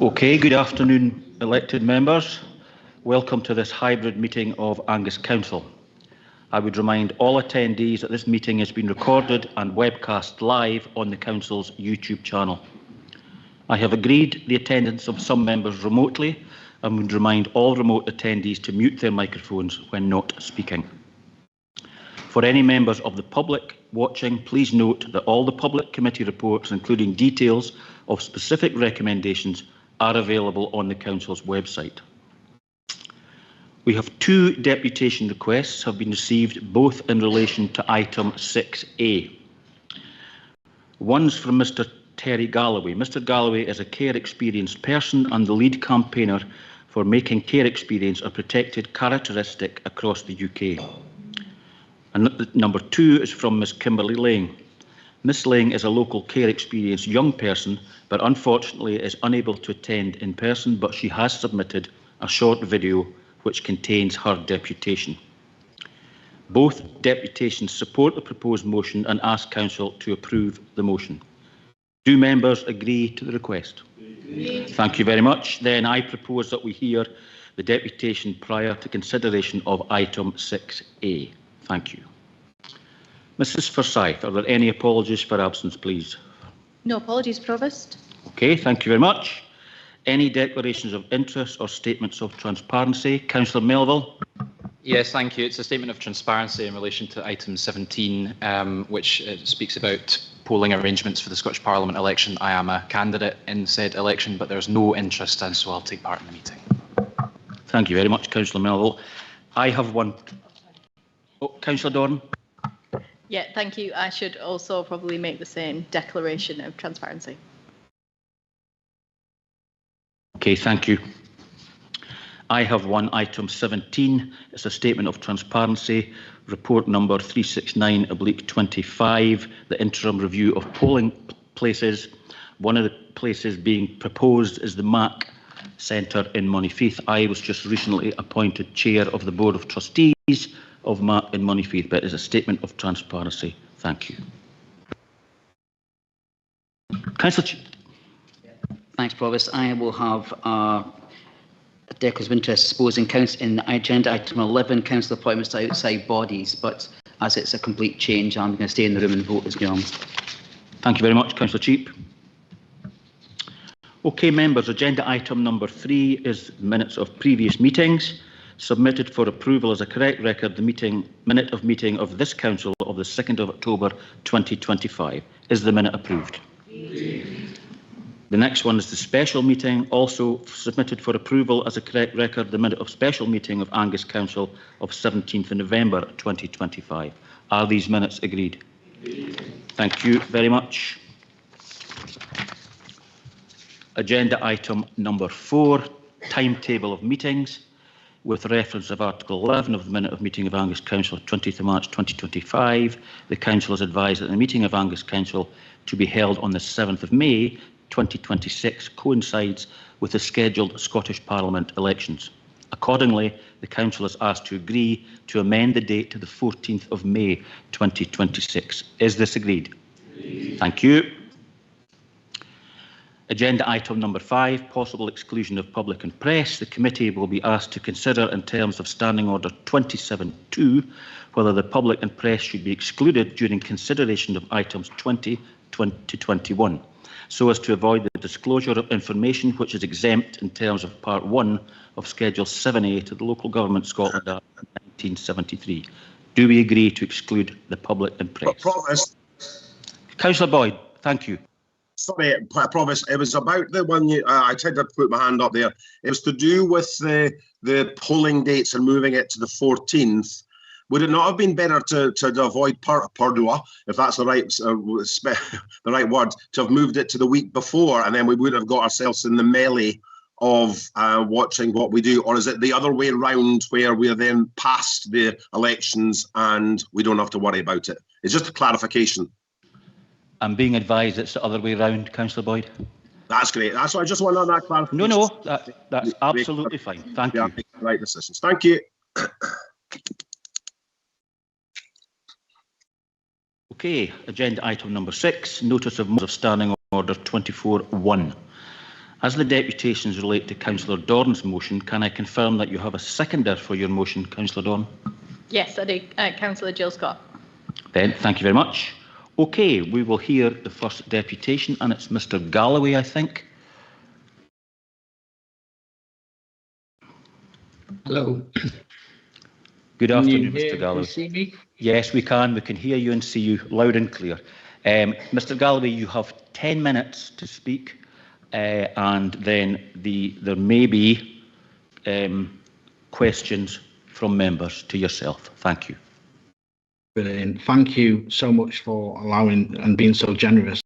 Okay, good afternoon, elected members. Welcome to this hybrid meeting of Angus Council. I would remind all attendees that this meeting has been recorded and webcast live on the Council's YouTube channel. I have agreed the attendance of some members remotely and would remind all remote attendees to mute their microphones when not speaking. For any members of the public watching, please note that all the public committee reports, including details of specific recommendations, are available on the Council's website. We have two deputation requests have been received, both in relation to item 6A. One's from Mr. Terry Galloway. Mr. Galloway is a care experienced person and the lead campaigner for making care experience a protected characteristic across the UK. And number two is from Ms. Kimberly Lang. Ms. Lang is a local care experienced young person, but unfortunately is unable to attend in person, but she has submitted a short video which contains her deputation. Both deputations support the proposed motion and ask Council to approve the motion. Do members agree to the request? Yes. Thank you very much. Then I propose that we hear the deputation prior to consideration of item 6A. Thank you. Mrs. Forsyth, are there any apologies for absence, please? No apologies, Provost. Okay, thank you very much. Any declarations of interest or statements of transparency? Councillor Melville. Yes, thank you. It's a statement of transparency in relation to item 17, which speaks about polling arrangements for the Scottish Parliament election. I am a candidate in said election, but there's no interest, and so I'll take part in the meeting. Thank you very much, Councillor Melville. I have one. Oh, Councillor Doran. Yeah, thank you. I should also probably make the same declaration of transparency. Okay, thank you. I have one, item 17. It's a statement of transparency, report number 369/25, the interim review of polling places. One of the places being proposed is the MAC Centre in Moneyfeith. I was just recently appointed chair of the Board of Trustees of MAC in Moneyfeith, but it's a statement of transparency. Thank you. Councillor Thanks, Provost. I will have a declaration of interest, suppose, in agenda item 11, council appointments to outside bodies, but as it's a complete change, I'm going to stay in the room and vote as well. Thank you very much, Councillor Cheap. Okay, members, agenda item number 3 is minutes of previous meetings. Submitted for approval as a correct record, the minute of meeting of this council of the 2nd of October 2025. Is the minute approved? The next one is the special meeting, also submitted for approval as a correct record, the minute of special meeting of Angus Council of 17th of November 2025. Are these minutes agreed? Thank you very much. Agenda item number 4, timetable of meetings. With reference of Article 11 of the Minute of Meeting of Angus Council, 20th of March 2025, the Council has advised that the meeting of Angus Council to be held on the 7th of May 2026 coincides with the scheduled Scottish Parliament elections. Accordingly, the Council is asked to agree to amend the date to the 14th of May 2026. Is this agreed? Thank you. Agenda item number 5, possible exclusion of public and press. The committee will be asked to consider in terms of Standing Order 27.2 whether the public and press should be excluded during consideration of items 20 to 21, so as to avoid the disclosure of information which is exempt in terms of Part 1 of Schedule 7A to the Local Government Scotland Act 1973. Do we agree to exclude the public and press? Provost. Councillor Boyd, thank you. Sorry, Provost, it was about the one I tried to put my hand up there. It was to do with the polling dates and moving it to the 14th. Would it not have been better to avoid perdua, if that's the right word, to have moved it to the week before, and then we would have got ourselves in the melee of watching what we do? Or is it the other way round, where we are then past the elections and we don't have to worry about it? It's just a clarification. I'm being advised it's the other way round, Councillor Boyd. That's great. That's what I just wanted that clarification. No, that's absolutely fine. Thank you. Right decisions. Thank you. Okay, agenda item number 6, notice of Standing Order 24.1. As the deputations relate to Councillor Dorn's motion, can I confirm that you have a seconder for your motion, Councillor Dorn? Yes, I do. Councillor Jill Scott. Then, thank you very much. Okay, we will hear the first deputation, and it's Mr. Galloway, I think. Hello. Good Can afternoon, you hear Mr. Galloway. and see me? Yes, we can. We can hear you and see you loud and clear. Mr. Galloway, you have 10 minutes to speak, and then there may be questions from members to yourself. Thank you. Brilliant. Thank you so much for allowing and being so generous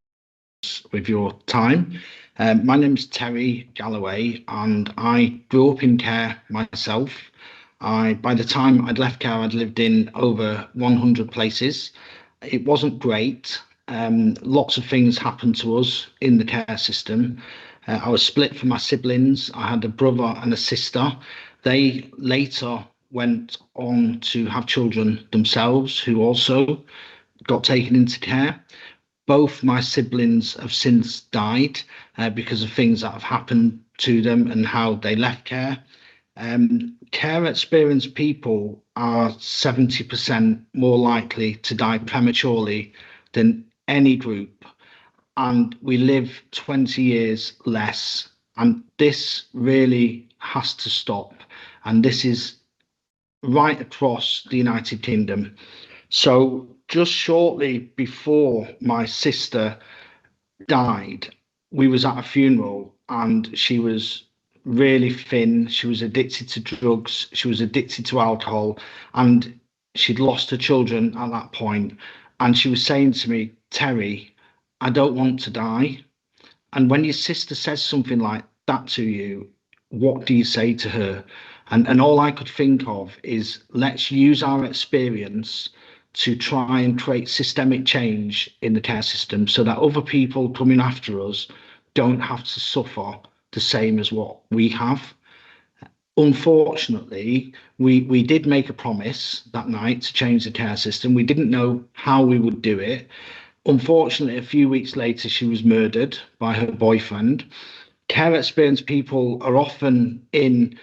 with your time. My name is Terry Galloway, and I grew up in care myself. By the time I'd left care, I'd lived in over 100 places. It wasn't great. Lots of things happened to us in the care system. I was split from my siblings. I had a brother and a sister. They later went on to have children themselves who also got taken into care. Both my siblings have since died because of things that have happened to them and how they left care. Care experienced people are 70% more likely to die prematurely than any group, and we live 20 years less, and this really has to stop, and this is right across the United Kingdom. So just shortly before my sister died, we was at a funeral, and she was really thin. She was addicted to drugs. She was addicted to alcohol, and she'd lost her children at that point. And she was saying to me, Terry, I don't want to die. And when your sister says something like that to you, what do you say to her? And all I could think of is, let's use our experience to try and create systemic change in the care system so that other people coming after us don't have to suffer the same as what we have. Unfortunately, we did make a promise that night to change the care system. We didn't know how we would do it. Unfortunately, a few weeks later, she was murdered by her boyfriend. Care experienced people are often in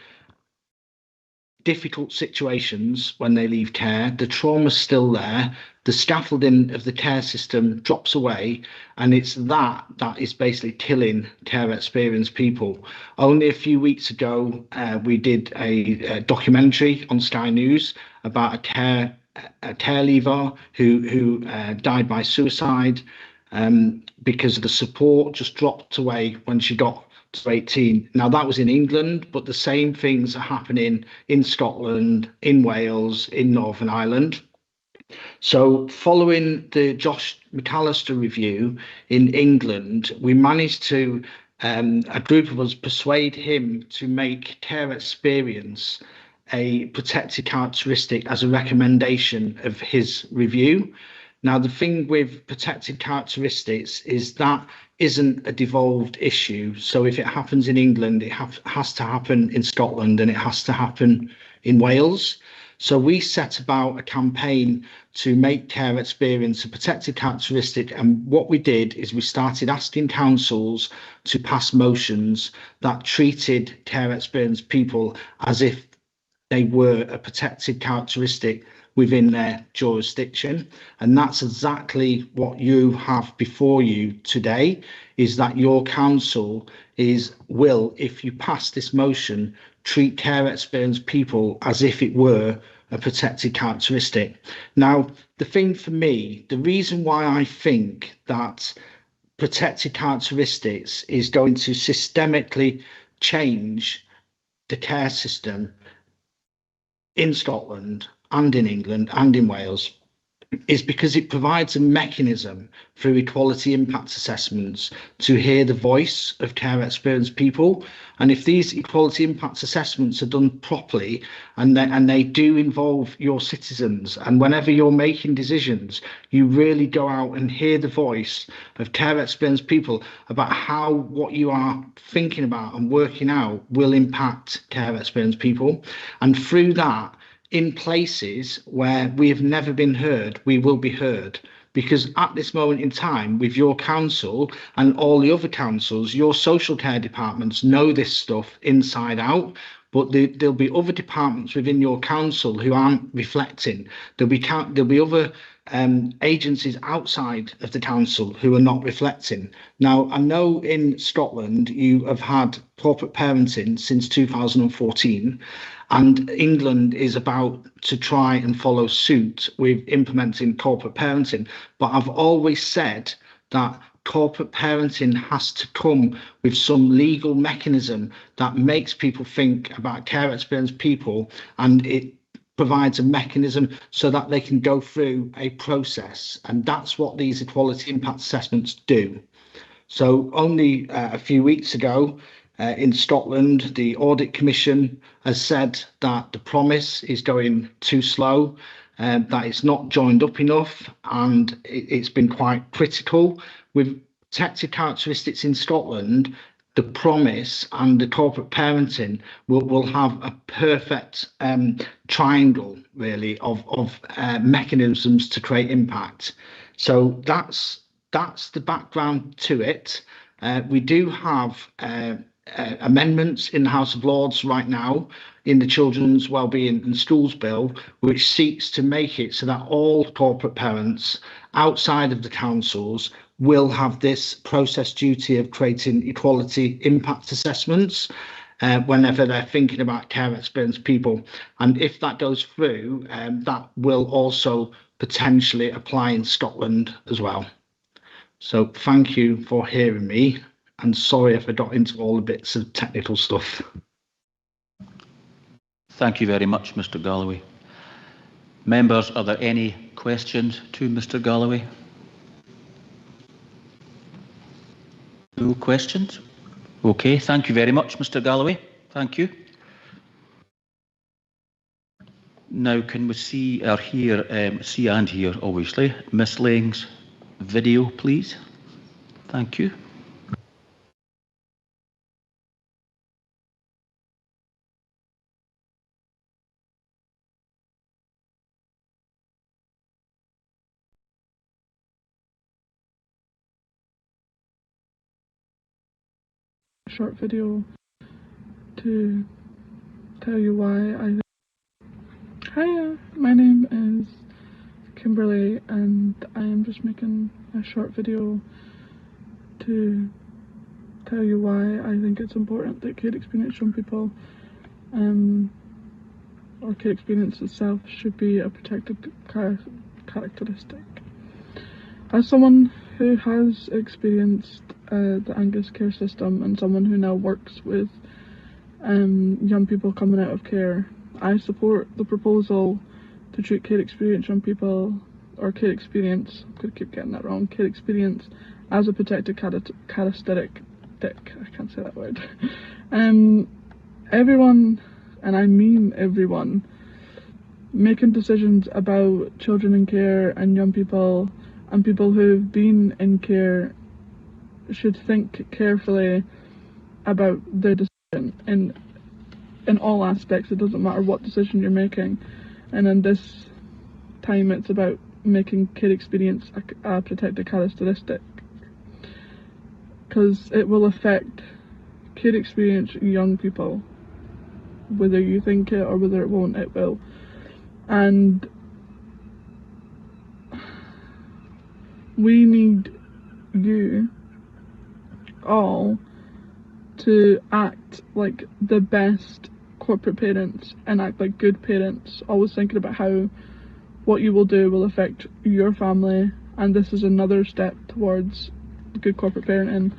difficult situations when they leave care. The trauma's still there. The scaffolding of the care system drops away, and it's that is basically killing care experienced people. Only a few weeks ago, we did a documentary on Sky News about a care leaver who died by suicide because the support just dropped away when she got to 18. Now, that was in England, but the same things are happening in Scotland, in Wales, in Northern Ireland. So following the Josh McAllister review in England, we managed to, a group of us, persuade him to make care experience a protected characteristic as a recommendation of his review. Now, the thing with protected characteristics is that isn't a devolved issue. So if it happens in England, it has to happen in Scotland, and it has to happen in Wales. So we set about a campaign to make care experience a protected characteristic. And what we did is we started asking councils to pass motions that treated care experienced people as if they were a protected characteristic within their jurisdiction. And that's exactly what you have before you today, is that your council will, if you pass this motion, treat care experienced people as if it were a protected characteristic. Now, the thing for me, the reason why I think that protected characteristics is going to systemically change the care system in Scotland and in England and in Wales is because it provides a mechanism through equality impact assessments to hear the voice of care experienced people. And if these equality impact assessments are done properly and they do involve your citizens, and whenever you're making decisions, you really go out and hear the voice of care experienced people about how what you are thinking about and working out will impact care experienced people. And through that, in places where we have never been heard, we will be heard. because at this moment in time, with your council and all the other councils, your social care departments know this stuff inside out. But there'll be other departments within your council who aren't reflecting. There'll be other agencies outside of the council who are not reflecting. Now, I know in Scotland you have had corporate parenting since 2014, and England is about to try and follow suit with implementing corporate parenting. But I've always said that corporate parenting has to come with some legal mechanism that makes people think about care experienced people, and it provides a mechanism so that they can go through a process, and that's what these equality impact assessments do. So only a few weeks ago in Scotland, the Audit Commission has said that the promise is going too slow, that it's not joined up enough, and it's been quite critical. With protected characteristics in Scotland, the promise and the corporate parenting will have a perfect triangle, really, of mechanisms to create impact. So that's the background to it. We do have amendments in the House of Lords right now in the Children's Wellbeing and Schools Bill, which seeks to make it so that all corporate parents outside of the councils will have this process duty of creating equality impact assessments whenever they're thinking about care experienced people. And if that goes through, that will also potentially apply in Scotland as well. So thank you for hearing me, and sorry if I got into all the bits of technical stuff. Thank you very much, Mr. Galloway. Members, are there any questions to Mr. Galloway? No questions? Okay, thank you very much, Mr. Galloway. Thank you. Now, can we see or hear, see and hear, obviously, Miss Lang's video, please? Thank you. Short video to tell you why Hiya, my name is Kimberly, and I am just making a short video to tell you why I think it's important that care experience young people or care experience itself should be a protected characteristic. As someone who has experienced the Angus care system, and someone who now works with young people coming out of care, I support the proposal to treat care experience young people, or care experience, I could keep getting that wrong, care experience as a protected characteristic. I can't say that word. Everyone, and I mean everyone, making decisions about children in care and young people and people who've been in care should think carefully about their decision in all aspects. It doesn't matter what decision you're making, and in this time it's about making care experience a protected characteristic, because it will affect care experience young people, whether you think it or whether it won't, it will. And we need you all to act like the best corporate parents and act like good parents, always thinking about how what you will do will affect your family, and this is another step towards good corporate parenting.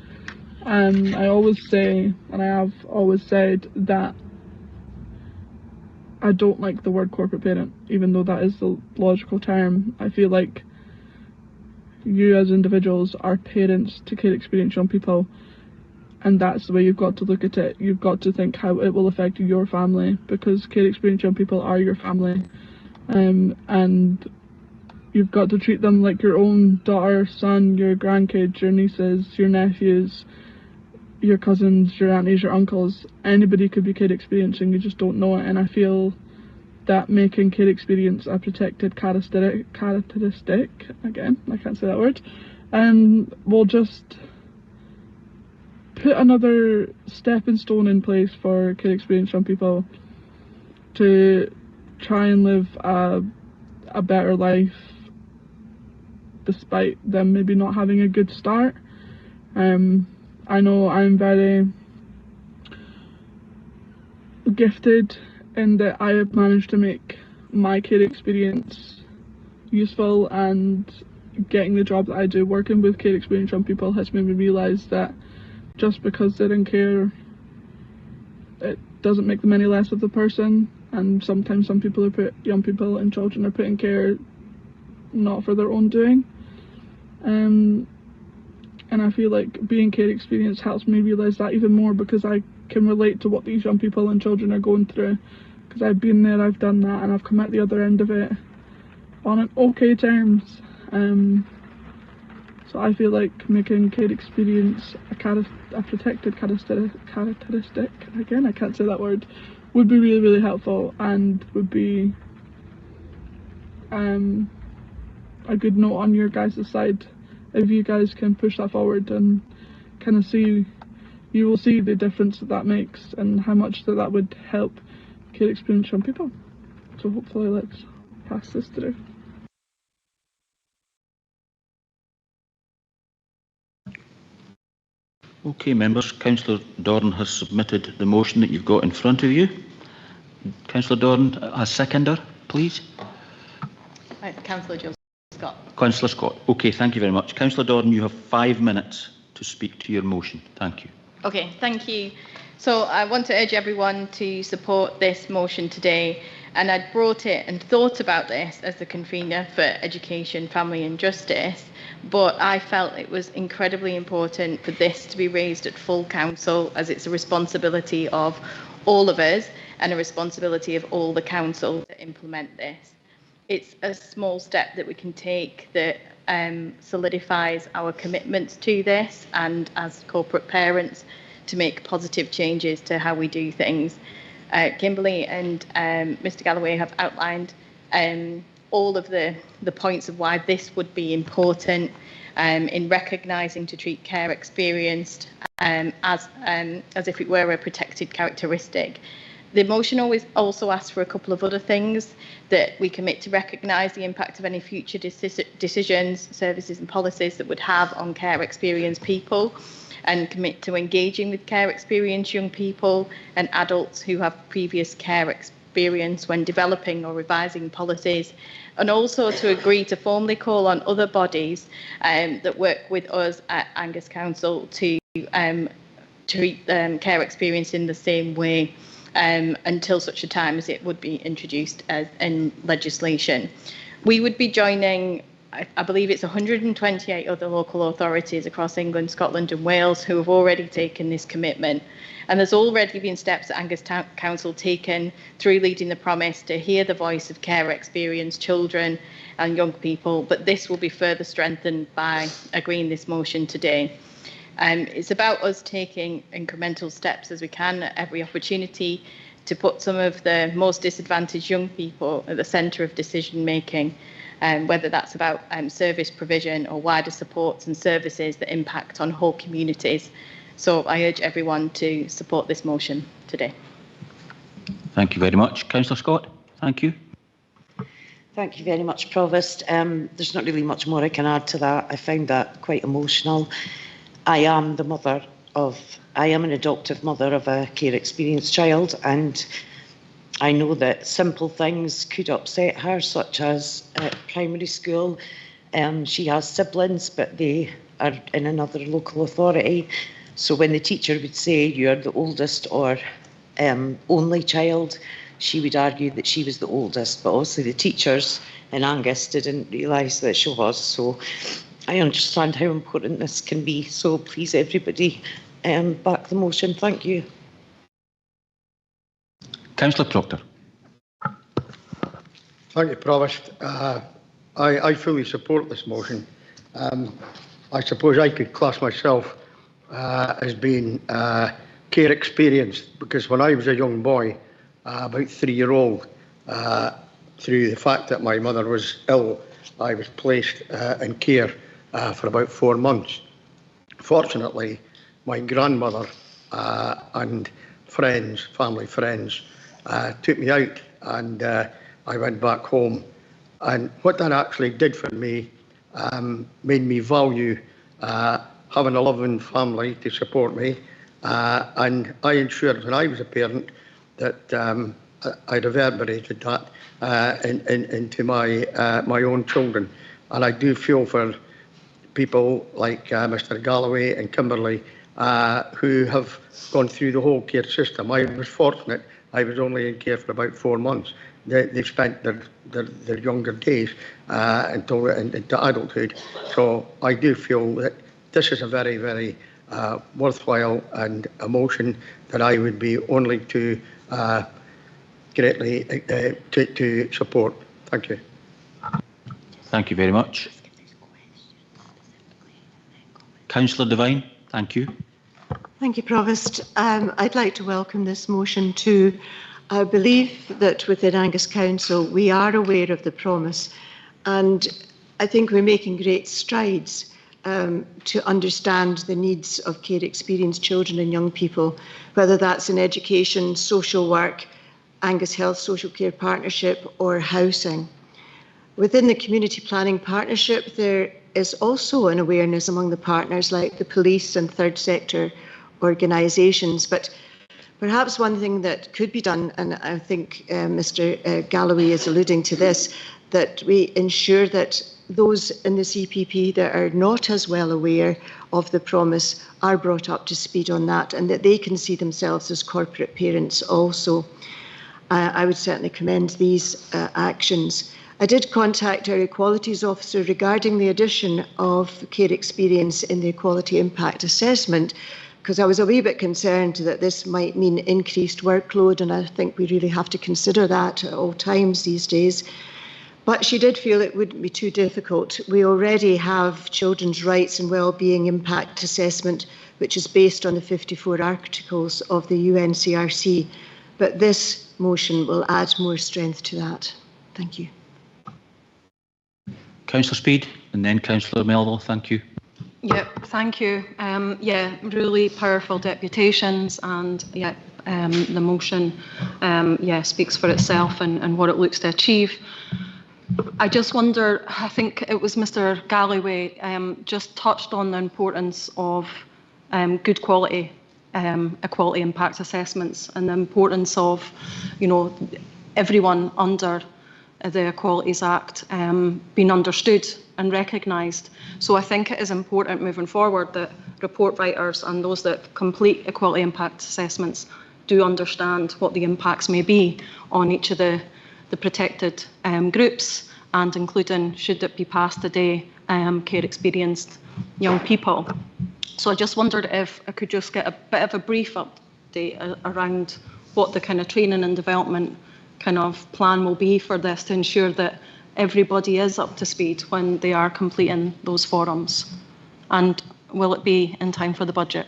I always say, and I have always said, that I don't like the word corporate parent, even though that is the logical term. I feel like you as individuals are parents to care experience young people, and that's the way you've got to look at it. You've got to think how it will affect your family, because care experience young people are your family, and you've got to treat them like your own daughter, son, your grandkids, your nieces, your nephews, your cousins, your aunties, your uncles. Anybody could be care experiencing, you just don't know it. And I feel that making care experience a protected characteristic, again, I can't say that word, will just put another stepping stone in place for care experience young people to try and live a better life despite them maybe not having a good start. I know I'm very gifted in that I have managed to make my care experience useful, and getting the job that I do working with care experience young people has made me realise that just because they're in care, it doesn't make them any less of the person, and sometimes young people and children are put in care not for their own doing. And I feel like being care experience helps me realise that even more, because I can relate to what these young people and children are going through, because I've been there, I've done that, and I've come out the other end of it on an okay terms. So I feel like making care experience a protected characteristic, again I can't say that word, would be really, really helpful, and would be a good note on your guys' side if you guys can push that forward and kind of see, you will see the difference that makes and how much that would help care experience young people. So hopefully let's pass this through. Okay, members, Councillor Doran has submitted the motion that you've got in front of you. Councillor Doran, a seconder, please. Councillor Jill Scott. Councillor Scott. Okay, thank you very much. Councillor Doran, you have 5 minutes to speak to your motion. Thank you. Okay, thank you. So I want to urge everyone to support this motion today, and I'd brought it and thought about this as the convener for Education, Family and Justice, but I felt it was incredibly important for this to be raised at full council, as it's a responsibility of all of us and a responsibility of all the council to implement this. It's a small step that we can take that solidifies our commitments to this, and as corporate parents, to make positive changes to how we do things. Kimberly and Mr. Galloway have outlined all of the points of why this would be important in recognising to treat care experienced as if it were a protected characteristic. The motion always also asks for a couple of other things: that we commit to recognise the impact of any future decisions, services and policies that would have on care experienced people, and commit to engaging with care experienced young people and adults who have previous care experience when developing or revising policies, and also to agree to formally call on other bodies that work with us at Angus Council to treat care experience in the same way until such a time as it would be introduced as in legislation. We would be joining, I believe it's 128 other local authorities across England, Scotland and Wales who have already taken this commitment. And there's already been steps at Angus Council taken through leading the promise to hear the voice of care experienced children and young people, but this will be further strengthened by agreeing this motion today. It's about us taking incremental steps as we can at every opportunity to put some of the most disadvantaged young people at the centre of decision making, whether that's about service provision or wider supports and services that impact on whole communities. So I urge everyone to support this motion today. Thank you very much. Councillor Scott, thank you. Thank you very much, Provost. There's not really much more I can add to that. I found that quite emotional. I am an adoptive mother of a care experienced child, and I know that simple things could upset her, such as at primary school. She has siblings, but they are in another local authority. So when the teacher would say you're the oldest or only child, she would argue that she was the oldest, but obviously the teachers in Angus didn't realise that she was. So I understand how important this can be. So please, everybody, back the motion. Thank you. Councillor Proctor. Thank you, Provost. I fully support this motion. I suppose I could class myself as being care experienced, because when I was a young boy, about 3-year-old, through the fact that my mother was ill, I was placed in care for about 4 months. Fortunately, my grandmother and friends, family friends, took me out, and I went back home. And what that actually did for me made me value having a loving family to support me, and I ensured when I was a parent that I reverberated that into my own children. And I do feel for people like Mr. Galloway and Kimberly who have gone through the whole care system. I was fortunate. I was only in care for about 4 months. They spent their younger days into adulthood. So I do feel that this is a very, very worthwhile and a motion that I would be only to greatly to support. Thank you. Thank you very much. Councillor Devine, thank you. Thank you, Provost. I'd like to welcome this motion too. I believe that within Angus Council we are aware of the promise, and I think we're making great strides to understand the needs of care experienced children and young people, whether that's in education, social work, Angus Health Social Care Partnership or housing. Within the Community Planning Partnership, there is also an awareness among the partners like the police and third sector organisations. But perhaps one thing that could be done, and I think Mr. Galloway is alluding to this, that we ensure that those in the CPP that are not as well aware of the promise are brought up to speed on that, and that they can see themselves as corporate parents also. I would certainly commend these actions. I did contact our Equalities Officer regarding the addition of care experience in the Equality Impact Assessment, because I was a wee bit concerned that this might mean increased workload, and I think we really have to consider that at all times these days. But she did feel it wouldn't be too difficult. We already have Children's Rights and Wellbeing Impact Assessment, which is based on the 54 articles of the UNCRC, but this motion will add more strength to that. Thank you. Councillor Speed and then Councillor Melville, thank you. Yep, thank you. Yeah, really powerful deputations, and the motion speaks for itself and what it looks to achieve. I just wonder, I think it was Mr. Galloway just touched on the importance of good quality equality impact assessments, and the importance of, everyone under the Equalities Act being understood and recognised. So I think it is important moving forward that report writers and those that complete equality impact assessments do understand what the impacts may be on each of the protected groups, and including, should it be passed today, care experienced young people. So I just wondered if I could just get a bit of a brief update around what the kind of training and development kind of plan will be for this, to ensure that everybody is up to speed when they are completing those forums, and will it be in time for the budget?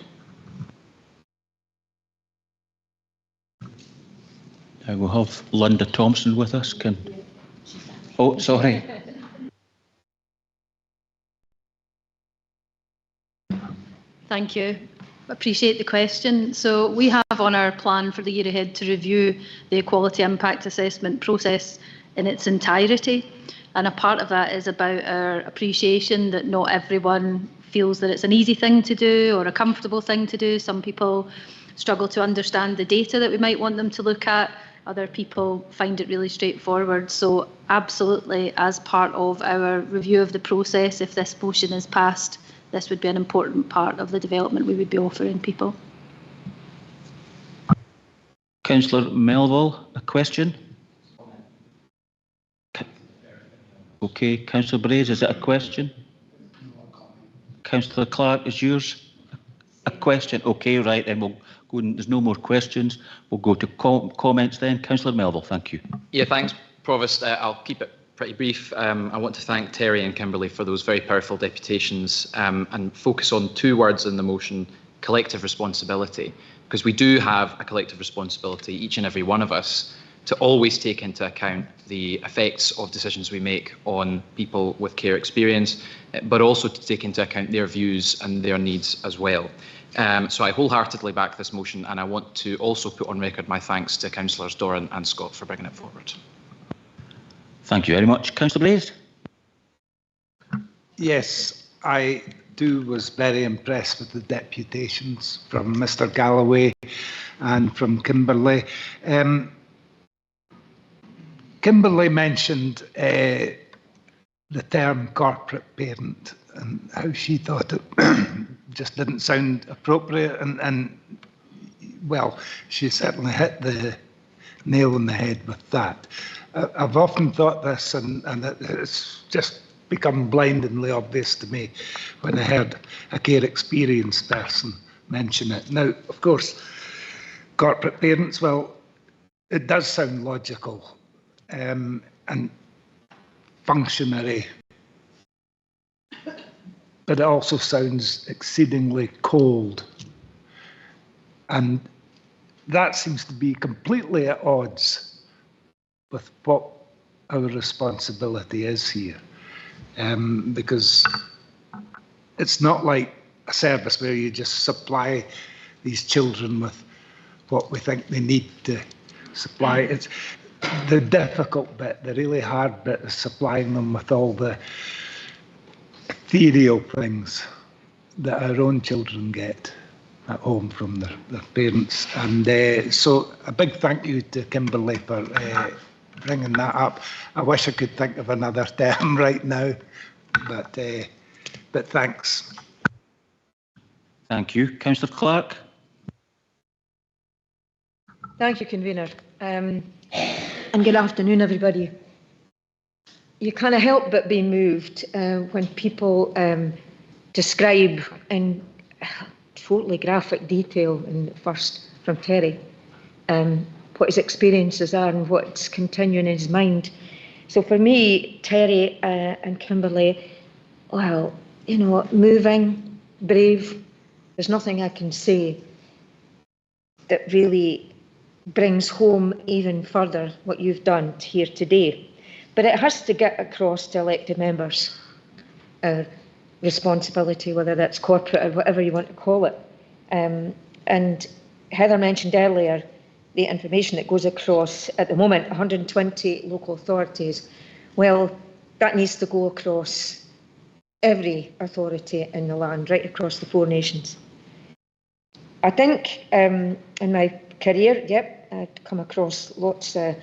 I will have Linda Thompson with us. Oh, sorry. Thank you. Appreciate the question. So we have on our plan for the year ahead to review the equality impact assessment process in its entirety. And a part of that is about our appreciation that not everyone feels that it's an easy thing to do or a comfortable thing to do. Some people struggle to understand the data that we might want them to look at. Other people find it really straightforward. So absolutely, as part of our review of the process, if this motion is passed, this would be an important part of the development we would be offering people. Councillor Melville, a question? Okay, Councillor Braze, is it a question? Councillor Clark, is yours a question? Okay, right, then we'll go, there's no more questions. We'll go to comments then. Councillor Melville, thank you. Yeah, thanks, Provost. I'll keep it pretty brief. I want to thank Terry and Kimberly for those very powerful deputations, and focus on two words in the motion: collective responsibility, because we do have a collective responsibility, each and every one of us, to always take into account the effects of decisions we make on people with care experience, but also to take into account their views and their needs as well. So I wholeheartedly back this motion, and I want to also put on record my thanks to Councillors Doran and Scott for bringing it forward. Thank you very much. Councillor Blaize. Yes, I was very impressed with the deputations from Mr Galloway and from Kimberley. Kimberley mentioned the term corporate parent and how she thought it just didn't sound appropriate, and well, she certainly hit the nail on the head with that. I've often thought this, and it's just become blindingly obvious to me when I heard a care experienced person mention it. Now, of course, corporate parents, well, it does sound logical and functionary, but it also sounds exceedingly cold. And that seems to be completely at odds with what our responsibility is here. Because it's not like a service where you just supply these children with what we think they need to supply. It's the difficult bit, the really hard bit, is supplying them with all the ethereal things that our own children get at home from their parents. And so a big thank you to Kimberley for bringing that up. I wish I could think of another term right now, but thanks. Thank you. Councillor Clark. Thank you, Convener. And good afternoon, everybody. You can't help but be moved when people describe in totally graphic detail, and first from Terry, what his experiences are and what's continuing in his mind. So for me, Terry and Kimberley, well, you know, moving, brave. There's nothing I can say that really brings home even further what you've done here today. But it has to get across to elected members, responsibility, whether that's corporate or whatever you want to call it. And Heather mentioned earlier the information that goes across at the moment, 120 local authorities. Well, that needs to go across every authority in the land, right across the 4 nations. I think in my career, I'd come across lots of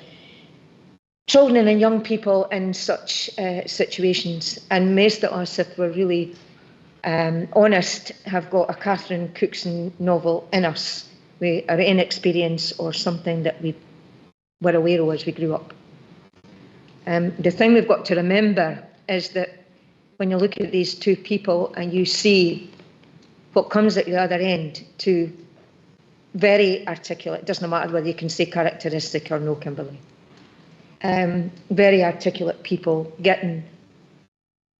children and young people in such situations, and most of us, if we're really honest, have got a Catherine Cookson novel in us. We are inexperienced or something that we were aware of as we grew up. The thing we've got to remember is that when you look at these 2 people and you see what comes at the other end, 2 very articulate, it doesn't matter whether you can say characteristic or no, Kimberley, very articulate people getting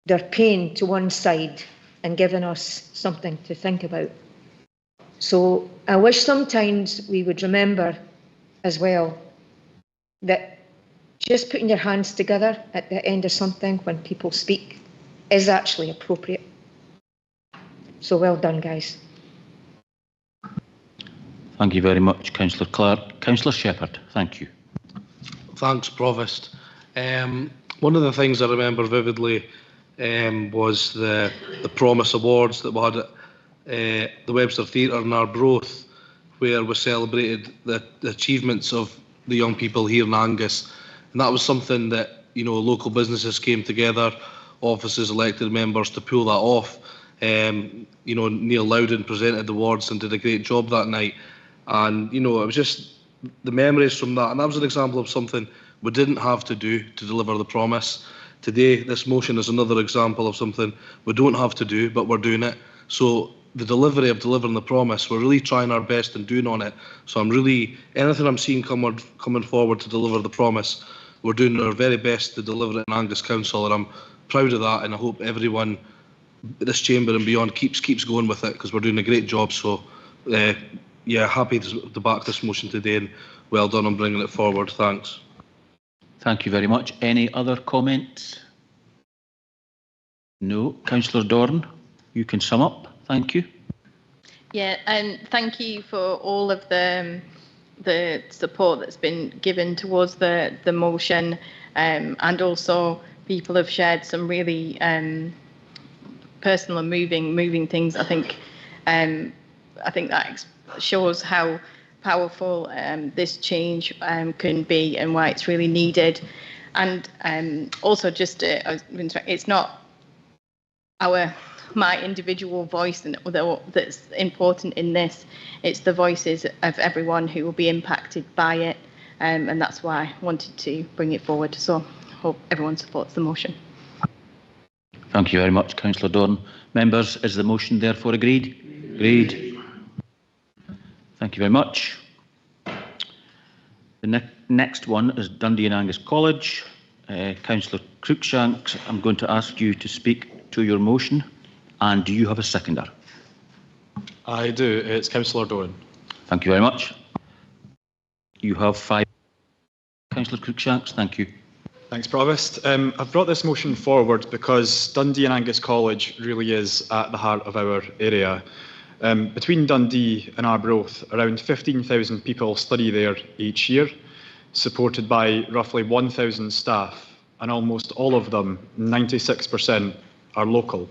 their pain to one side and giving us something to think about. So I wish sometimes we would remember as well that just putting your hands together at the end of something when people speak is actually appropriate. So well done, guys. Thank you very much, Councillor Clark. Councillor Shepherd, thank you. Thanks, Provost. One of the things I remember vividly was the Promise Awards that we had at the Webster Theatre in Arbroath, where we celebrated the achievements of the young people here in Angus. And that was something that, you know, local businesses came together, offices, elected members to pull that off. You know, Neil Loudon presented the awards and did a great job that night. And, you know, it was just the memories from that. And that was an example of something we didn't have to do to deliver the promise. Today, this motion is another example of something we don't have to do, but we're doing it. So the delivery of delivering the promise, we're really trying our best and doing on it. So I'm really, anything I'm seeing coming forward to deliver the promise, we're doing our very best to deliver it in Angus Council, and I'm proud of that, and I hope everyone in this chamber and beyond keeps going with it, because we're doing a great job. So yeah, happy to back this motion today, and well done on bringing it forward. Thanks. Thank you very much. Any other comments? No. Councillor Dorn, you can sum up. Thank you. Yeah, and thank you for all of the support that's been given towards the motion, and also people have shared some really personal and moving things. I think that shows how powerful this change can be and why it's really needed. And also, just it's not my individual voice that's important in this. It's the voices of everyone who will be impacted by it, and that's why I wanted to bring it forward. So I hope everyone supports the motion. Thank you very much, Councillor Dorn. Members, is the motion therefore agreed? Agreed. Thank you very much. The next one is Dundee and Angus College. Councillor Cruikshanks, I'm going to ask you to speak to your motion. And do you have a seconder? I do. It's Councillor Doran. Thank you very much. You have 5. Councillor Cruikshanks, thank you. Thanks, Provost. I've brought this motion forward because Dundee and Angus College really is at the heart of our area. Between Dundee and Arbroath, around 15,000 people study there each year, supported by roughly 1,000 staff, and almost all of them, 96%, are local.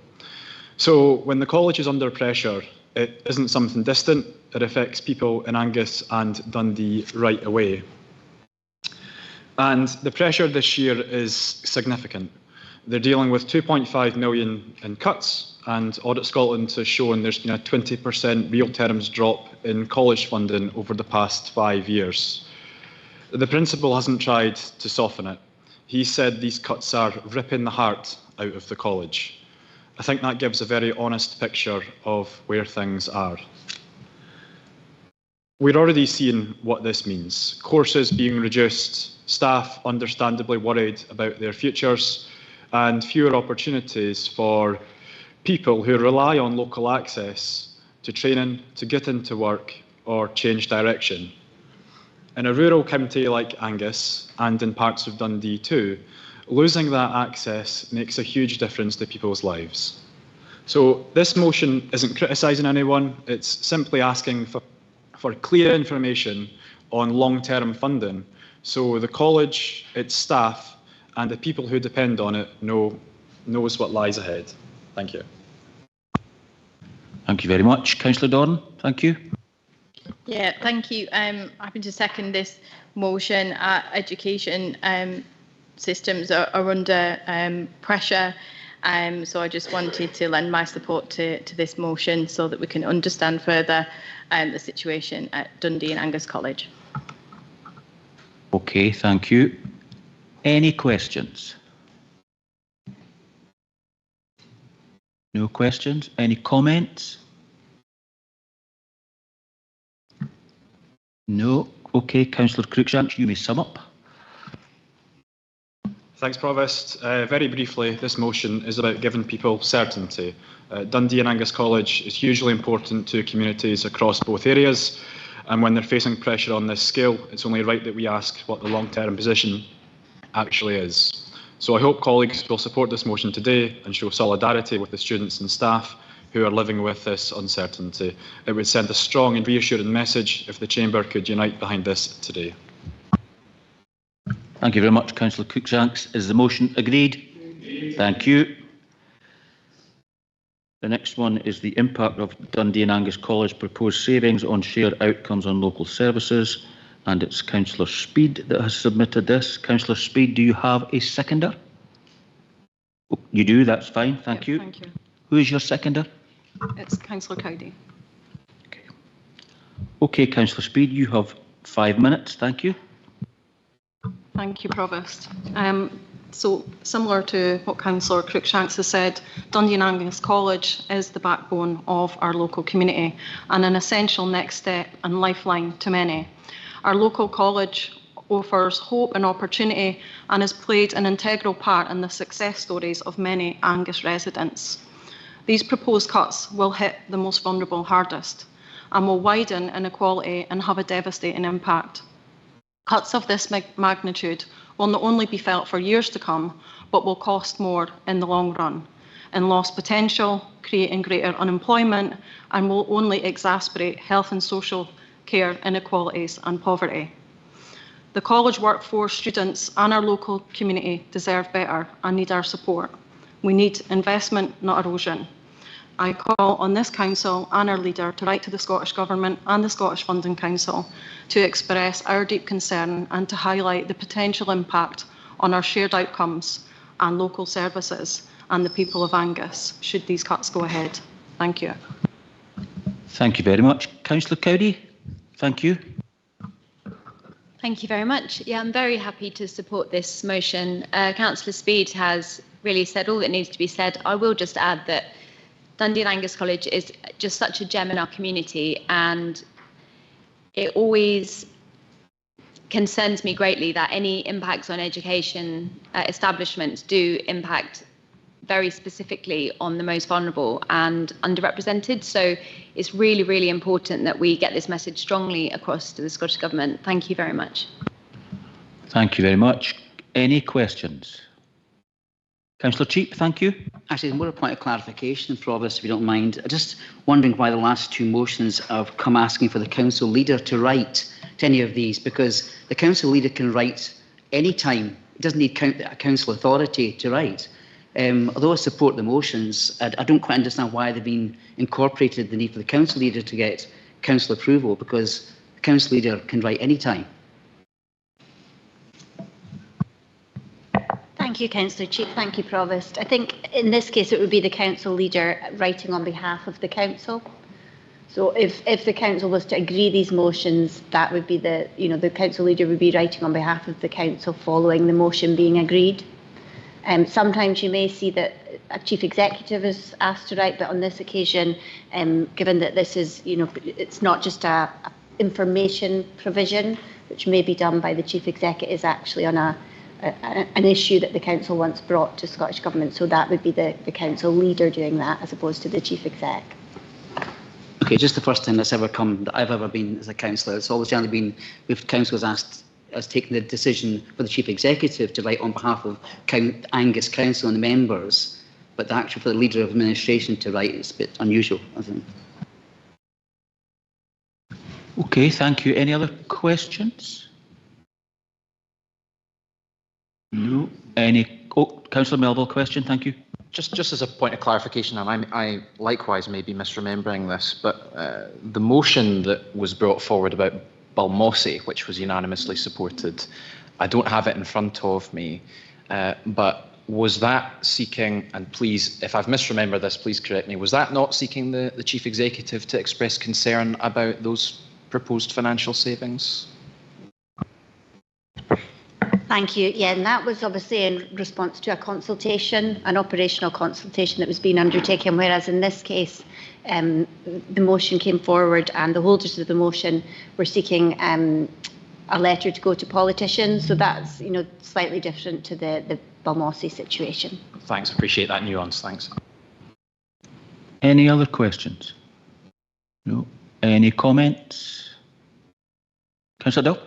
So when the college is under pressure, it isn't something distant. It affects people in Angus and Dundee right away. And the pressure this year is significant. They're dealing with 2.5 million in cuts, and Audit Scotland has shown there's been a 20% real terms drop in college funding over the past 5 years. The principal hasn't tried to soften it. He said these cuts are ripping the heart out of the college. I think that gives a very honest picture of where things are. We're already seeing what this means. Courses being reduced, staff understandably worried about their futures, and fewer opportunities for people who rely on local access to training, to get into work, or change direction. In a rural county like Angus, and in parts of Dundee too, losing that access makes a huge difference to people's lives. So this motion isn't criticising anyone, it's simply asking for clear information on long-term funding, so the college, its staff, and the people who depend on it knows what lies ahead. Thank you. Thank you very much. Councillor Dorn, thank you. Yeah, thank you. I'm happy to second this motion. Education systems are under pressure, so I just wanted to lend my support to this motion so that we can understand further the situation at Dundee and Angus College. Okay, thank you. Any questions? No questions? Any comments? No. Okay, Councillor Cruikshanks, you may sum up. Thanks, Provost. Very briefly, this motion is about giving people certainty. Dundee and Angus College is hugely important to communities across both areas, and when they're facing pressure on this scale, it's only right that we ask what the long-term position actually is. So I hope colleagues will support this motion today and show solidarity with the students and staff who are living with this uncertainty. It would send a strong and reassuring message if the Chamber could unite behind this today. Thank you very much, Councillor Cruikshanks. Is the motion agreed? Thank you. The next one is the impact of Dundee and Angus College proposed savings on shared outcomes on local services, and it's Councillor Speed that has submitted this. Councillor Speed, do you have a seconder? Oh, you do, that's fine, thank you. Thank you. Who is your seconder? It's Councillor Cowdy. Okay, Councillor Speed, you have 5 minutes, thank you. Thank you, Provost. So similar to what Councillor Cruikshanks has said, Dundee and Angus College is the backbone of our local community and an essential next step and lifeline to many. Our local college offers hope and opportunity and has played an integral part in the success stories of many Angus residents. These proposed cuts will hit the most vulnerable hardest. and will widen inequality and have a devastating impact. Cuts of this magnitude will not only be felt for years to come, but will cost more in the long run, in lost potential, creating greater unemployment, and will only exacerbate health and social care inequalities and poverty. The college workforce, students and our local community deserve better and need our support. We need investment, not erosion. I call on this council and our leader to write to the Scottish Government and the Scottish Funding Council to express our deep concern and to highlight the potential impact on our shared outcomes and local services and the people of Angus should these cuts go ahead. Thank you. Thank you very much. Councillor Cowdy, thank you. Thank you very much. Yeah, I'm very happy to support this motion. Councillor Speed has really said all that needs to be said. I will just add that Dundee and Angus College is just such a gem in our community, and it always concerns me greatly that any impacts on education establishments do impact very specifically on the most vulnerable and underrepresented. So it's really, really important that we get this message strongly across to the Scottish Government. Thank you very much. Thank you very much. Any questions? Councillor Cheap, thank you. Actually, more a point of clarification, Provost, if you don't mind. Just wondering why the last two motions have come asking for the council leader to write to any of these, because the council leader can write any time. It doesn't need council authority to write. Although I support the motions, I don't quite understand why they've been incorporated, the need for the council leader to get council approval, because the council leader can write any time. Thank you, Councillor Cheap. Thank you, Provost. I think in this case it would be the council leader writing on behalf of the council. So if the council was to agree these motions, that would be the council leader would be writing on behalf of the council following the motion being agreed. Sometimes you may see that a chief executive is asked to write, but on this occasion, given that this is, it's not just a information provision, which may be done by the chief executive, is actually on an issue that the council once brought to Scottish Government. So that would be the council leader doing that, as opposed to the chief exec. Okay, just the first time that's ever come that I've ever been as a councillor. It's always generally been if council has taken the decision for the chief executive to write on behalf of Angus Council and the members, but the actual for the leader of administration to write is a bit unusual, I think. Okay, thank you. Any other questions? No. Councillor Melville, question, thank you. Just as a point of clarification, and I likewise may be misremembering this, but the motion that was brought forward about Balmossy, which was unanimously supported, I don't have it in front of me, but was that seeking, and please, if I've misremembered this, please correct me, was that not seeking the chief executive to express concern about those proposed financial savings? Thank you. Yeah, and that was obviously in response to a consultation, an operational consultation that was being undertaken, whereas in this case, the motion came forward and the holders of the motion were seeking a letter to go to politicians. So that's, slightly different to the Balmossy situation. Thanks, appreciate that nuance, thanks. Any other questions? No. Any comments? Councillor Dill?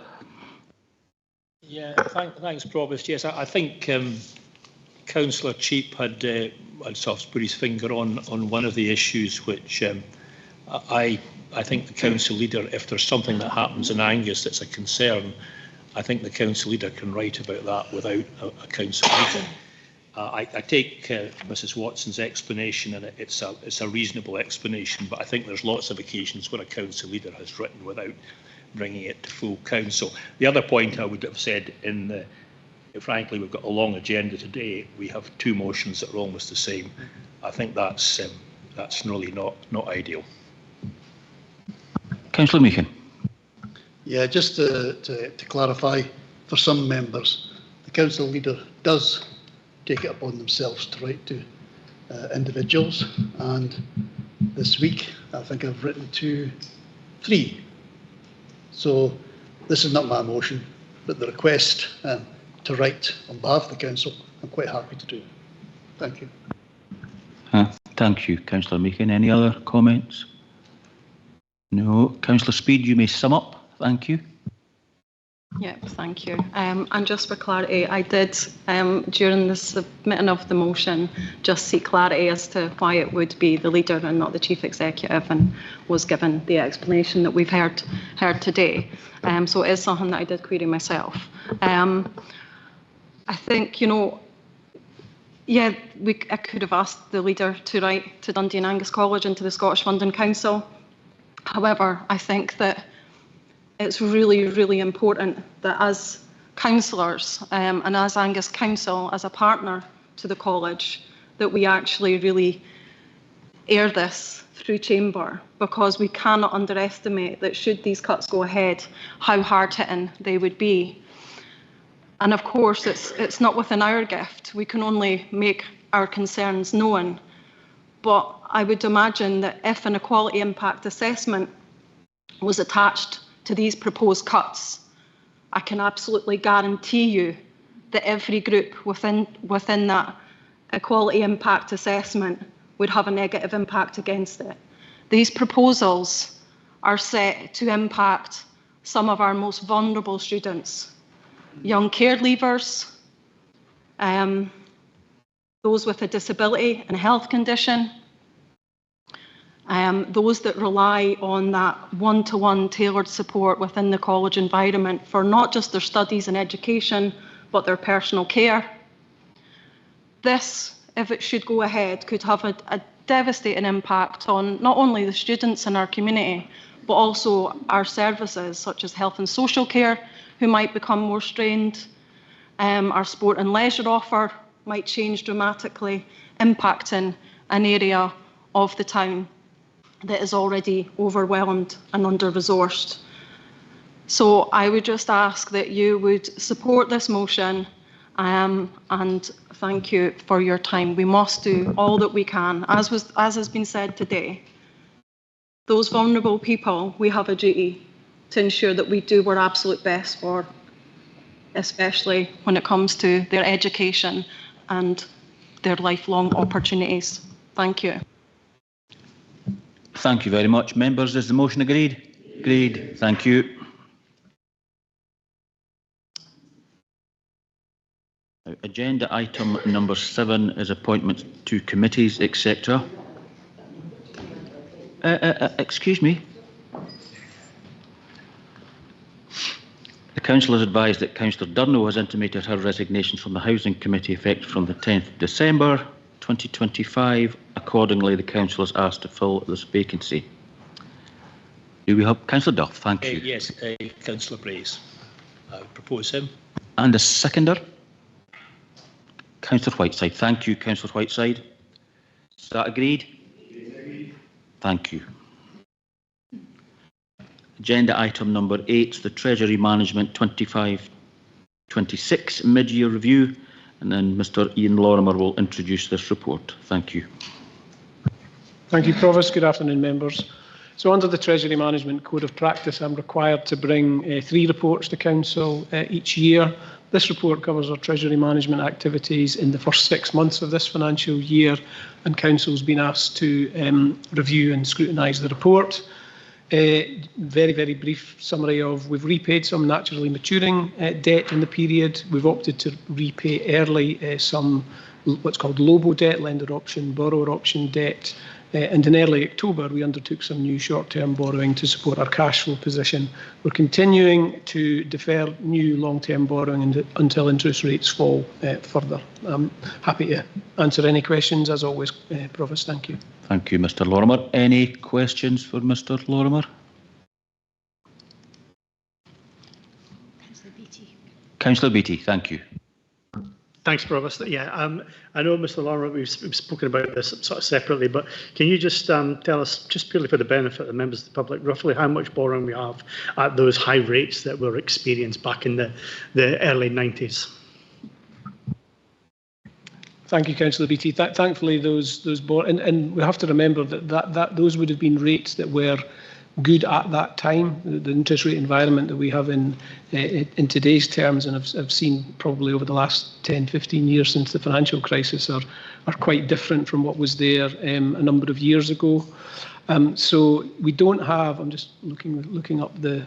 Yeah, thanks, Provost. Yes, I think Councillor Cheap had sort of put his finger on one of the issues which I think the council leader, if there's something that happens in Angus that's a concern, I think the council leader can write about that without a council meeting. I take Mrs. Watson's explanation, and it's a reasonable explanation, but I think there's lots of occasions where a council leader has written without bringing it to full council. The other point I would have said frankly, we've got a long agenda today. We have two motions that are almost the same. I think that's really not ideal. Councillor Meehan. Yeah, just to clarify, for some members, the council leader does take it upon themselves to write to individuals, and this week I think I've written to 3. So this is not my motion, but the request to write on behalf of the council, I'm quite happy to do. Thank you. Thank you, Councillor Meehan. Any other comments? No. Councillor Speed, you may sum up. Thank you. Yep, thank you. And just for clarity, I did, during the submitting of the motion, just seek clarity as to why it would be the leader and not the chief executive, and was given the explanation that we've heard today. So it is something that I did query myself. I think, you know, yeah, I could have asked the leader to write to Dundee and Angus College and to the Scottish Funding Council. However, I think that it's really, really important that as councillors and as Angus Council, as a partner to the college, that we actually really air this through chamber, because we cannot underestimate that should these cuts go ahead, how hard-hitting they would be. And of course, it's not within our gift. We can only make our concerns known. But I would imagine that if an equality impact assessment was attached to these proposed cuts, I can absolutely guarantee you that every group within that equality impact assessment would have a negative impact against it. These proposals are set to impact some of our most vulnerable students, young care leavers, those with a disability and health condition, those that rely on that one-to-one tailored support within the college environment for not just their studies and education, but their personal care. This, if it should go ahead, could have a devastating impact on not only the students in our community, but also our services such as health and social care, who might become more strained. Our sport and leisure offer might change dramatically, impacting an area of the town that is already overwhelmed and under-resourced. So I would just ask that you would support this motion, and thank you for your time. We must do all that we can, as has been said today. Those vulnerable people, we have a duty to ensure that we do our absolute best for, especially when it comes to their education and their lifelong opportunities. Thank you. Thank you very much. Members, is the motion agreed? Agreed. Thank you. Agenda item number 7 is appointments to committees, etc. Excuse me. The Council has advised that Councillor Durno has intimated her resignation from the Housing Committee effective from the 10th of December 2025. Accordingly, the Council is asked to fill this vacancy. Do we have Councillor Duff? Thank you. Yes, Councillor Brace. I would propose him. And a seconder? Councillor Whiteside. Thank you, Councillor Whiteside. Is that agreed? Agreed. Thank you. Agenda item number 8, the Treasury Management 25-26 mid-year review, and then Mr Ian Lorimer will introduce this report. Thank you. Thank you, Provost. Good afternoon, members. So under the Treasury Management Code of Practice, I'm required to bring 3 reports to Council each year. This report covers our Treasury Management activities in the first 6 months of this financial year, and Council's been asked to review and scrutinise the report. Very, very brief summary of: we've repaid some naturally maturing debt in the period. We've opted to repay early some what's called LOBO debt, lender option, borrower option debt. And in early October, we undertook some new short-term borrowing to support our cash flow position. We're continuing to defer new long-term borrowing until interest rates fall further. I'm happy to answer any questions, as always, Provost. Thank you. Thank you, Mr Lorimer. Any questions for Mr Lorimer? Councillor Beattie. Councillor Beattie, thank you. Thanks, Provost. Yeah, I know, Mr Lorimer, we've spoken about this sort of separately, but can you just tell us, just purely for the benefit of the members of the public, roughly how much borrowing we have at those high rates that were experienced back in the early 90s? Thank you, Councillor Beattie. Thankfully, those and we have to remember that those would have been rates that were good at that time. The interest rate environment that we have in today's terms, and have seen probably over the last 10, 15 years since the financial crisis, are quite different from what was there a number of years ago. So we don't have, I'm just looking up the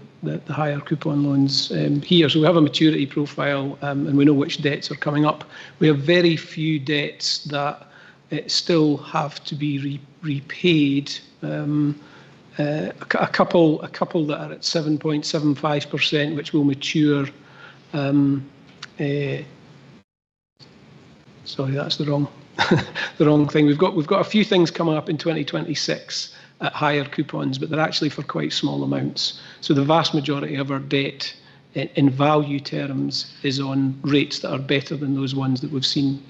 higher coupon loans here. So we have a maturity profile, and we know which debts are coming up. We have very few debts that still have to be repaid. A couple that are at 7.75%, which will mature. Sorry, that's the wrong thing. We've got a few things coming up in 2026 at higher coupons, but they're actually for quite small amounts. So the vast majority of our debt in value terms is on rates that are better than those ones that we've seen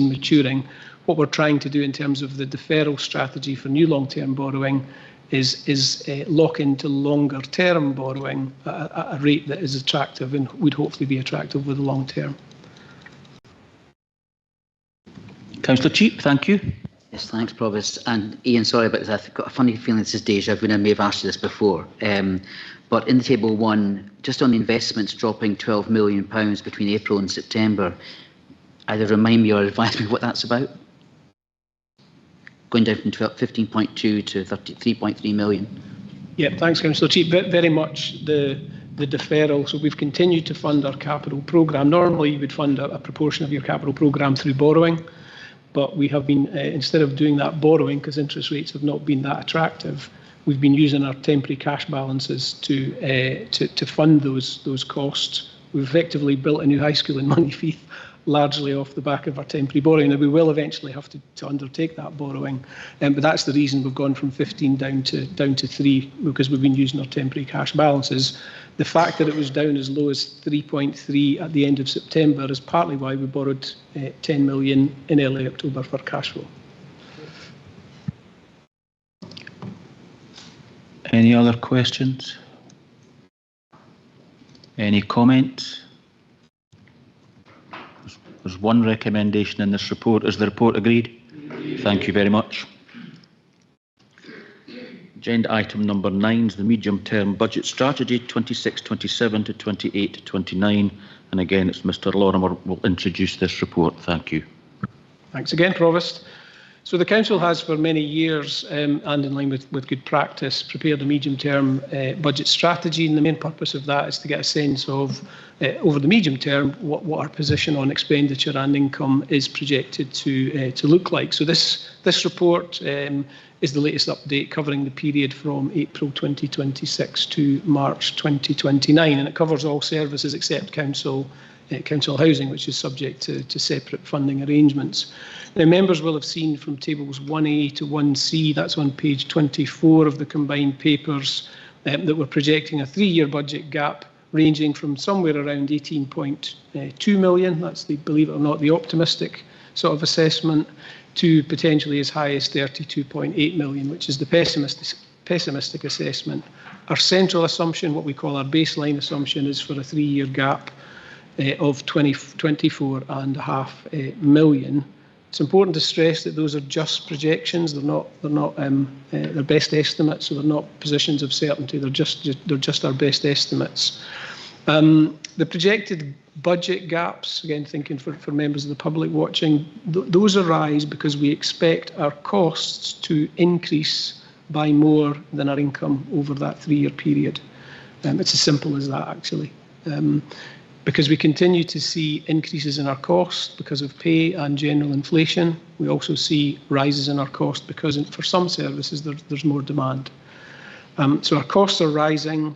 maturing. What we're trying to do in terms of the deferral strategy for new long-term borrowing is lock into longer term borrowing at a rate that is attractive and would hopefully be attractive over the long term. Councillor Cheap, thank you. Yes, thanks, Provost. And Ian, sorry about this. I've got a funny feeling this is deja vu, and I may have asked you this before. But in the table 1, just on the investments dropping £12 million between April and September, either remind me or advise me what that's about? Going down from 15.2 to 33.3 million. Yeah, thanks, Councillor Cheap. Very much the deferral. So we've continued to fund our capital programme. Normally, you would fund a proportion of your capital programme through borrowing, but we have been, instead of doing that borrowing, because interest rates have not been that attractive, we've been using our temporary cash balances to fund those costs. We've effectively built a new high school in Moneyfield, largely off the back of our temporary borrowing. Now, we will eventually have to undertake that borrowing, but that's the reason we've gone from 15 down to 3, because we've been using our temporary cash balances. The fact that it was down as low as 3.3 at the end of September is partly why we borrowed 10 million in early October for cash flow. Any other questions? Any comments? There's one recommendation in this report. Is the report agreed? Thank you very much. Agenda item number 9 is the medium-term budget strategy 26-27 to 28-29, and again it's Mr Lorimer will introduce this report. Thank you. Thanks again, Provost. So the Council has for many years, and in line with good practice, prepared a medium-term budget strategy, and the main purpose of that is to get a sense of, over the medium term, what our position on expenditure and income is projected to look like. So this report is the latest update covering the period from April 2026 to March 2029, and it covers all services except council housing, which is subject to separate funding arrangements. Now, members will have seen from tables 1A to 1C, that's on page 24 of the combined papers, that we're projecting a 3-year budget gap ranging from somewhere around 18.2 million, that's the, believe it or not, the optimistic sort of assessment, to potentially as high as 32.8 million, which is the pessimistic assessment. Our central assumption, what we call our baseline assumption, is for a 3-year gap of 24.5 million. It's important to stress that those are just projections. They're best estimates, so they're not positions of certainty. They're just our best estimates. The projected budget gaps, again thinking for members of the public watching, those arise because we expect our costs to increase by more than our income over that 3-year period. It's as simple as that, actually. Because we continue to see increases in our costs because of pay and general inflation. We also see rises in our cost because for some services there's more demand. So our costs are rising.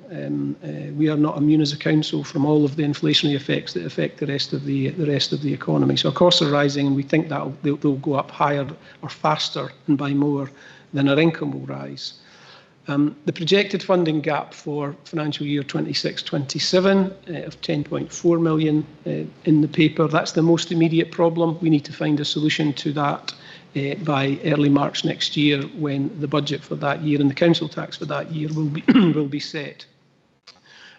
We are not immune as a council from all of the inflationary effects that affect the rest of the economy. So our costs are rising, and we think that they'll go up higher or faster and by more than our income will rise. The projected funding gap for financial year 26-27 of 10.4 million in the paper, that's the most immediate problem. We need to find a solution to that by early March next year, when the budget for that year and the council tax for that year will be set.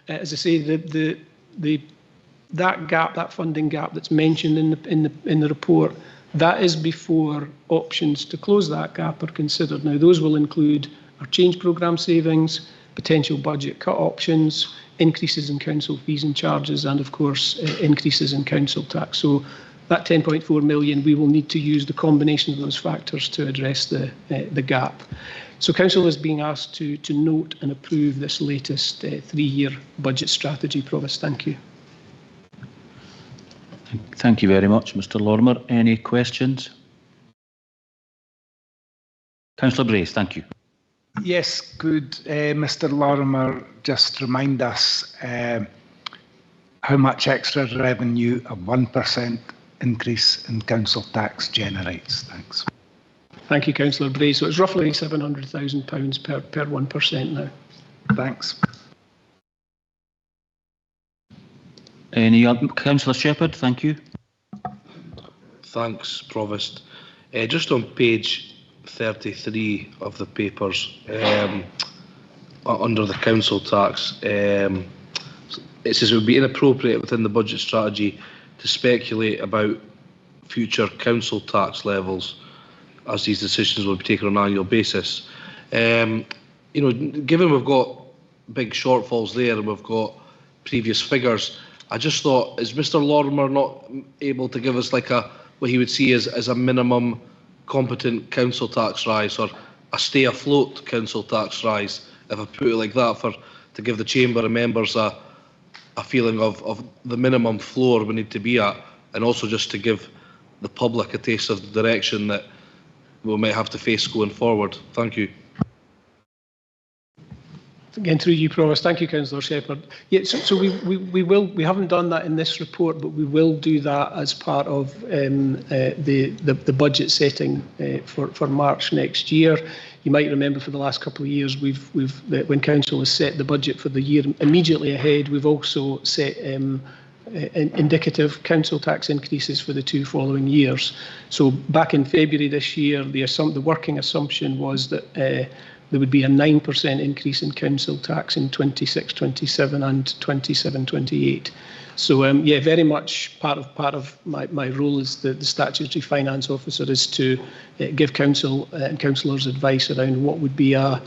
As I say, that funding gap that's mentioned in the report, that is before options to close that gap are considered. Now, those will include our change programme savings, potential budget cut options, increases in council fees and charges, and of course increases in council tax. So that 10.4 million, we will need to use the combination of those factors to address the gap. So Council is being asked to note and approve this latest 3-year budget strategy, Provost. Thank you. Thank you very much, Mr Lorimer. Any questions? Councillor Brace, thank you. Yes, could Mr Lorimer just remind us how much extra revenue a 1% increase in council tax generates? Thanks. Thank you, Councillor Bray. So it's roughly £700,000 per 1% now. Thanks. Any other? Councillor Shepherd, thank you. Thanks, Provost. Just on page 33 of the papers, under the council tax, it says it would be inappropriate within the budget strategy to speculate about future council tax levels, as these decisions will be taken on an annual basis. You know, given we've got big shortfalls there and we've got previous figures, I just thought, is Mr Lorimer not able to give us like what he would see as a minimum competent council tax rise, or a stay afloat council tax rise, if I put it like that, to give the chamber and members a feeling of the minimum floor we need to be at, and also just to give the public a taste of the direction that we might have to face going forward. Thank you. Again, through you, Provost. Thank you, Councillor Shepherd. Yeah, so we haven't done that in this report, but we will do that as part of the budget setting for March next year. You might remember for the last couple of years, when Council has set the budget for the year immediately ahead, we've also set indicative council tax increases for the 2 following years. So back in February this year, the working assumption was that there would be a 9% increase in council tax in 26-27 and 27-28. So yeah, very much part of my role as the statutory finance officer is to give council and councillors advice around what would be a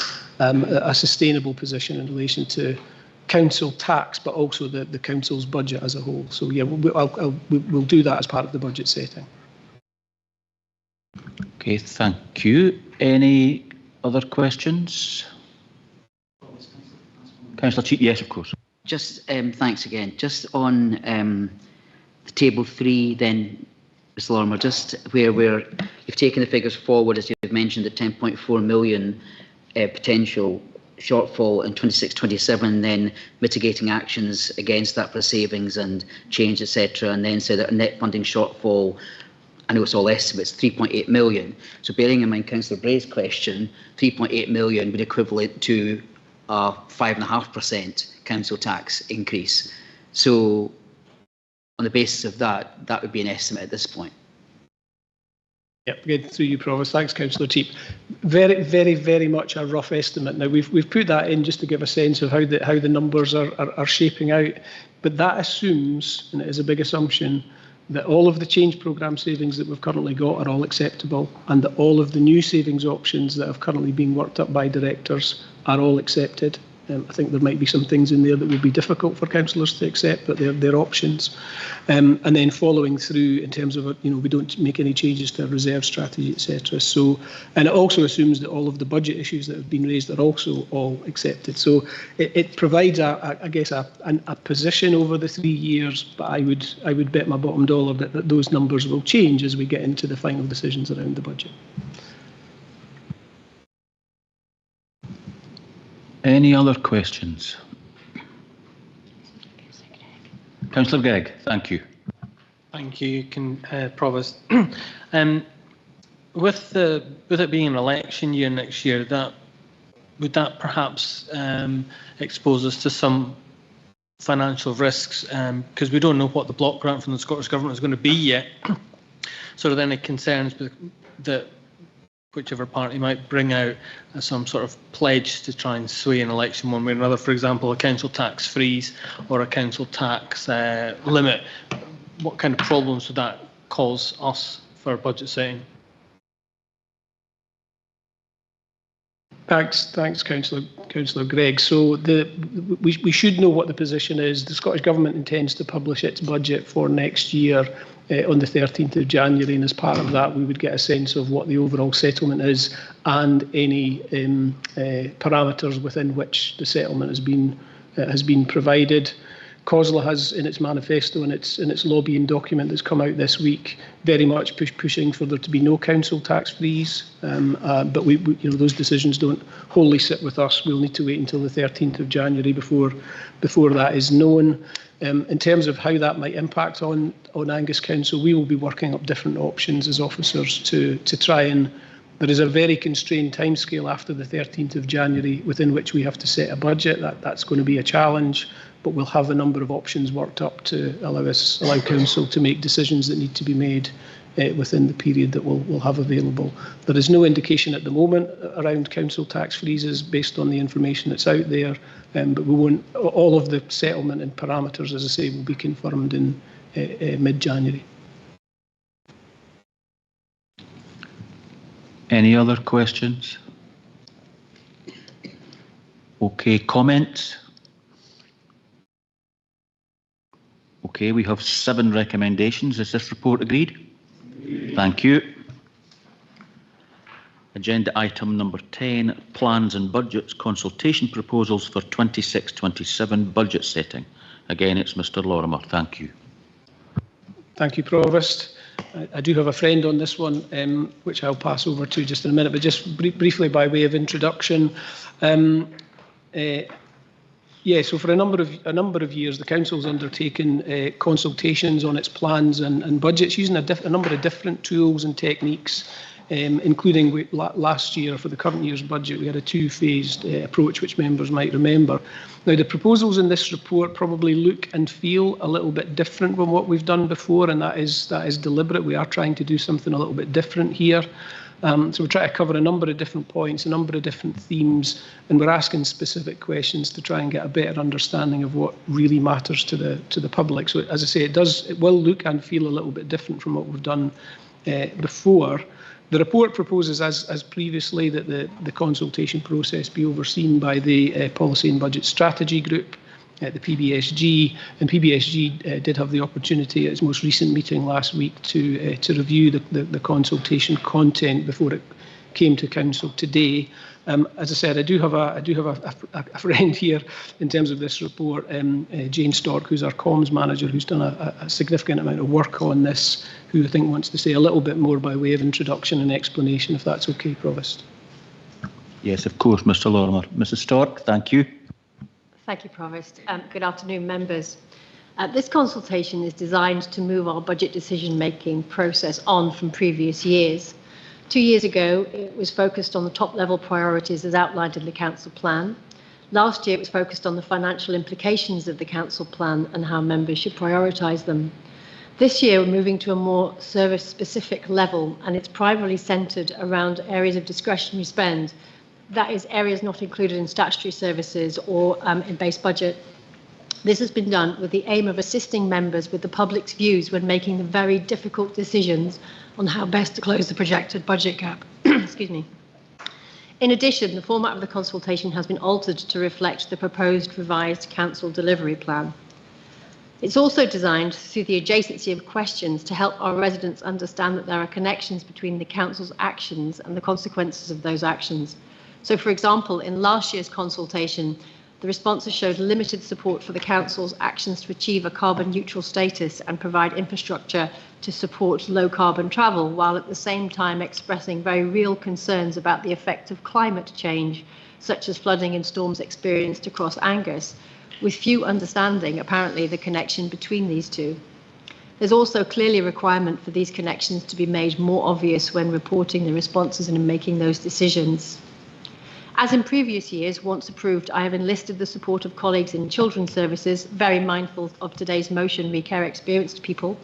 sustainable position in relation to council tax, but also the council's budget as a whole. So yeah, we'll do that as part of the budget setting. Okay, thank you. Any other questions? Councillor Cheap, yes, of course. Just thanks again. Just on the table 3, then, Mr Lorimer, just where you've taken the figures forward, as you've mentioned, the 10.4 million potential shortfall in 26-27, then mitigating actions against that for savings and change, etc., and then say that a net funding shortfall, I know it's all estimates, 3.8 million. So bearing in mind Councillor Bray's question, 3.8 million would equivalent to a 5.5% council tax increase. So on the basis of that, that would be an estimate at this point. Yep, again, through you, Provost. Thanks, Councillor Cheap. Very, very, very much a rough estimate. Now, we've put that in just to give a sense of how the numbers are shaping out, but that assumes, and it is a big assumption, that all of the change programme savings that we've currently got are all acceptable, and that all of the new savings options that have currently been worked up by directors are all accepted. I think there might be some things in there that would be difficult for councillors to accept, but they're options. And then following through in terms of, we don't make any changes to a reserve strategy, etc. So, and it also assumes that all of the budget issues that have been raised are also all accepted. So it provides, I guess, a position over the 3 years, but I would bet my bottom dollar that those numbers will change as we get into the final decisions around the budget. Any other questions? Councillor Gegg, thank you. Thank you, Provost. With it being an election year next year, would that perhaps expose us to some financial risks? Because we don't know what the block grant from the Scottish Government is going to be yet. So are there any concerns that whichever party might bring out some sort of pledge to try and sway an election one way or another, for example, a council tax freeze or a council tax limit? What kind of problems would that cause us for budget setting? Thanks, Councillor Gregg. So we should know what the position is. The Scottish Government intends to publish its budget for next year on the 13th of January, and as part of that we would get a sense of what the overall settlement is and any parameters within which the settlement has been provided. COSLA has, in its manifesto and its lobbying document that's come out this week, very much pushing for there to be no council tax freeze. But those decisions don't wholly sit with us. We'll need to wait until the 13th of January before that is known. In terms of how that might impact on Angus Council, we will be working up different options as officers to try and. There is a very constrained timescale after the 13th of January within which we have to set a budget. That's going to be a challenge, but we'll have a number of options worked up to allow Council to make decisions that need to be made within the period that we'll have available. There is no indication at the moment around Council tax freezes based on the information that's out there, but we won't. All of the settlement and parameters, as I say, will be confirmed in mid-January. Any other questions? Okay, comments? Okay, we have 7 recommendations. Is this report agreed? Thank you. Agenda item number 10, plans and budgets, consultation proposals for 26-27 budget setting. Again, it's Mr. Lorimer. Thank you. Thank you, Provost. I do have a friend on this one, which I'll pass over to just in a minute, but just briefly by way of introduction. So for a number of years, the Council's undertaken consultations on its plans and budgets using a number of different tools and techniques, including last year for the current year's budget, we had a 2-phased approach, which members might remember. Now, the proposals in this report probably look and feel a little bit different from what we've done before, and that is deliberate. We are trying to do something a little bit different here. So we try to cover a number of different points, a number of different themes, and we're asking specific questions to try and get a better understanding of what really matters to the public. So, as I say, it will look and feel a little bit different from what we've done before. The report proposes, as previously, that the consultation process be overseen by the Policy and Budget Strategy Group, the PBSG, and PBSG did have the opportunity at its most recent meeting last week to review the consultation content before it came to Council today. As I said, I do have a friend here in terms of this report, Jane Stork, who's our comms manager, who's done a significant amount of work on this, who I think wants to say a little bit more by way of introduction and explanation, if that's okay, Provost. Yes, of course, Mr. Lorimer. Mrs. Stork, thank you. Thank you, Provost. Good afternoon, members. This consultation is designed to move our budget decision-making process on from previous years. 2 years ago, it was focused on the top-level priorities as outlined in the Council plan. Last year, it was focused on the financial implications of the Council plan and how members should prioritise them. This year, we're moving to a more service-specific level, and it's primarily centred around areas of discretionary spend. That is, areas not included in statutory services or in base budget. This has been done with the aim of assisting members with the public's views when making the very difficult decisions on how best to close the projected budget gap. Excuse me. In addition, the format of the consultation has been altered to reflect the proposed revised Council delivery plan. It's also designed through the adjacency of questions to help our residents understand that there are connections between the Council's actions and the consequences of those actions. So, for example, in last year's consultation, the responses showed limited support for the Council's actions to achieve a carbon neutral status and provide infrastructure to support low carbon travel, while at the same time expressing very real concerns about the effect of climate change, such as flooding and storms experienced across Angus, with few understanding, apparently, the connection between these two. There's also clearly a requirement for these connections to be made more obvious when reporting the responses and making those decisions. As in previous years, once approved, I have enlisted the support of colleagues in children's services, very mindful of today's motion, We Care Experienced People,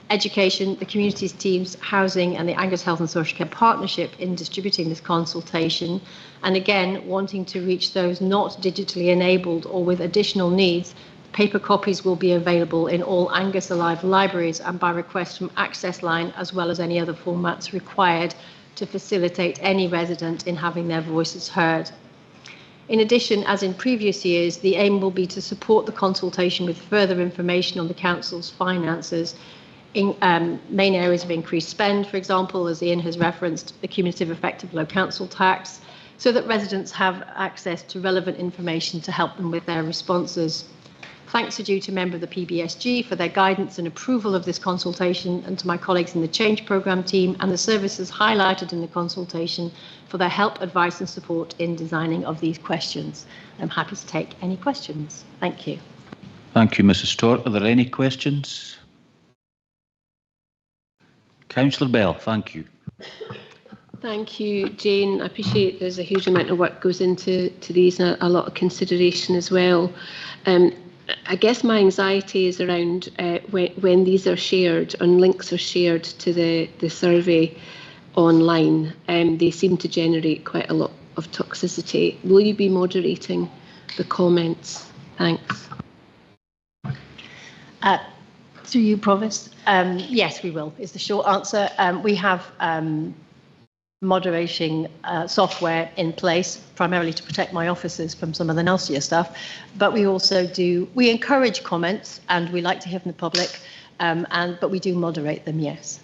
education, the communities teams, housing and the Angus Health and Social Care Partnership in distributing this consultation, and again, wanting to reach those not digitally enabled or with additional needs. Paper copies will be available in all Angus Alive libraries and by request from Access Line, as well as any other formats required to facilitate any resident in having their voices heard. In addition, as in previous years, the aim will be to support the consultation with further information on the Council's finances in main areas of increased spend, for example, as Ian has referenced, the cumulative effect of low council tax, so that residents have access to relevant information to help them with their responses. Thanks are due to members of the PBSG for their guidance and approval of this consultation, and to my colleagues in the Change Programme team and the services highlighted in the consultation for their help, advice and support in designing of these questions. I'm happy to take any questions. Thank you. Thank you, Mrs. Stewart. Are there any questions? Councillor Bell, thank you. Thank you, Jane. I appreciate there's a huge amount of work goes into these and a lot of consideration as well. I guess my anxiety is around when these are shared and links are shared to the survey online. They seem to generate quite a lot of toxicity. Will you be moderating the comments? Thanks. Through you, Provost. Yes, we will, is the short answer. We have moderating software in place, primarily to protect my officers from some of the nastier stuff. But we also we encourage comments and we like to hear from the public, but we do moderate them, yes.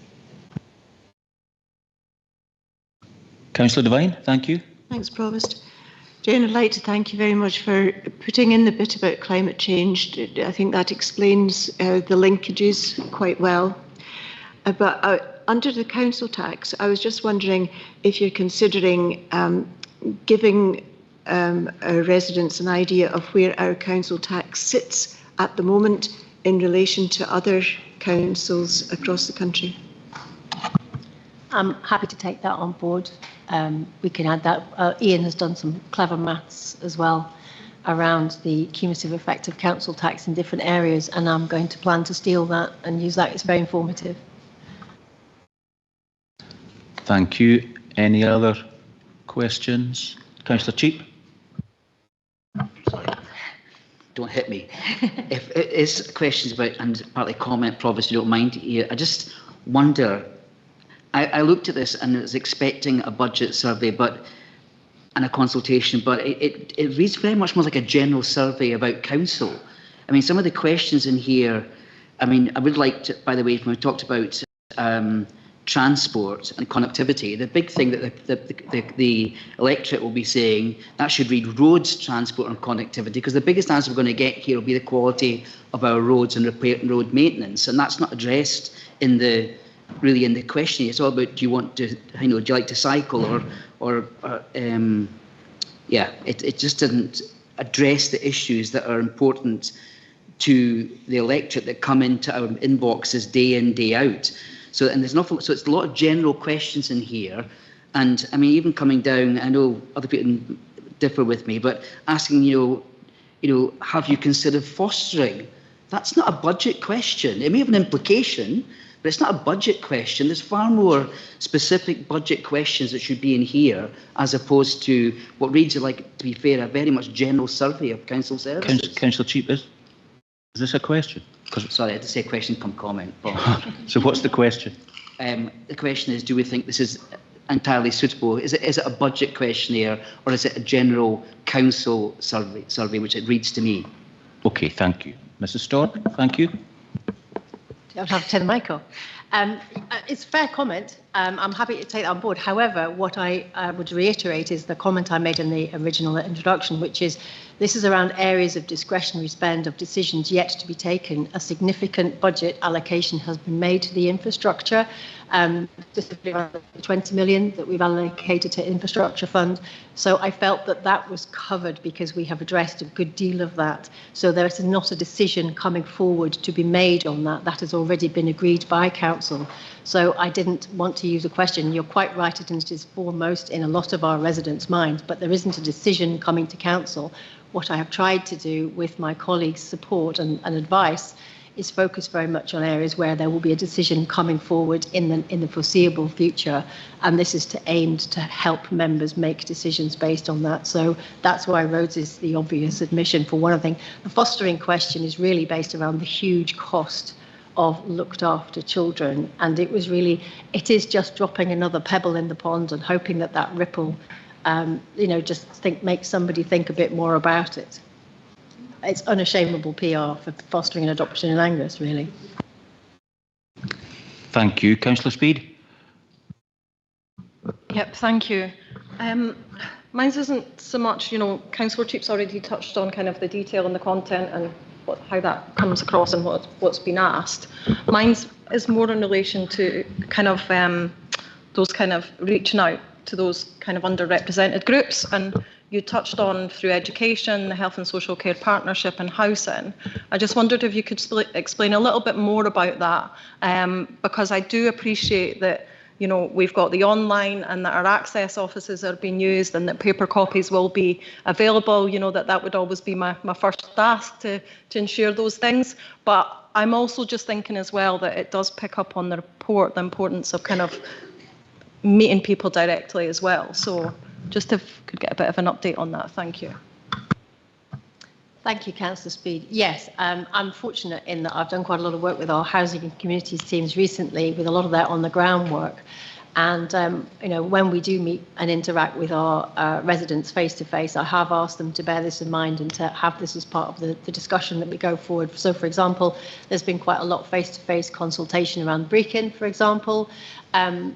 Councillor Devine, thank you. Thanks, Provost. Jane, I'd like to thank you very much for putting in the bit about climate change. I think that explains the linkages quite well. But under the council tax, I was just wondering if you're considering giving our residents an idea of where our council tax sits at the moment in relation to other councils across the country. I'm happy to take that on board. We can add that. Ian has done some clever maths as well around the cumulative effect of council tax in different areas, and I'm going to plan to steal that and use that. It's very informative. Thank you. Any other questions? Councillor Cheap. Sorry. Don't hit me. If it is questions about, and partly comment, Provost, you don't mind, I just wonder, I looked at this and was expecting a budget survey and a consultation, but it reads very much more like a general survey about council. I mean, some of the questions in here, I mean, I would like to, by the way, when we talked about transport and connectivity, the big thing that the electorate will be saying, that should read roads, transport and connectivity, because the biggest answer we're going to get here will be the quality of our roads and repair and road maintenance, and that's not addressed in the question. It's all about, do you want to, do you like to cycle it just doesn't address the issues that are important to the electorate that come into our inboxes day in, day out. So it's a lot of general questions in here. And I mean, even coming down, I know other people differ with me, but asking, have you considered fostering? That's not a budget question. It may have an implication, but it's not a budget question. There's far more specific budget questions that should be in here, as opposed to what reads like, to be fair, a very much general survey of council services. Councillor Cheap, is this a question? Sorry, I had to say question come comment. So what's the question? The question is, do we think this is entirely suitable? Is it a budget questionnaire, or is it a general council survey, which it reads to me? Okay, thank you. Mrs. Stork, thank you. I'll have to turn the mic off. It's a fair comment. I'm happy to take that on board. However, what I would reiterate is the comment I made in the original introduction, which is this is around areas of discretionary spend of decisions yet to be taken. A significant budget allocation has been made to the infrastructure, specifically around the 20 million that we've allocated to infrastructure fund. So I felt that was covered because we have addressed a good deal of that. So there is not a decision coming forward to be made on that. That has already been agreed by council. So I didn't want to use a question. You're quite right, it is foremost in a lot of our residents' minds, but there isn't a decision coming to council. What I have tried to do with my colleagues' support and advice is focus very much on areas where there will be a decision coming forward in the foreseeable future, and this is aimed to help members make decisions based on that. So that's why roads is the obvious admission for one thing. The fostering question is really based around the huge cost of looked after children. And it is just dropping another pebble in the pond and hoping that that ripple, makes somebody think a bit more about it. It's unashamable PR for fostering and adoption in Angus, really. Thank you. Councillor Speed. Yep, thank you. Mine isn't so much, Councillor Cheap's already touched on kind of the detail and the content and how that comes across and what's been asked. Mine is more in relation to kind of those kind of reaching out to those kind of underrepresented groups. And you touched on through education, the Health and Social Care Partnership and housing. I just wondered if you could explain a little bit more about that, because I do appreciate that we've got the online and that our access offices are being used and that paper copies will be available, that would always be my first task to ensure those things. But I'm also just thinking as well that it does pick up on the report, the importance of kind of meeting people directly as well. So just if we could get a bit of an update on that. Thank you. Thank you, Councillor Speed. Yes, I'm fortunate in that I've done quite a lot of work with our housing and communities teams recently with a lot of their on the ground work. And, when we do meet and interact with our residents face to face, I have asked them to bear this in mind and to have this as part of the discussion that we go forward. So, for example, there's been quite a lot face to face consultation around Brecon, for example. And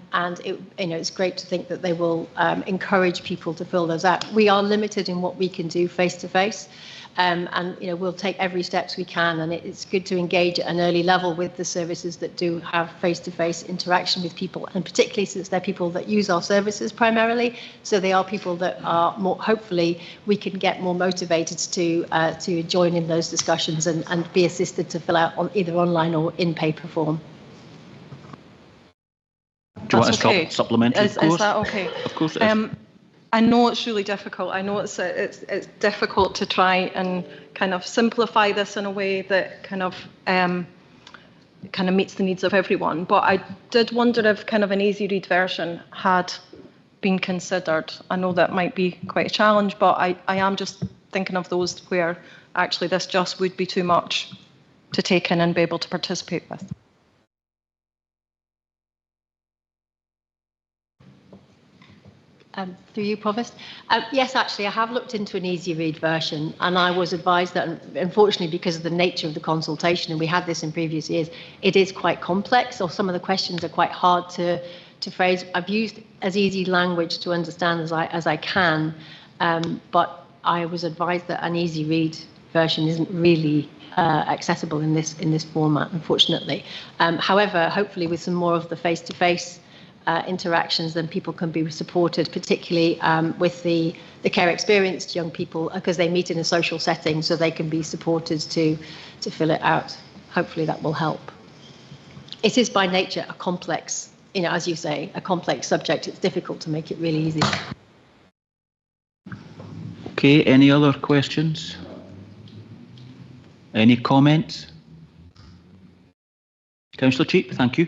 it's great to think that they will encourage people to fill those out. We are limited in what we can do face to face. We'll take every steps we can, and it's good to engage at an early level with the services that do have face-to-face interaction with people, and particularly since they're people that use our services primarily, so they are people that are more, hopefully we can get more motivated to join in those discussions and be assisted to fill out on either online or in paper form. Do you want to supplement? Is that okay? Of course it is. I know it's really difficult. I know it's difficult to try and kind of simplify this in a way that kind of meets the needs of everyone. But I did wonder if kind of an easy read version had been considered. I know that might be quite a challenge, but I am just thinking of those where actually this just would be too much to take in and be able to participate with. Through you, Provost. Yes, actually, I have looked into an easy read version, and I was advised that, unfortunately, because of the nature of the consultation, and we had this in previous years, it is quite complex, or some of the questions are quite hard to phrase. I've used as easy language to understand as I can, but I was advised that an easy read version isn't really accessible in this format, unfortunately. However, hopefully, with some more of the face-to-face interactions, then people can be supported, particularly with the care experienced young people, because they meet in a social setting, so they can be supported to fill it out. Hopefully that will help. It is by nature a complex, as you say, a complex subject. It's difficult to make it really easy. Okay, any other questions? Any comments? Councillor Cheap, thank you.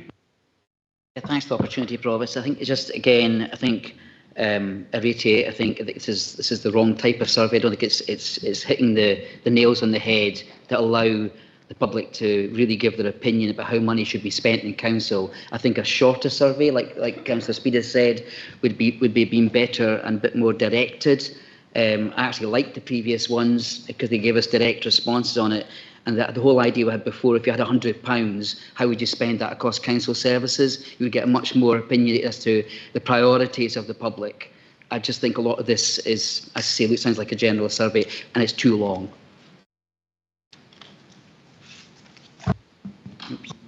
Thanks for the opportunity, Provost. I think just again, I reiterate, I think this is the wrong type of survey. I don't think it's hitting the nails on the head that allow the public to really give their opinion about how money should be spent in council. I think a shorter survey, like Councillor Speed has said, would be being better and a bit more directed. I actually liked the previous ones because they gave us direct responses on it. And the whole idea we had before, if you had £100, how would you spend that across council services? You would get a much more opinion as to the priorities of the public. I just think a lot of this is, as I say, it sounds like a general survey, and it's too long.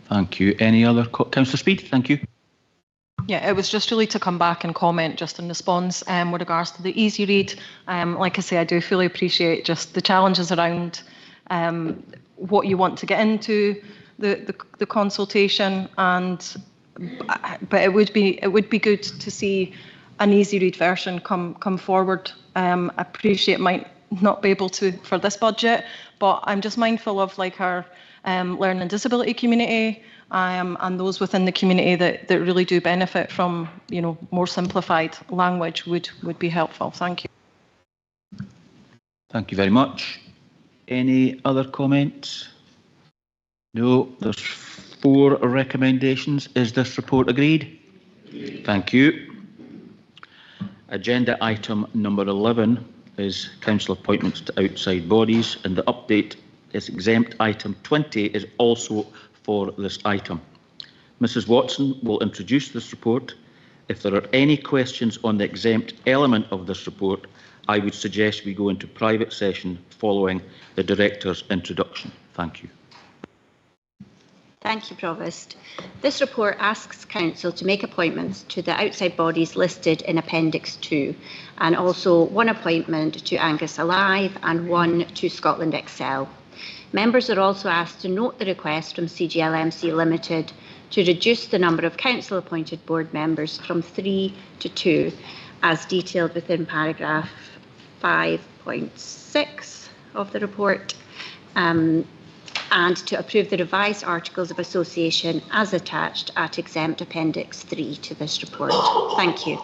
Thank you. Any other Councillor Speed? Thank you. Yeah, it was just really to come back and comment just in response with regards to the easy read. Like I say, I do fully appreciate just the challenges around what you want to get into the consultation, but it would be good to see an easy read version come forward. I appreciate it might not be able to for this budget, but I'm just mindful of like our learning disability community and those within the community that really do benefit from more simplified language would be helpful. Thank you. Thank you very much. Any other comments? No, there's 4 recommendations. Is this report agreed? Thank you. Agenda item number 11 is council appointments to outside bodies, and the update is exempt item 20 is also for this item. Mrs. Watson will introduce this report. If there are any questions on the exempt element of this report, I would suggest we go into private session following the Director's introduction. Thank you. Thank you, Provost. This report asks Council to make appointments to the outside bodies listed in Appendix 2, and also one appointment to Angus Alive and one to Scotland Excel. Members are also asked to note the request from CGLMC Limited to reduce the number of Council-appointed board members from 3 to 2, as detailed within paragraph 5.6 of the report, and to approve the revised Articles of Association as attached at Exempt Appendix 3 to this report. Thank you.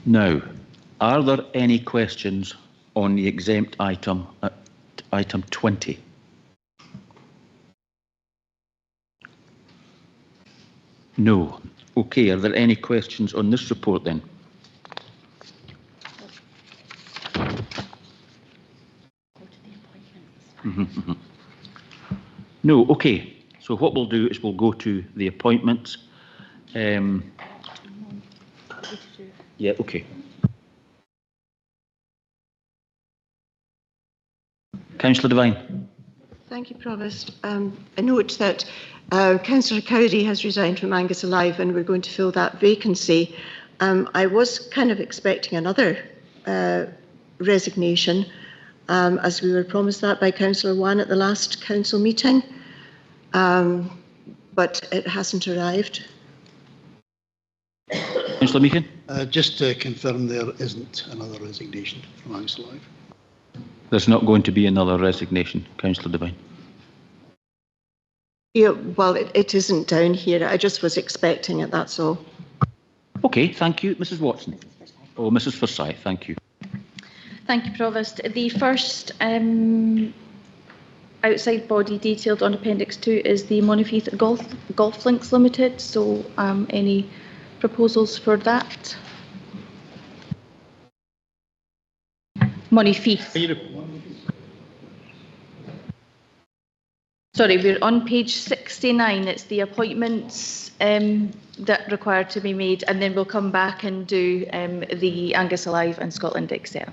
Now, are there any questions on the exempt item, item 20? No. Okay, are there any questions on this report then? No, okay. So what we'll do is we'll go to the appointments. Yeah, okay. Councillor Devine. Thank you, Provost. I note that Councillor Cowdery has resigned from Angus Alive, and we're going to fill that vacancy. I was kind of expecting another resignation, as we were promised that by Councillor Wan at the last council meeting, but it hasn't arrived. Councillor Meakin. Just to confirm, there isn't another resignation from Angus Alive. There's not going to be another resignation, Councillor Devine. Yeah, well, it isn't down here. I just was expecting it, that's all. Okay, thank you. Mrs. Watson. Oh, Mrs. Forsyth, thank you. Thank you, Provost. The first outside body detailed on Appendix 2 is the Monifeith Golf Links Limited. So any proposals for that? Monifeith. Sorry, we're on page 69. It's the appointments that require to be made, and then we'll come back and do the Angus Alive and Scotland Excel.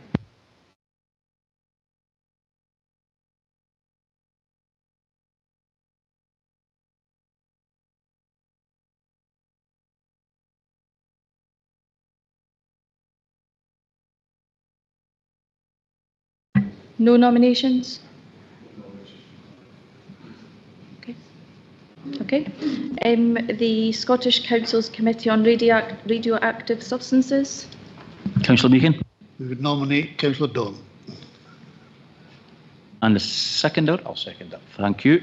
No nominations? Okay. The Scottish Council's Committee on Radioactive Substances. Councillor Meakin. We would nominate Councillor Don. And the seconder? I'll second that. Thank you.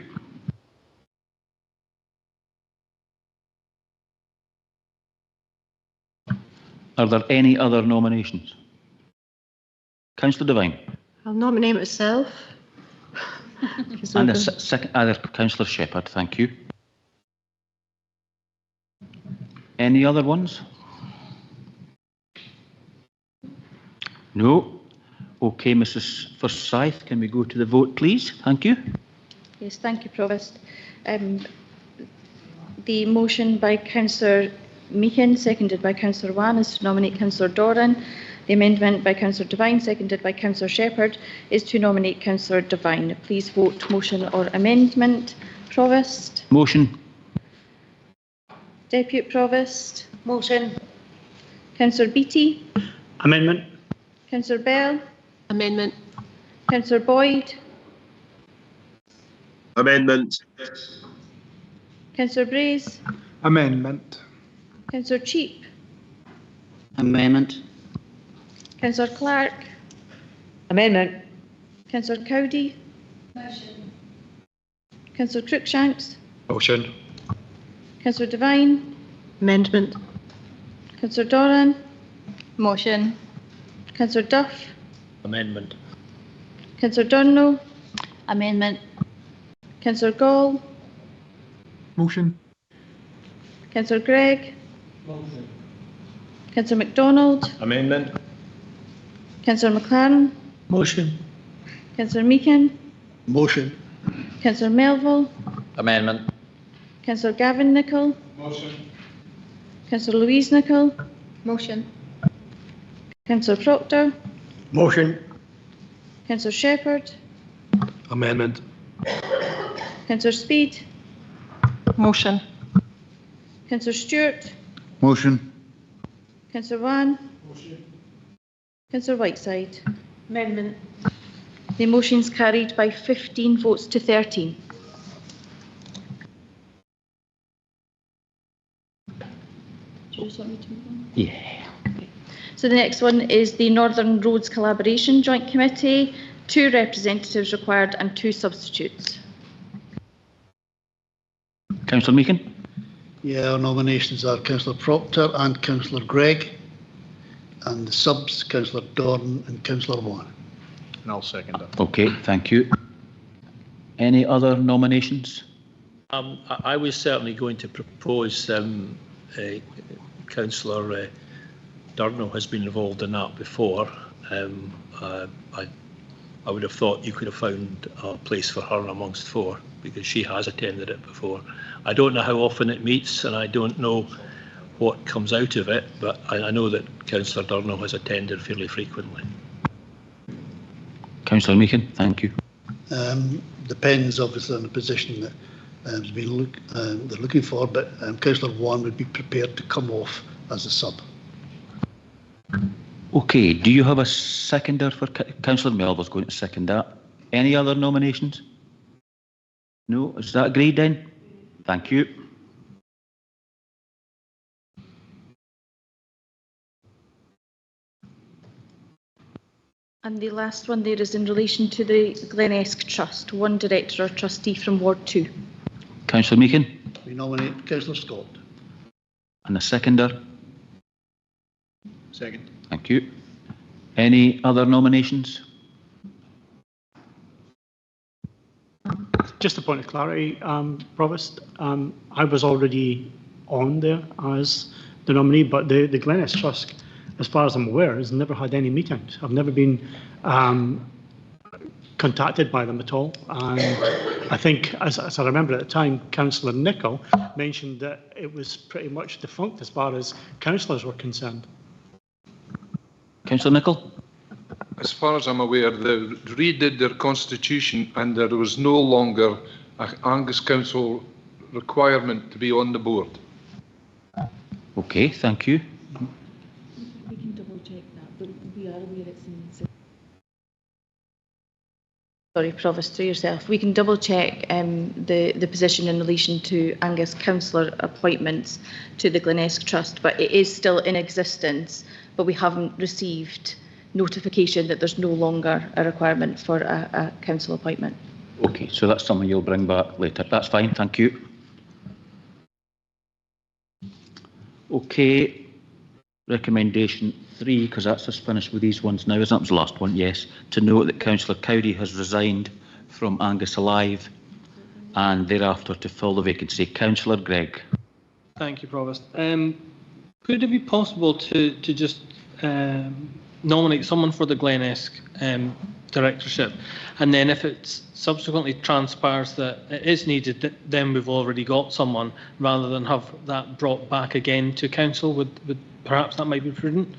Are there any other nominations? Councillor Devine. I'll nominate myself. And the second, other Councillor Shepherd, thank you. Any other ones? No. Okay, Mrs. Forsyth, can we go to the vote, please? Thank you. Yes, thank you, Provost. The motion by Councillor Meakin, seconded by Councillor Wan, is to nominate Councillor Doran. The amendment by Councillor Devine, seconded by Councillor Shepherd, is to nominate Councillor Devine. Please vote motion or amendment. Provost. Motion. Deputy Provost. Motion. Councillor Beattie. Amendment. Councillor Bell. Amendment. Councillor Boyd. Amendment. Councillor Braze. Amendment. Councillor Cheap. Amendment. Councillor Clark. Amendment. Councillor Cowdery. Motion. Councillor Cruikshanks. Motion. Councillor Devine. Amendment. Councillor Doran. Motion. Councillor Duff. Amendment. Councillor Durno. Amendment. Councillor Gall. Motion. Councillor Gregg. Motion. Councillor MacDonald. Amendment. Councillor McLaren. Motion. Councillor Meakin. Motion. Councillor Melville. Amendment. Councillor Gavin Nicol. Motion. Councillor Louise Nicol. Motion. Councillor Proctor. Motion. Councillor Shepherd. Amendment. Councillor Speed. Motion. Councillor Stewart. Motion. Councillor Wan. Councillor Whiteside. Amendment. The motion is carried by 15 votes to 13. Do you just want me to move on? Yeah. Okay. So the next one is the Northern Roads Collaboration Joint Committee. 2 representatives required and 2 substitutes. Councillor Meakin. Yeah, our nominations are Councillor Proctor and Councillor Gregg, and the subs, Councillor Dorn and Councillor Wan. And I'll second that. Okay, thank you. Any other nominations? I was certainly going to propose Councillor Durno has been involved in that before. I would have thought you could have found a place for her amongst 4 because she has attended it before. I don't know how often it meets and I don't know what comes out of it, but I know that Councillor Durno has attended fairly frequently. Councillor Meakin, thank you. Depends obviously on the position that they're looking for, but Councillor Wan would be prepared to come off as a sub. Okay, do you have a seconder for Councillor Melville's going to second that? Any other nominations? No, is that agreed then? Thank you. And the last one there is in relation to the Glenesk Trust. 1 director or trustee from Ward 2. Councillor Meakin. We nominate Councillor Scott. And a seconder. Second. Thank you. Any other nominations? Just a point of clarity, Provost. I was already on there as the nominee, but the Glenesk Trust, as far as I'm aware, has never had any meetings. I've never been contacted by them at all. And I think, as I remember at the time, Councillor Nicol mentioned that it was pretty much defunct as far as councillors were concerned. Councillor Nicol? As far as I'm aware, they redid their constitution and there was no longer an Angus Council requirement to be on the board. Okay, thank you. We can double check that, but we are aware it's in. Sorry, Provost, to yourself. We can double check the position in relation to Angus councillor appointments to the Glenesk Trust, but it is still in existence, but we haven't received notification that there's no longer a requirement for a council appointment. Okay, so that's something you'll bring back later. That's fine, thank you. Okay, recommendation 3, because that's us finished with these ones now, isn't it? That was the last one, yes. To note that Councillor Cowdery has resigned from Angus Alive and thereafter to fill the vacancy. Councillor Gregg. Thank you, Provost. Could it be possible to just nominate someone for the Glenesk directorship, and then if it subsequently transpires that it is needed, then we've already got someone, rather than have that brought back again to council? Would perhaps that might be prudent?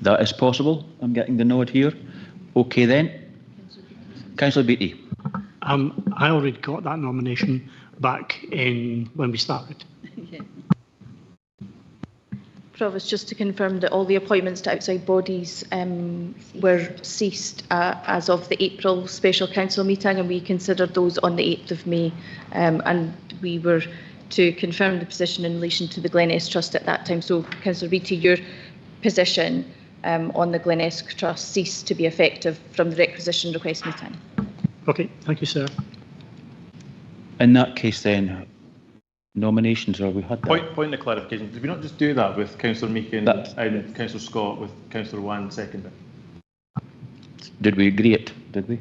That is possible. I'm getting the nod here. Okay then. Councillor Beattie. I already got that nomination back in when we started. Yeah. Provost, just to confirm that all the appointments to outside bodies were ceased as of the April special council meeting, and we considered those on the 8th of May, and we were to confirm the position in relation to the Glenesk Trust at that time. So, Councillor Beattie, your position on the Glenesk Trust ceased to be effective from the requisition request meeting. Okay, thank you, sir. In that case then, nominations, or we had that? Point of clarification. Did we not just do that with Councillor Meakin and Councillor Scott with Councillor Wan seconding? Did we agree it? Did we?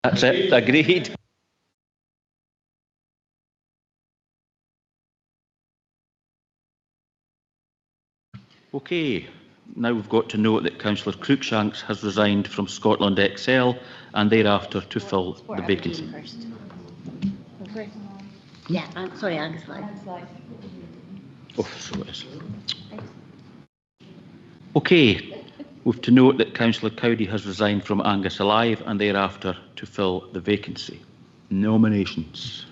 That's it. Agreed. Okay. Now we've got to note that Councillor Cruikshanks has resigned from Scotland XL and thereafter to fill the vacancy. Yeah, sorry, Angus. Oh, so it is. Okay. We've to note that Councillor Cowdy has resigned from Angus Alive and thereafter to fill the vacancy. Nominations.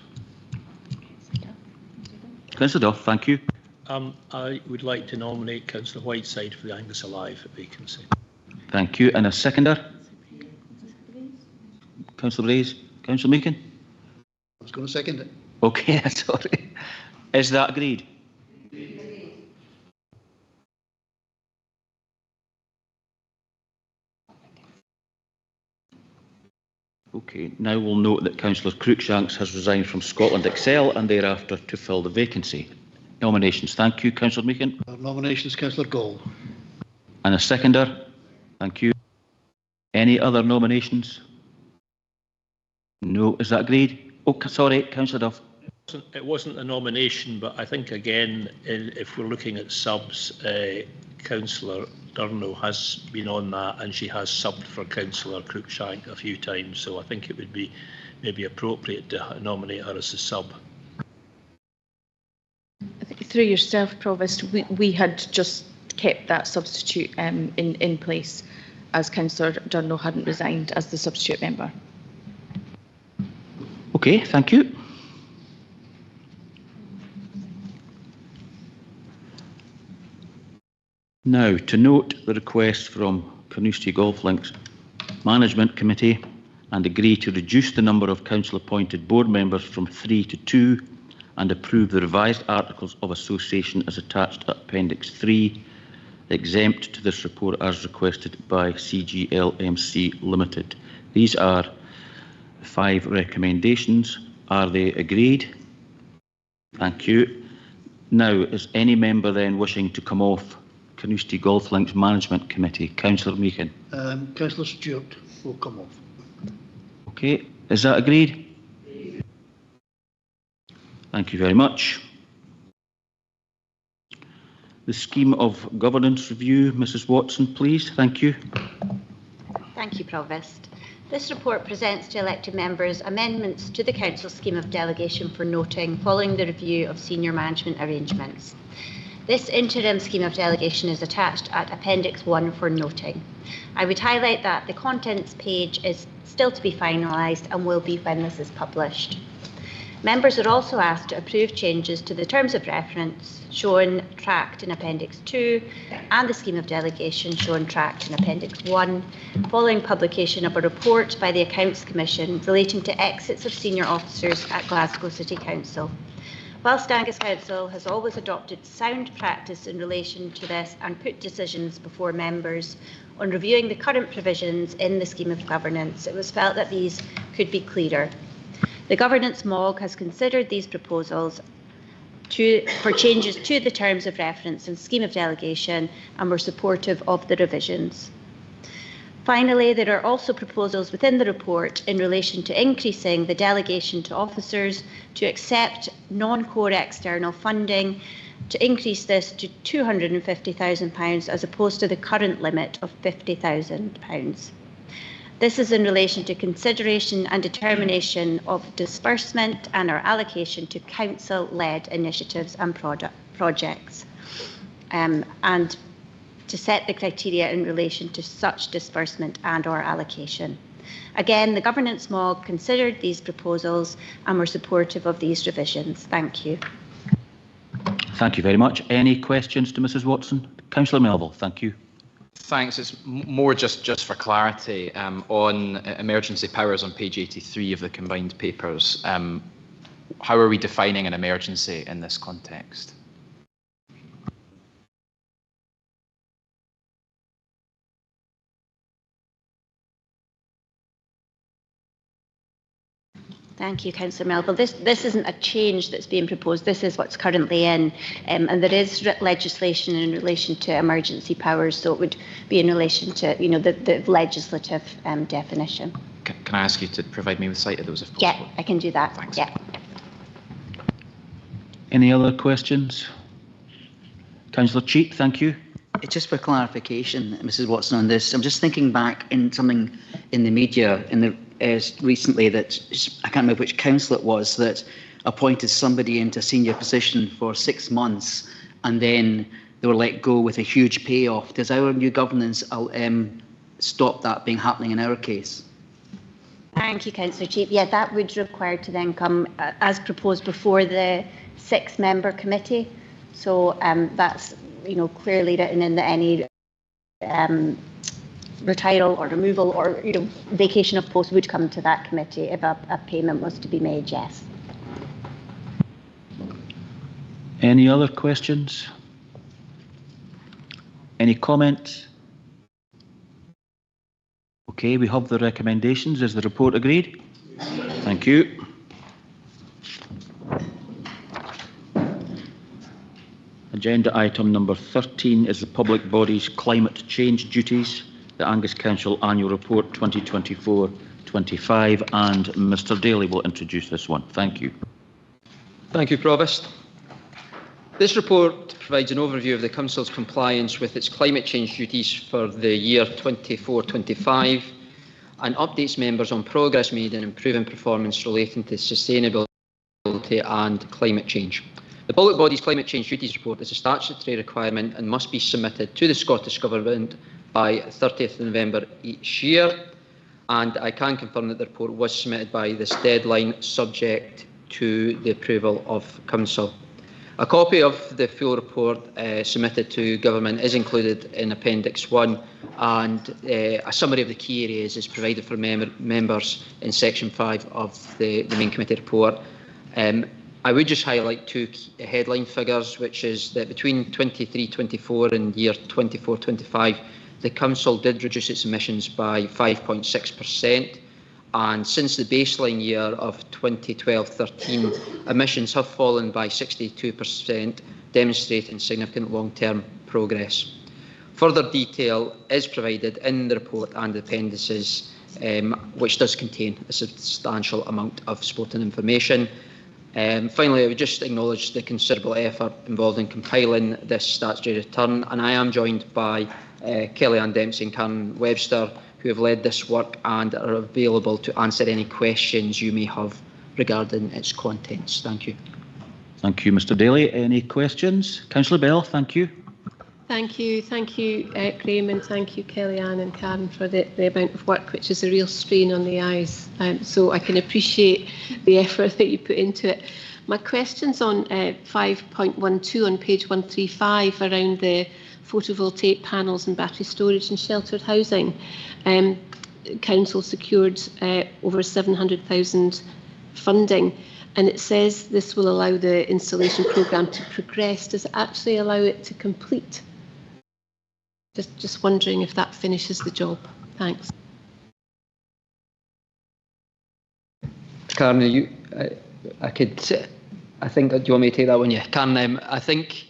Councillor Duff, thank you. I would like to nominate Councillor Whiteside for the Angus Alive vacancy. Thank you. And a seconder? Councillor Braze? Councillor Meakin? I was going to second it. Okay, sorry. Is that agreed? Okay, now we'll note that Councillor Cruikshanks has resigned from Scotland XL and thereafter to fill the vacancy. Nominations. Thank you, Councillor Meakin. Nominations, Councillor Gall. And a seconder. Thank you. Any other nominations? No. Is that agreed? Oh, sorry, Councillor Duff. It wasn't a nomination, but I think again, if we're looking at subs, Councillor Durno has been on that, and she has subbed for Councillor Cruikshank a few times. So I think it would be maybe appropriate to nominate her as a sub. Through yourself, Provost, we had just kept that substitute in place as Councillor Durno hadn't resigned as the substitute member. Okay, thank you. Now, to note the request from Carnoustie Golf Links Management Committee and agree to reduce the number of council-appointed board members from 3 to 2 and approve the revised Articles of Association as attached at Appendix 3, exempt to this report as requested by CGLMC Limited. These are 5 recommendations. Are they agreed? Thank you. Now, is any member then wishing to come off Carnoustie Golf Links Management Committee? Councillor Meakin. Councillor Stewart will come off. Okay, is that agreed? Thank you very much. The scheme of governance review, Mrs. Watson, please. Thank you. Thank you, Provost. This report presents to elected members amendments to the Council scheme of delegation for noting following the review of senior management arrangements. This interim scheme of delegation is attached at Appendix 1 for noting. I would highlight that the contents page is still to be finalised and will be when this is published. Members are also asked to approve changes to the terms of reference shown tracked in Appendix 2 and the scheme of delegation shown tracked in Appendix 1 following publication of a report by the Accounts Commission relating to exits of senior officers at Glasgow City Council. Whilst Angus Council has always adopted sound practice in relation to this and put decisions before members on reviewing the current provisions in the scheme of governance, it was felt that these could be clearer. The Governance MOG has considered these proposals for changes to the terms of reference and scheme of delegation and were supportive of the revisions. Finally, there are also proposals within the report in relation to increasing the delegation to officers to accept non-core external funding, to increase this to £250,000 as opposed to the current limit of £50,000. This is in relation to consideration and determination of disbursement and our allocation to council-led initiatives and projects, and to set the criteria in relation to such disbursement and or allocation. Again, the Governance MOG considered these proposals and were supportive of these revisions. Thank you. Thank you very much. Any questions to Mrs. Watson? Councillor Melville, thank you. Thanks. It's more just for clarity on emergency powers on page 83 of the combined papers. How are we defining an emergency in this context? Thank you, Councillor Melville. This isn't a change that's being proposed. This is what's currently in, and there is legislation in relation to emergency powers, so it would be in relation to, the legislative definition. can I ask you to provide me with sight of those if possible? Yeah, I can do that. Thanks. Yeah. Any other questions? Councillor Cheek, thank you. Just for clarification, Mrs. Watson, on this, I'm just thinking back in something in the media recently that I can't remember which council it was that appointed somebody into a senior position for 6 months and then they were let go with a huge payoff. Does our new governance stop that being happening in our case? Thank you, Councillor Cheap. Yeah, that would require to then come as proposed before the 6-member committee. So that's clearly written in that any retirement or removal or vacation of post would come to that committee if a payment was to be made. Yes. Any other questions? Any comments? Okay, we have the recommendations. Is the report agreed? Thank you. Agenda item number 13 is the Public Bodies Climate Change Duties, the Angus Council Annual Report 2024-25, and Mr Daly will introduce this one. Thank you. Thank you, Provost. This report provides an overview of the Council's compliance with its climate change duties for the year 24-25 and updates members on progress made in improving performance relating to sustainability and climate change. The Public Bodies Climate Change Duties Report is a statutory requirement and must be submitted to the Scottish Government by 30th November each year, and I can confirm that the report was submitted by this deadline subject to the approval of Council. A copy of the full report submitted to Government is included in Appendix 1, and a summary of the key areas is provided for members in Section 5 of the main committee report. I would just highlight two headline figures, which is that between 23-24 and year 24-25, the Council did reduce its emissions by 5.6%, and since the baseline year of 2012-13, emissions have fallen by 62%, demonstrating significant long-term progress. Further detail is provided in the report and the appendices, which does contain a substantial amount of supporting information. Finally, I would just acknowledge the considerable effort involved in compiling this statutory return, and I am joined by Kellyanne Dempsey and Karen Webster, who have led this work and are available to answer any questions you may have regarding its contents. Thank you. Thank you, Mr Daly. Any questions? Councillor Bell, thank you. Thank you, Graham, and thank you, Kellyanne and Karen, for the amount of work, which is a real strain on the eyes. So I can appreciate the effort that you put into it. My question's on 5.12 on page 135 around the photovoltaic panels and battery storage and sheltered housing. Council secured over 700,000 funding, and it says this will allow the installation programme to progress. Does it actually allow it to complete? Just wondering if that finishes the job. Thanks. Karen, I think, do you want me to take that one? Yeah, Karen, I think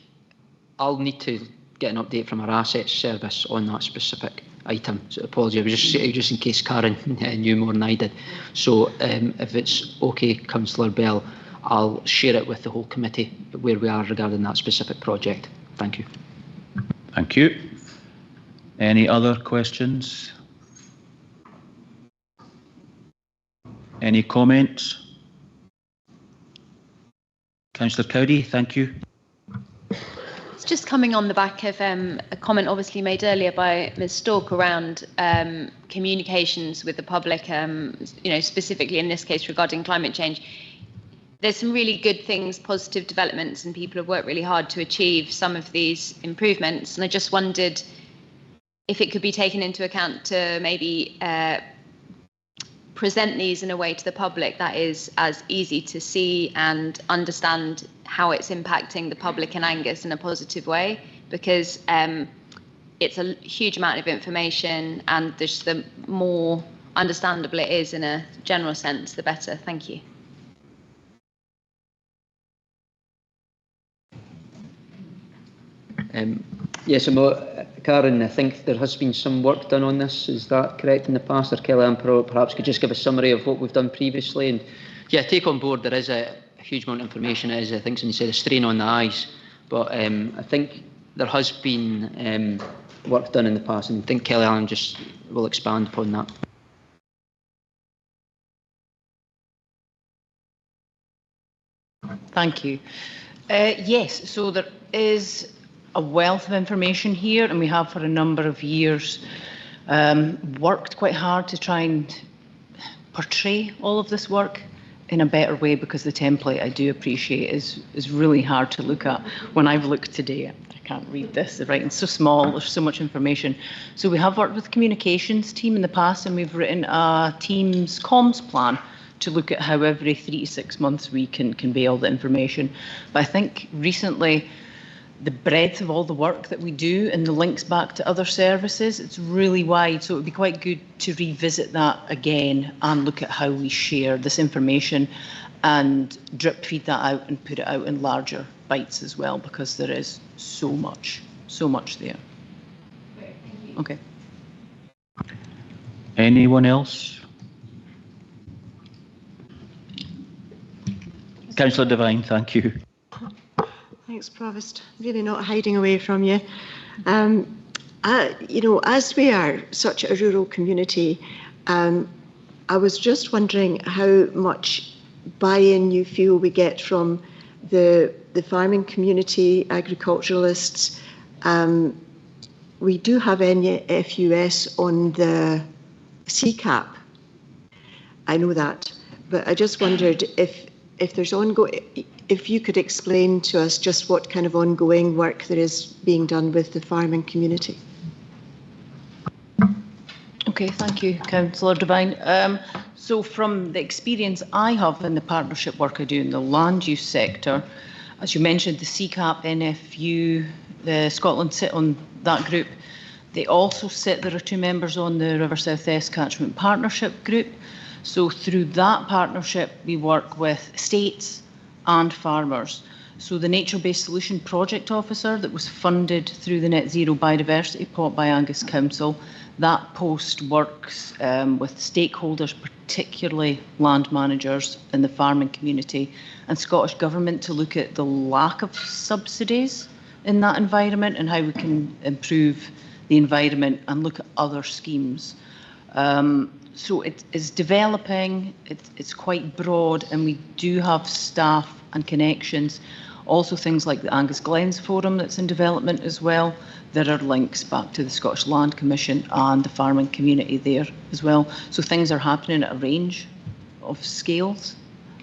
I'll need to get an update from our assets service on that specific item. So apologies, it was just in case Karen knew more than I did. So if it's okay, Councillor Bell, I'll share it with the whole committee where we are regarding that specific project. Thank you. Thank you. Any other questions? Any comments? Councillor Cowdy, thank you. It's just coming on the back of a comment obviously made earlier by Ms Stork around communications with the public, specifically in this case regarding climate change. There's some really good things, positive developments, and people have worked really hard to achieve some of these improvements. And I just wondered if it could be taken into account to maybe present these in a way to the public that is as easy to see and understand how it's impacting the public in Angus in a positive way, because it's a huge amount of information, and just the more understandable it is in a general sense, the better. Thank you. Yes, Karen, I think there has been some work done on this. Is that correct in the past? Or Kellyanne perhaps could just give a summary of what we've done previously? And yeah, take on board there is a huge amount of information. It is, I think, somebody said, a strain on the eyes. But I think there has been work done in the past, and I think Kellyanne just will expand upon that. Thank you. Yes, so there is a wealth of information here, and we have for a number of years worked quite hard to try and portray all of this work in a better way, because the template, I do appreciate, is really hard to look at. When I've looked today, I can't read this, the writing's so small, there's so much information. So we have worked with the communications team in the past, and we've written a Teams comms plan to look at how every 3 to 6 months we can convey all the information. But I think recently, the breadth of all the work that we do and the links back to other services, it's really wide. So it would be quite good to revisit that again and look at how we share this information and drip feed that out and put it out in larger bites as well, because there is so much there. Okay. Anyone else? Councillor Devine, thank you. Thanks, Provost. Really not hiding away from you. As we are such a rural community, I was just wondering how much buy-in you feel we get from the farming community, agriculturalists. We do have NFUS on the CCAP. I know that, but I just wondered if there's if you could explain to us just what kind of ongoing work there is being done with the farming community. Okay, thank you, Councillor Devine. So from the experience I have in the partnership work I do in the land use sector, as you mentioned, the CCAP, NFU, the Scotland sit on that group. They also sit, there are 2 members on the River South Esk Catchment Partnership Group. So through that partnership, we work with estates and farmers. So the Nature-Based Solution Project Officer that was funded through the Net Zero Biodiversity Pot by Angus Council, that post works with stakeholders, particularly land managers in the farming community and Scottish Government, to look at the lack of subsidies in that environment and how we can improve the environment and look at other schemes. So it is developing, it's quite broad, and we do have staff and connections. Also things like the Angus Glens Forum that's in development as well. There are links back to the Scottish Land Commission and the farming community there as well. So things are happening at a range of scales,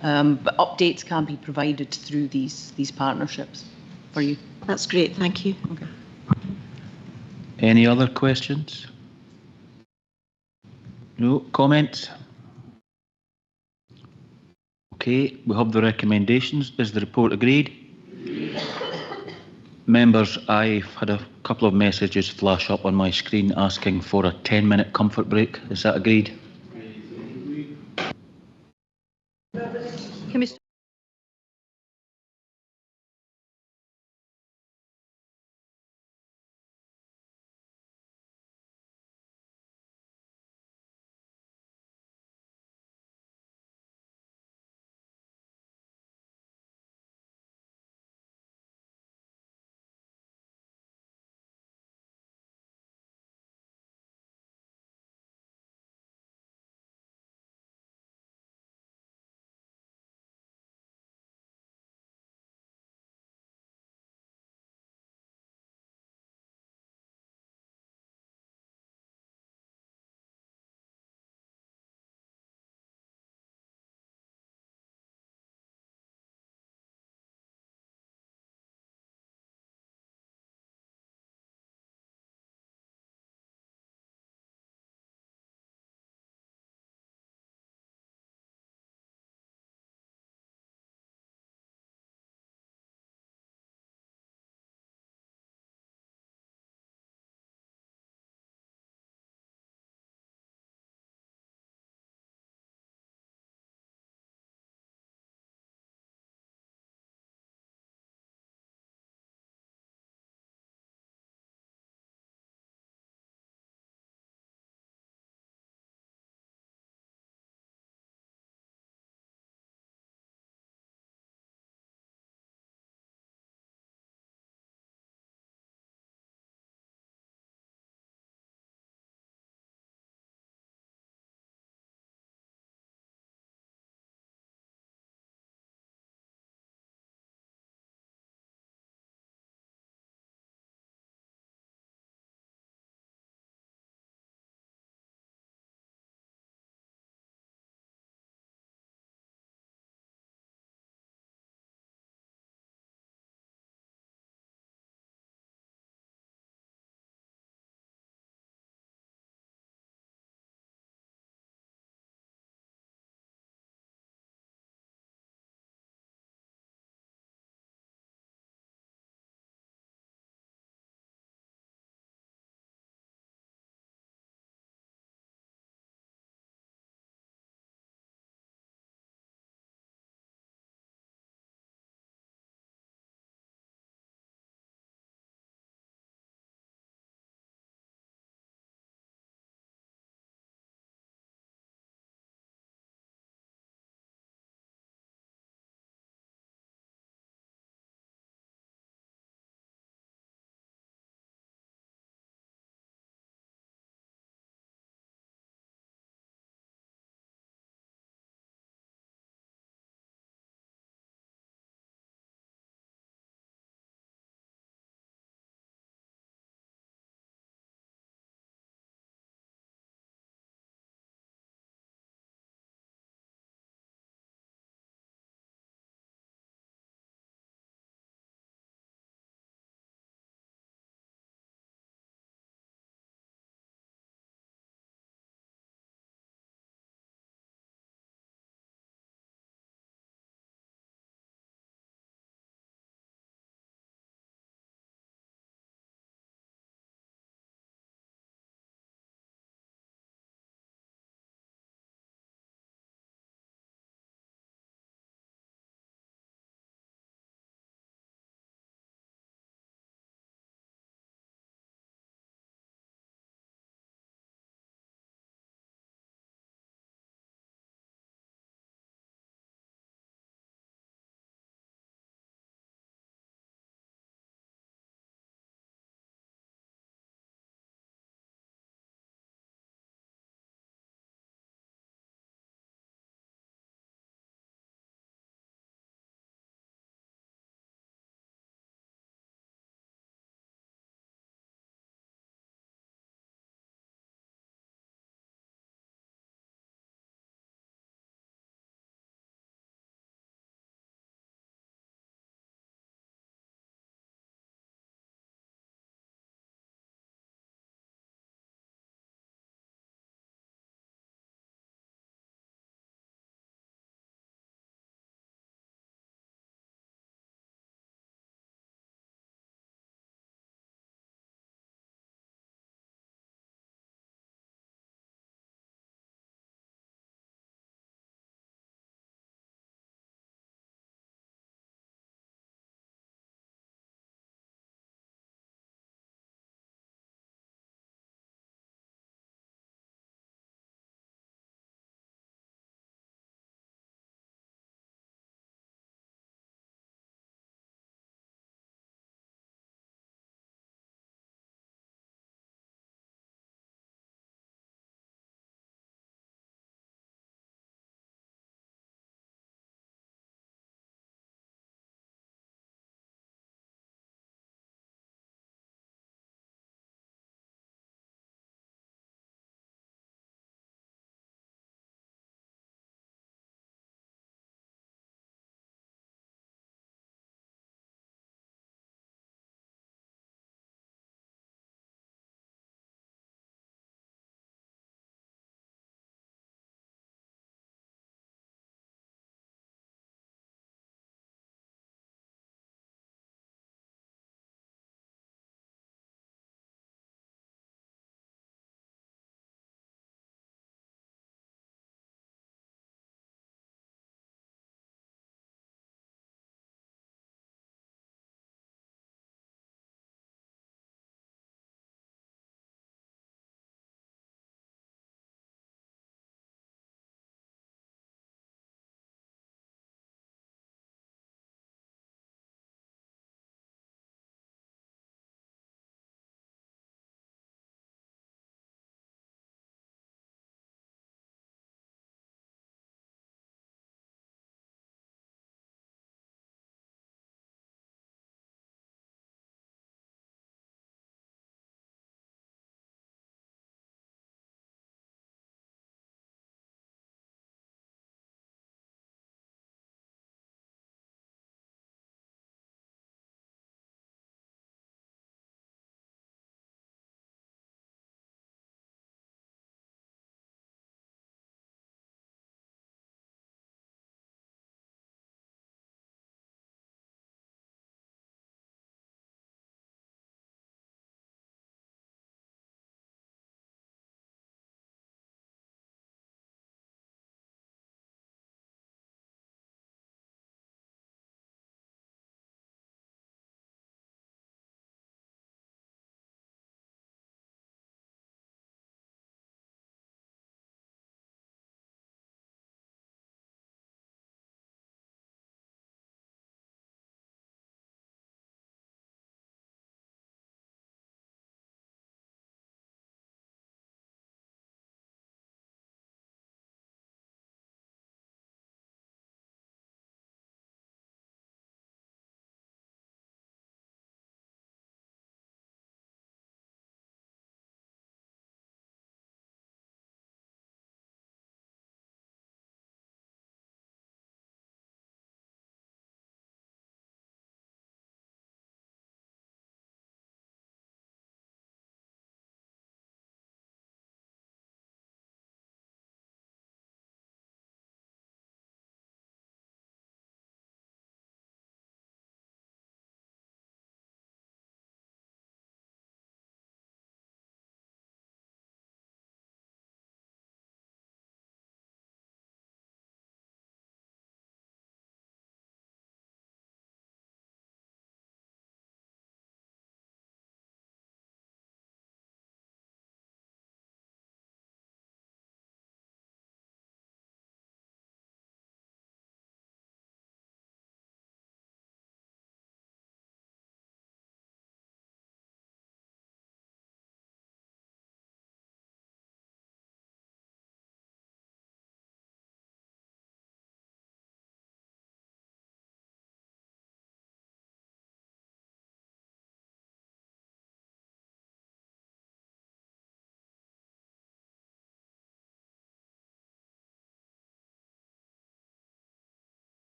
but updates can be provided through these partnerships for you. That's great, thank you. Okay. Any other questions? No comments? Okay, we have the recommendations. Is the report agreed? Members, I've had a couple of messages flash up on my screen asking for a 10-minute comfort break. Is that agreed? Can we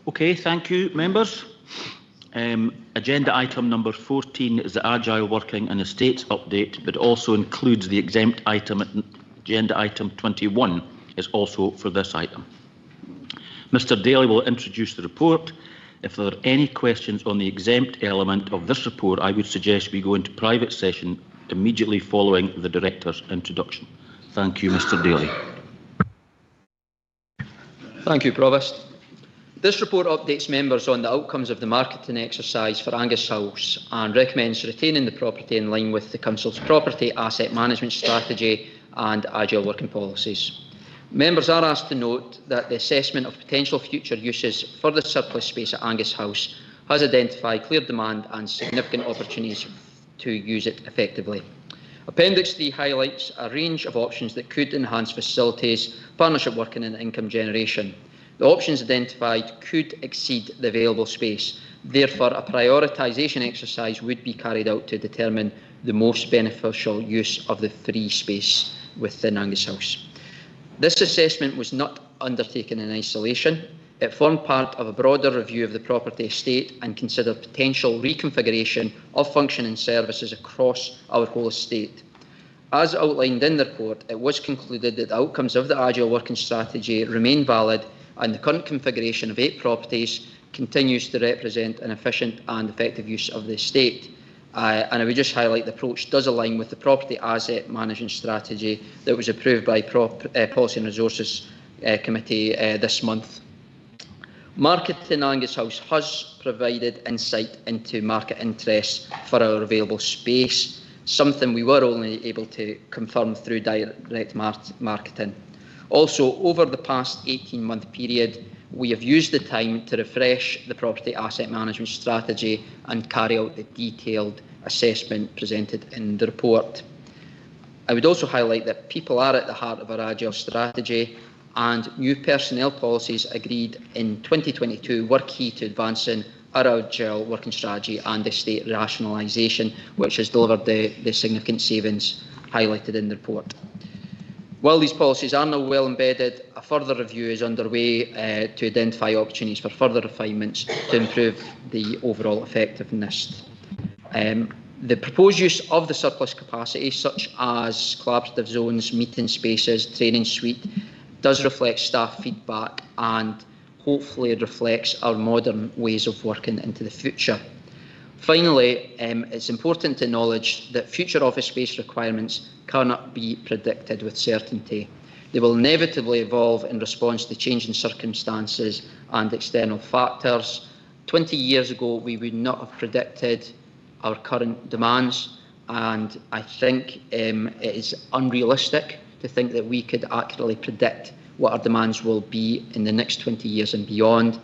Okay, thank you, members. Agenda item number 14 is the Agile Working and Estates update, but also includes the exempt item. Agenda item 21 is also for this item. Mr. Daly will introduce the report. If there are any questions on the exempt element of this report, I would suggest we go into private session immediately following the Director's introduction. Thank you, Mr. Daly. Thank you, Provost. This report updates members on the outcomes of the marketing exercise for Angus House and recommends retaining the property in line with the Council's property asset management strategy and agile working policies. Members are asked to note that the assessment of potential future uses for the surplus space at Angus House has identified clear demand and significant opportunities to use it effectively. Appendix 3 highlights a range of options that could enhance facilities, partnership working and income generation. The options identified could exceed the available space. Therefore, a prioritisation exercise would be carried out to determine the most beneficial use of the free space within Angus House. This assessment was not undertaken in isolation. It formed part of a broader review of the property estate and considered potential reconfiguration of functioning services across our whole estate. As outlined in the report, it was concluded that the outcomes of the Agile Working Strategy remain valid and the current configuration of 8 properties continues to represent an efficient and effective use of the estate. And I would just highlight the approach does align with the property asset management strategy that was approved by Policy and Resources Committee this month. Marketing Angus House has provided insight into market interest for our available space, something we were only able to confirm through direct marketing. Also, over the past 18-month period, we have used the time to refresh the property asset management strategy and carry out the detailed assessment presented in the report. I would also highlight that people are at the heart of our Agile strategy, and new personnel policies agreed in 2022 were key to advancing our Agile working strategy and estate rationalisation, which has delivered the significant savings highlighted in the report. While these policies are now well embedded, a further review is underway to identify opportunities for further refinements to improve the overall effectiveness. The proposed use of the surplus capacity, such as collaborative zones, meeting spaces, training suite, does reflect staff feedback and hopefully reflects our modern ways of working into the future. Finally, it's important to acknowledge that future office space requirements cannot be predicted with certainty. They will inevitably evolve in response to changing circumstances and external factors. 20 years ago, we would not have predicted our current demands, and I think it is unrealistic to think that we could accurately predict what our demands will be in the next 20 years and beyond.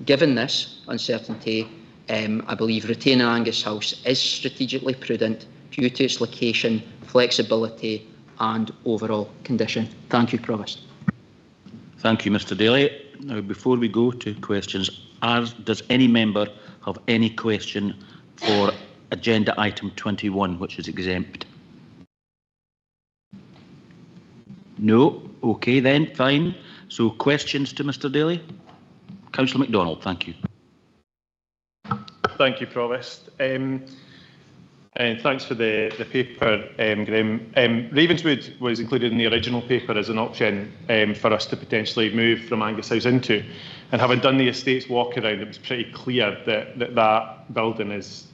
Given this uncertainty, I believe retaining Angus House is strategically prudent due to its location, flexibility and overall condition. Thank you, Provost. Thank you, Mr. Daly. Now, before we go to questions, does any member have any question for agenda item 21, which is exempt? No? Okay then, fine. So questions to Mr. Daly? Councillor MacDonald, thank you. Thank you, Provost. And thanks for the paper, Graham. Ravenswood was included in the original paper as an option for us to potentially move from Angus House into. And having done the estates walk around, it was pretty clear that building is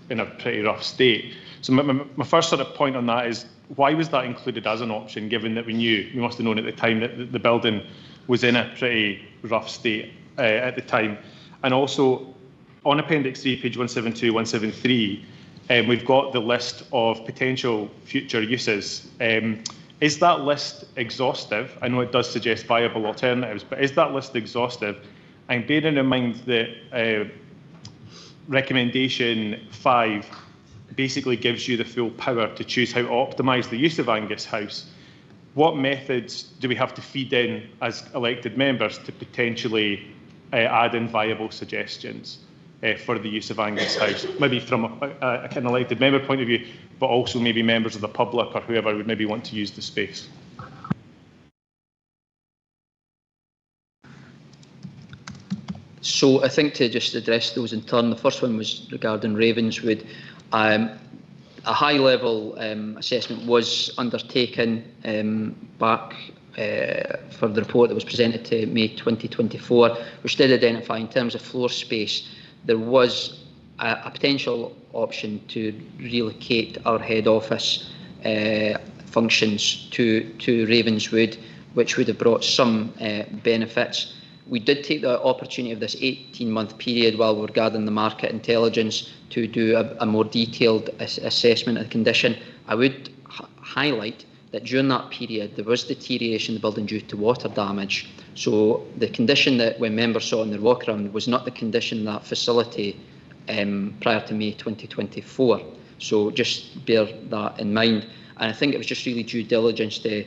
in a pretty rough state. So my first sort of point on that is, why was that included as an option, given that we must have known at the time that the building was in a pretty rough state at the time? And also, on Appendix 3, page 172, 173, we've got the list of potential future uses. Is that list exhaustive? I know it does suggest viable alternatives, but is that list exhaustive? And bearing in mind that recommendation 5 basically gives you the full power to choose how to optimise the use of Angus House, what methods do we have to feed in as elected members to potentially add in viable suggestions for the use of Angus House? Maybe from an elected member point of view, but also maybe members of the public or whoever would maybe want to use the space. So I think to just address those in turn, the first one was regarding Ravenswood. A high-level assessment was undertaken back for the report that was presented to May 2024, which did identify, in terms of floor space, there was a potential option to relocate our head office functions to Ravenswood, which would have brought some benefits. We did take the opportunity of this 18-month period while we were gathering the market intelligence to do a more detailed assessment of the condition. I would highlight that during that period there was deterioration in the building due to water damage. So the condition that when members saw in the walk around was not the condition of that facility prior to May 2024. So just bear that in mind. And I think it was just really due diligence to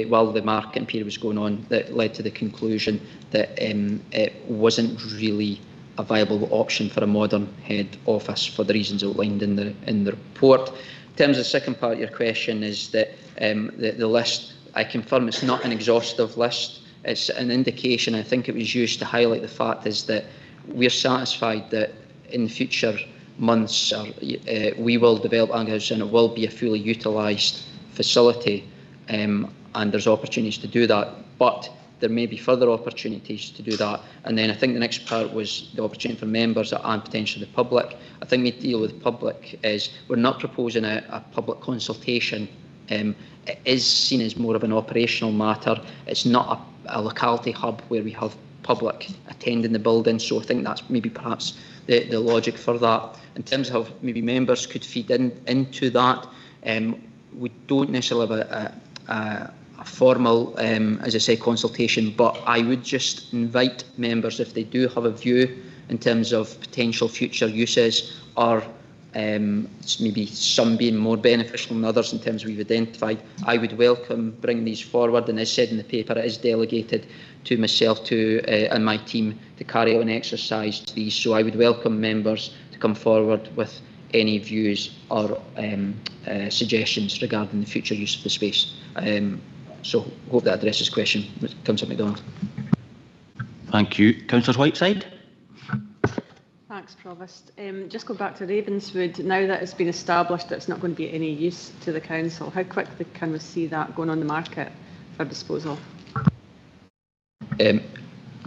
while the marketing period was going on that led to the conclusion that it wasn't really a viable option for a modern head office for the reasons outlined in the report. In terms of the second part of your question is that the list, I confirm it's not an exhaustive list. It's an indication. I think it was used to highlight the fact is that we're satisfied that in future months we will develop Angus and it will be a fully utilised facility. And there's opportunities to do that, but there may be further opportunities to do that. And then I think the next part was the opportunity for members and potentially the public. I think we deal with the public is we're not proposing a public consultation. It is seen as more of an operational matter. It's not a locality hub where we have public attending the building. So I think that's maybe perhaps the logic for that. In terms of how maybe members could feed into that, we don't necessarily have a formal, as I say, consultation, but I would just invite members, if they do have a view in terms of potential future uses or maybe some being more beneficial than others in terms we've identified, I would welcome bringing these forward. And as said in the paper, it is delegated to myself and my team to carry out an exercise to these. So I would welcome members to come forward with any views or suggestions regarding the future use of the space. So hope that addresses the question. Councillor MacDonald. Thank you. Councillor Whiteside. Thanks, Provost. Just go back to Ravenswood. Now that it's been established that it's not going to be any use to the council, how quickly can we see that going on the market for disposal?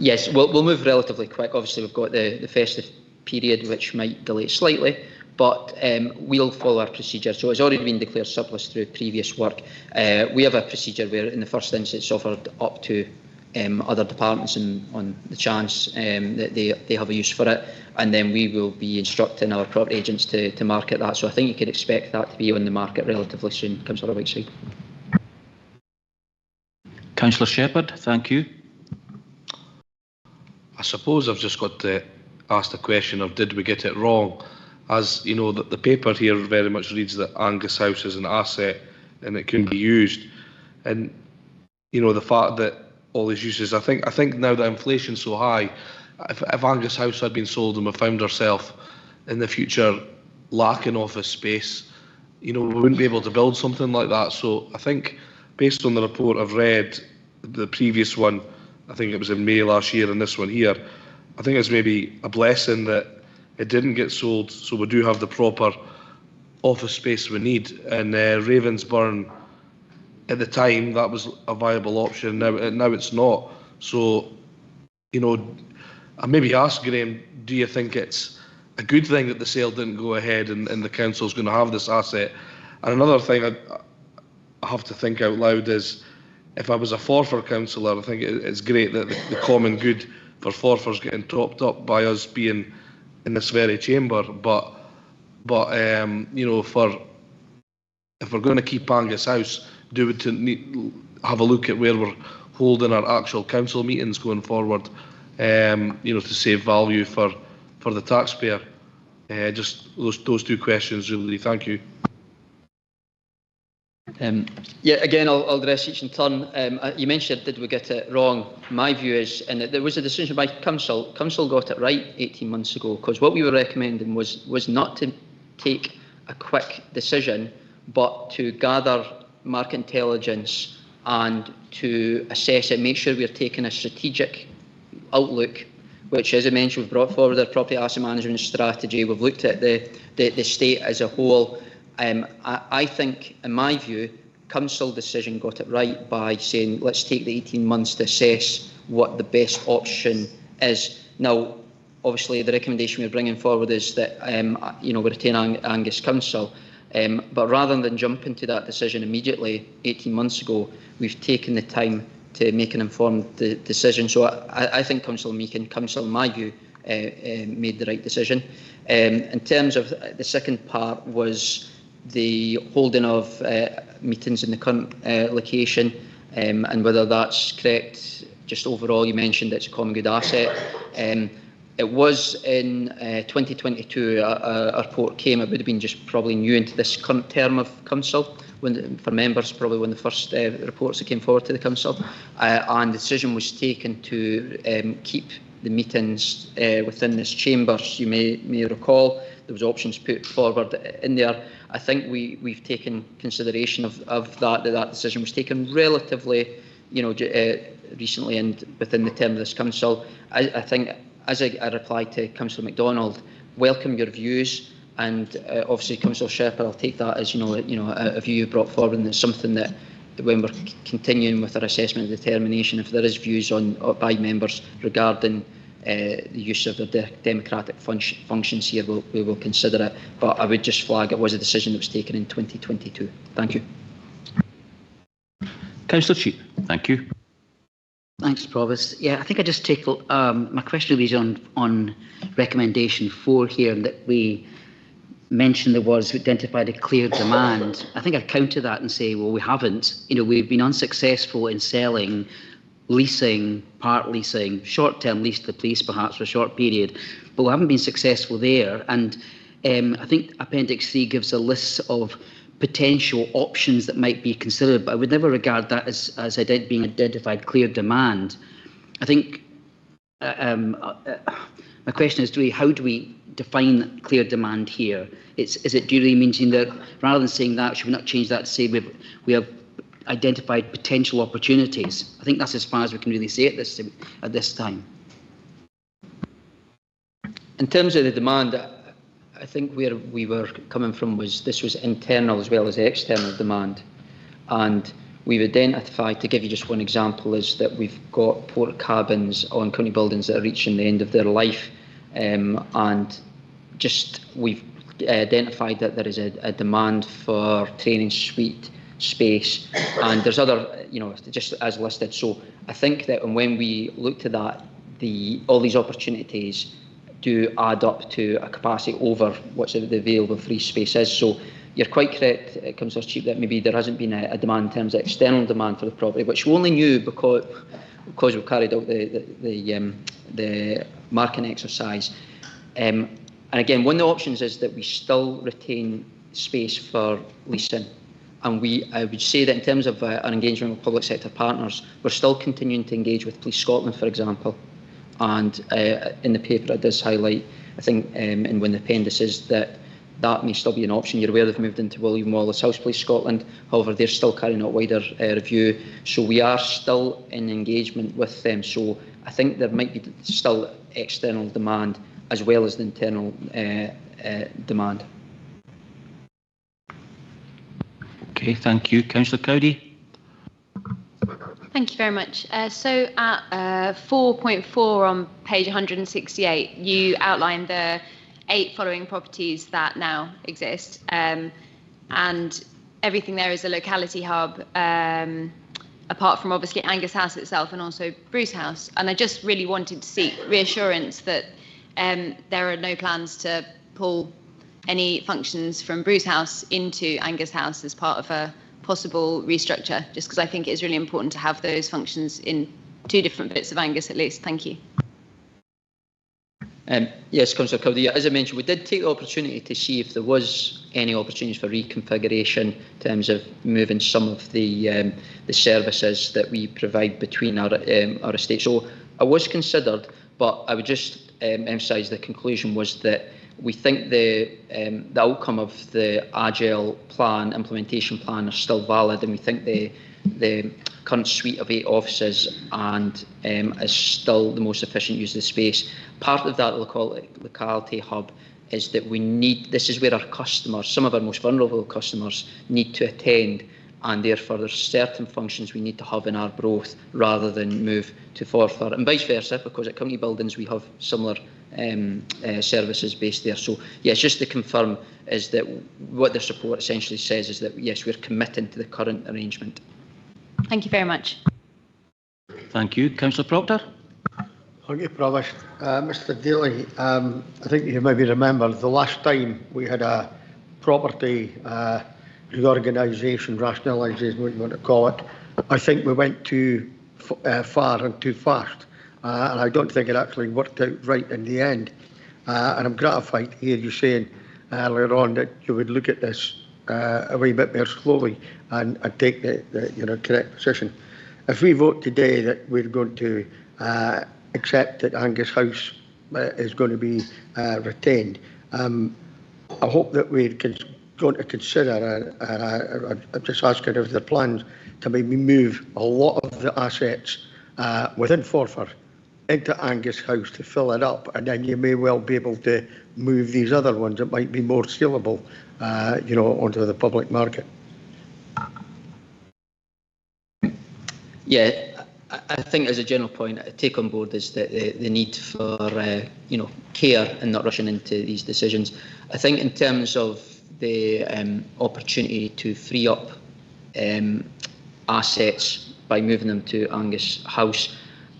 Yes, we'll move relatively quick. Obviously, we've got the festive period, which might delay it slightly, but we'll follow our procedure. So it's already been declared surplus through previous work. We have a procedure where, in the first instance, it's offered up to other departments on the chance that they have a use for it, and then we will be instructing our property agents to market that. So I think you could expect that to be on the market relatively soon. Councillor Whiteside. Councillor Shepherd, thank you. I suppose I've just got to ask the question of did we get it wrong? As you know, the paper here very much reads that Angus House is an asset and it can be used. And you know, the fact that all these uses, I think now that inflation's so high, if Angus House had been sold and we found ourselves in the future lacking office space, you know, we wouldn't be able to build something like that. So I think based on the report I've read, the previous one, I think it was in May last year, and this one here, I think it's maybe a blessing that it didn't get sold, so we do have the proper office space we need. And Ravensbourne, at the time, that was a viable option. Now it's not. So, you know, I maybe ask Graham, do you think it's a good thing that the sale didn't go ahead and the council's going to have this asset? And another thing I have to think out loud is, if I was a Forfar councillor, I think it's great that the common good for Forfar's getting topped up by us being in this very chamber. But you know, if we're going to keep Angus House, do it to have a look at where we're holding our actual council meetings going forward. You know, to save value for the taxpayer. Just those two questions, really. Thank you. Yeah, again, I'll address each in turn. You mentioned, did we get it wrong? My view is, and there was a decision by council. Council got it right 18 months ago, because what we were recommending was not to take a quick decision, but to gather market intelligence and to assess it, make sure we're taking a strategic outlook which, as I mentioned, we've brought forward our property asset management strategy. We've looked at the state as a whole. I think, in my view, Council decision got it right by saying, let's take the 18 months to assess what the best option is. Now, obviously, the recommendation we're bringing forward is that we retain Angus Council, but rather than jump into that decision immediately 18 months ago, we've taken the time to make an informed decision. So I think Council, in my view, made the right decision. In terms of the second part was the holding of meetings in the current location, and whether that's correct. Just overall, you mentioned it's a common good asset. It was in 2022 a report came. It would have been just probably new into this current term of Council, for members, probably one of the first reports that came forward to the Council, and the decision was taken to keep the meetings within this chamber. You may recall there was options put forward in there. I think we've taken consideration of that decision was taken relatively, recently and within the term of this Council. I think, as I replied to Councillor MacDonald, welcome your views, and obviously, Councillor Sherper, I'll take that as a view you brought forward, and it's something that when we're continuing with our assessment and determination, if there is views by members regarding the use of the democratic functions here, we will consider it. But I would just flag it was a decision that was taken in 2022. Thank you. Councillor Cheap. Thank you. Thanks, Provost. Yeah, I think I just take my question is on recommendation 4 here, that we mentioned there was identified a clear demand. I think I'd counter that and say, well, we haven't. We've been unsuccessful in selling, leasing, part leasing, short-term lease to the police, perhaps for a short period, but we haven't been successful there. And I think Appendix 3 gives a list of potential options that might be considered, but I would never regard that as being identified clear demand. I think my question is, how do we define clear demand here? Is it really meaning that rather than saying that, should we not change that to say we have identified potential opportunities? I think that's as far as we can really say at this time. In terms of the demand, I think where we were coming from was this was internal as well as external demand, and we've identified, to give you just one example, is that we've got port cabins on county buildings that are reaching the end of their life, and just we've identified that there is a demand for training suite space, and there's other, just as listed. So I think that when we looked at that, all these opportunities do add up to a capacity over what's the available free space is. So you're quite correct, Councillor Cheap, that maybe there hasn't been a demand in terms of external demand for the property, which we only knew because we've carried out the marking exercise. And again, one of the options is that we still retain space for leasing. And I would say that in terms of our engagement with public sector partners, we're still continuing to engage with Police Scotland, for example. And in the paper it does highlight, I think, in one of the appendices, that may still be an option. You're aware they've moved into William Wallace House, Police Scotland. However, they're still carrying out wider review. So we are still in engagement with them. So I think there might be still external demand as well as the internal demand. Okay, thank you. Councillor Cowdy. Thank you very much. So at 4.4 on page 168, you outlined the 8 following properties that now exist, and everything there is a locality hub, apart from obviously Angus House itself and also Bruce House. And I just really wanted to seek reassurance that there are no plans to pull any functions from Bruce House into Angus House as part of a possible restructure, just because I think it is really important to have those functions in 2 different bits of Angus at least. Thank you. Yes, Councillor Cowdy, as I mentioned, we did take the opportunity to see if there was any opportunities for reconfiguration in terms of moving some of the services that we provide between our estate. So I was considered, but I would just emphasise the conclusion was that we think the outcome of the Agile plan, implementation plan, are still valid, and we think the current suite of 8 offices and is still the most efficient use of the space. Part of that locality hub is that this is where our customers, some of our most vulnerable customers, need to attend, and therefore there's certain functions we need to have in Arbroath rather than move to Forfar, and vice versa, because at County Buildings we have similar services based there. So yes, just to confirm is that what the support essentially says is that yes, we're committing to the current arrangement. Thank you very much. Thank you. Councillor Proctor. Thank you, Provost. Mr Daly, I think you maybe remember the last time we had a property reorganisation, rationalisation, what you want to call it. I think we went too far and too fast, and I don't think it actually worked out right in the end. And I'm gratified to hear you saying earlier on that you would look at this a wee bit more slowly and take the correct position. If we vote today that we're going to accept that Angus House is going to be retained, I hope that we're going to consider, and I'm just asking if there are plans to maybe move a lot of the assets within Forfar into Angus House to fill it up, and then you may well be able to move these other ones that might be more saleable, onto the public market. Yeah, I think as a general point, I take on board is that the need for care and not rushing into these decisions. I think in terms of the opportunity to free up assets by moving them to Angus House,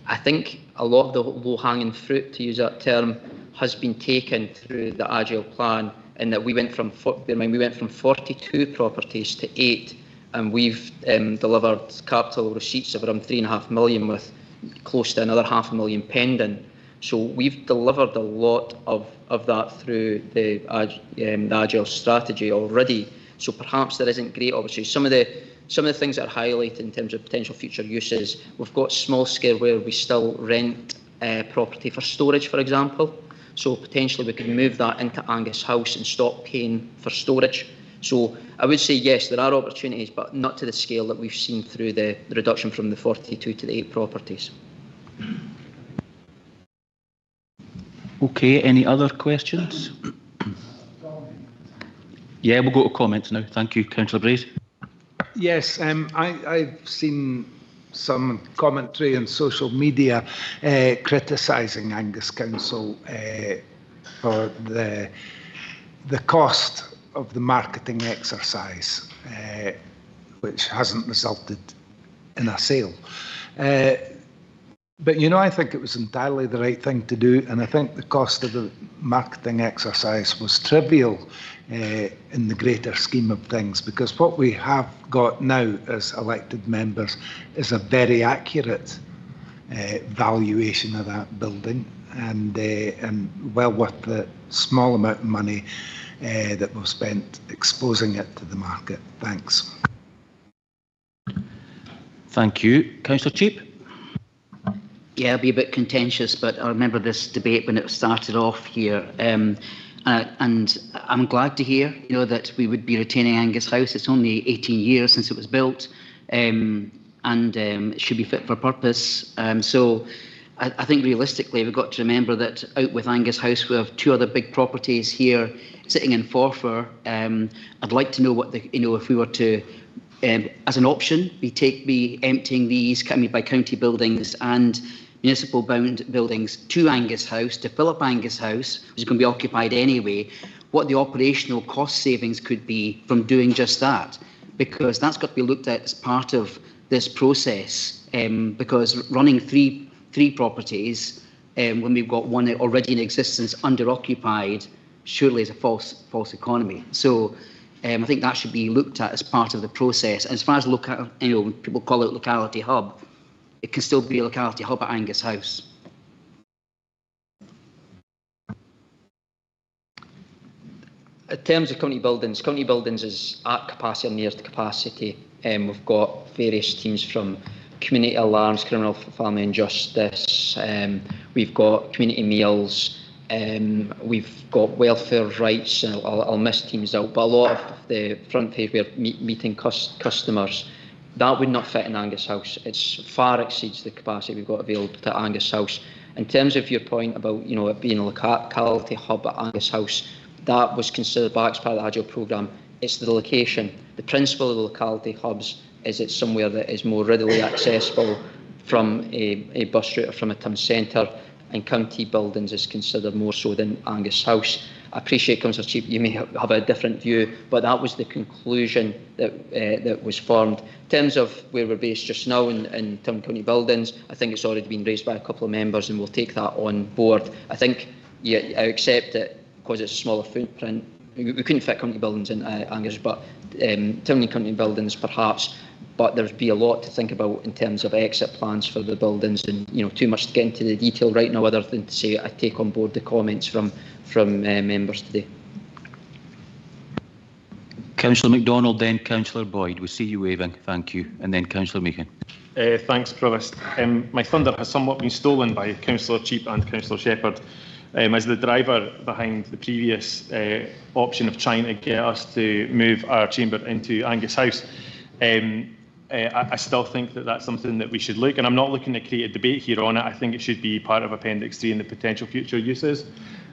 I think a lot of the low-hanging fruit, to use that term, has been taken through the Agile plan, in that we went from 42 properties to 8. And we've delivered capital receipts of around 3.5 million, with close to another 500,000 pending. So we've delivered a lot of that through the Agile strategy already. So perhaps there isn't great opportunity. Some of the things that are highlighted in terms of potential future uses, we've got small scale where we still rent property for storage, for example. So potentially we could move that into Angus House and stop paying for storage. So I would say yes, there are opportunities, but not to the scale that we've seen through the reduction from the 42 to the 8 properties. Okay, any other questions? Yeah, we'll go to comments now. Thank you, Councillor Brace. Yes, I've seen some commentary on social media criticising Angus Council for the cost of the marketing exercise, which hasn't resulted in a sale. But, I think it was entirely the right thing to do, and I think the cost of the marketing exercise was trivial in the greater scheme of things, because what we have got now as elected members is a very accurate valuation of that building, and well worth the small amount of money that we've spent exposing it to the market. Thanks. Thank you. Councillor Cheap. Yeah, I'll be a bit contentious, but I remember this debate when it started off here. And I'm glad to hear, that we would be retaining Angus House. It's only 18 years since it was built, and it should be fit for purpose. So I think realistically, we've got to remember that out with Angus House, we have 2 other big properties here sitting in Forfar. I'd like to know what if we were to, as an option, be emptying these by county buildings and municipal bound buildings to Angus House to fill up Angus House, which is going to be occupied anyway, what the operational cost savings could be from doing just that, because that's got to be looked at as part of this process. Because running three properties when we've got one already in existence under occupied surely is a false economy. So I think that should be looked at as part of the process. As far as people call it locality hub, it can still be a locality hub at Angus House. In terms of County Buildings is at capacity or near to capacity. We've got various teams from community alarms, criminal family and justice. We've got community meals. We've got welfare rights. I'll miss teams out, but a lot of the front page we're meeting customers. That would not fit in Angus House. It's far exceeds the capacity we've got available to Angus House. In terms of your point about it being a locality hub at Angus House, that was considered back as part of the Agile programme. It's the location. The principle of the locality hubs is it's somewhere that is more readily accessible from a bus route or from a town centre, and county buildings is considered more so than Angus House. I appreciate, Councillor Cheap, you may have a different view, but that was the conclusion that was formed. In terms of where we're based just now in town county buildings, I think it's already been raised by a couple of members, and we'll take that on board. I think, yeah, I accept it because it's a smaller footprint. We couldn't fit county buildings in Angus, but town and county buildings perhaps. But there'd be a lot to think about in terms of exit plans for the buildings, and too much to get into the detail right now, other than to say I take on board the comments from members today. Councillor MacDonald, then Councillor Boyd. We see you waving. Thank you. And then Councillor Meehan. Thanks, Provost. My thunder has somewhat been stolen by Councillor Cheap and Councillor Shepherd. As the driver behind the previous option of trying to get us to move our chamber into Angus House, I still think that that's something that we should look, and I'm not looking to create a debate here on it. I think it should be part of Appendix 3 and the potential future uses.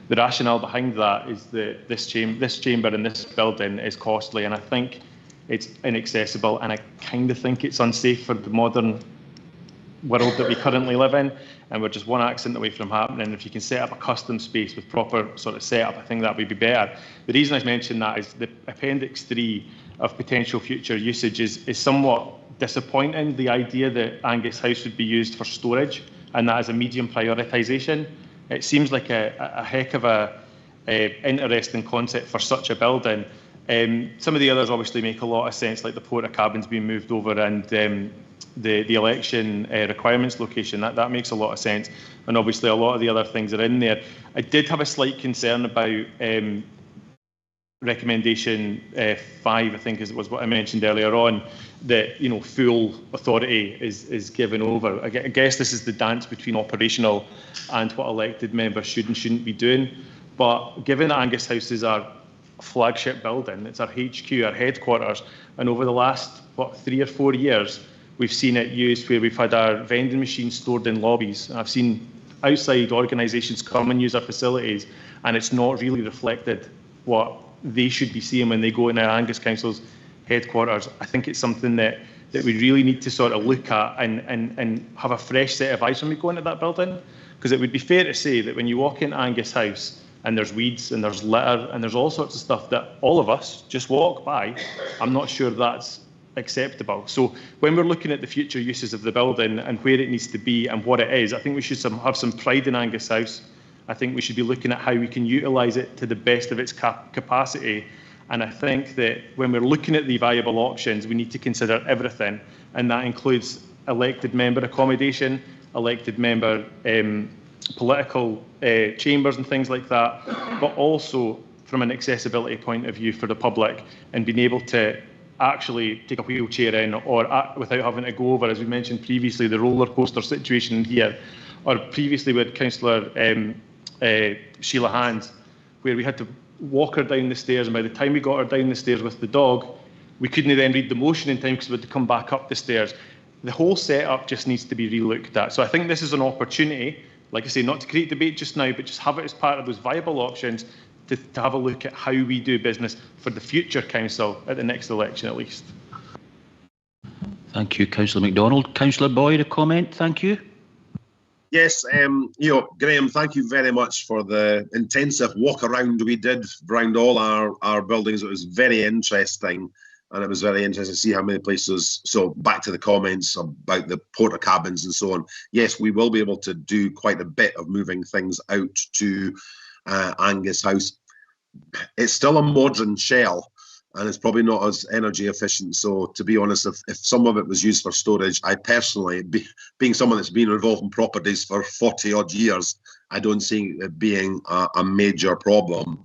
The rationale behind that is that this chamber and this building is costly, and I think it's inaccessible, and I kind of think it's unsafe for the modern world that we currently live in, and we're just one accident away from happening. If you can set up a custom space with proper sort of setup, I think that would be better. The reason I mentioned that is the Appendix 3 of potential future usage is somewhat disappointing. The idea that Angus House would be used for storage, and that is a medium prioritisation. It seems like a heck of a interesting concept for such a building. Some of the others obviously make a lot of sense, like the Porta Cabins being moved over, and the election requirements location. That makes a lot of sense, and obviously a lot of the other things are in there. I did have a slight concern about recommendation 5, I think was what I mentioned earlier on, that full authority is given over. I guess this is the dance between operational and what elected members should and shouldn't be doing. But given that Angus House is our flagship building, it's our HQ, our headquarters, and over the last 3 or 4 years, we've seen it used where we've had our vending machines stored in lobbies. I've seen outside organisations come and use our facilities, and it's not really reflected what they should be seeing when they go in our Angus Council's headquarters. I think it's something that we really need to sort of look at and have a fresh set of eyes when we go into that building, because it would be fair to say that when you walk into Angus House and there's weeds and there's litter and there's all sorts of stuff that all of us just walk by, I'm not sure that's acceptable. So when we're looking at the future uses of the building and where it needs to be and what it is, I think we should have some pride in Angus House. I think we should be looking at how we can utilise it to the best of its capacity. And I think that when we're looking at the viable options, we need to consider everything. And that includes elected member accommodation, elected member political chambers and things like that, but also from an accessibility point of view for the public, and being able to actually take a wheelchair in, or without having to go over, as we mentioned previously, the roller coaster situation here, or previously with Councillor Sheila Hands, where we had to walk her down the stairs, and by the time we got her down the stairs with the dog, we couldn't then read the motion in time because we had to come back up the stairs. The whole setup just needs to be relooked at. So I think this is an opportunity, like I say, not to create debate just now, but just have it as part of those viable options to have a look at how we do business for the future council at the next election at least. Thank you, Councillor MacDonald. Councillor Boyd, a comment? Thank you. Yes, Graham, thank you very much for the intensive walk around we did around all our buildings. It was very interesting, and it was very interesting to see how many places. So back to the comments about the Porta Cabins and so on. Yes, we will be able to do quite a bit of moving things out to Angus House. It's still a modern shell, and it's probably not as energy efficient. So to be honest, if some of it was used for storage, I personally, being someone that's been involved in properties for 40 odd years, I don't see it being a major problem.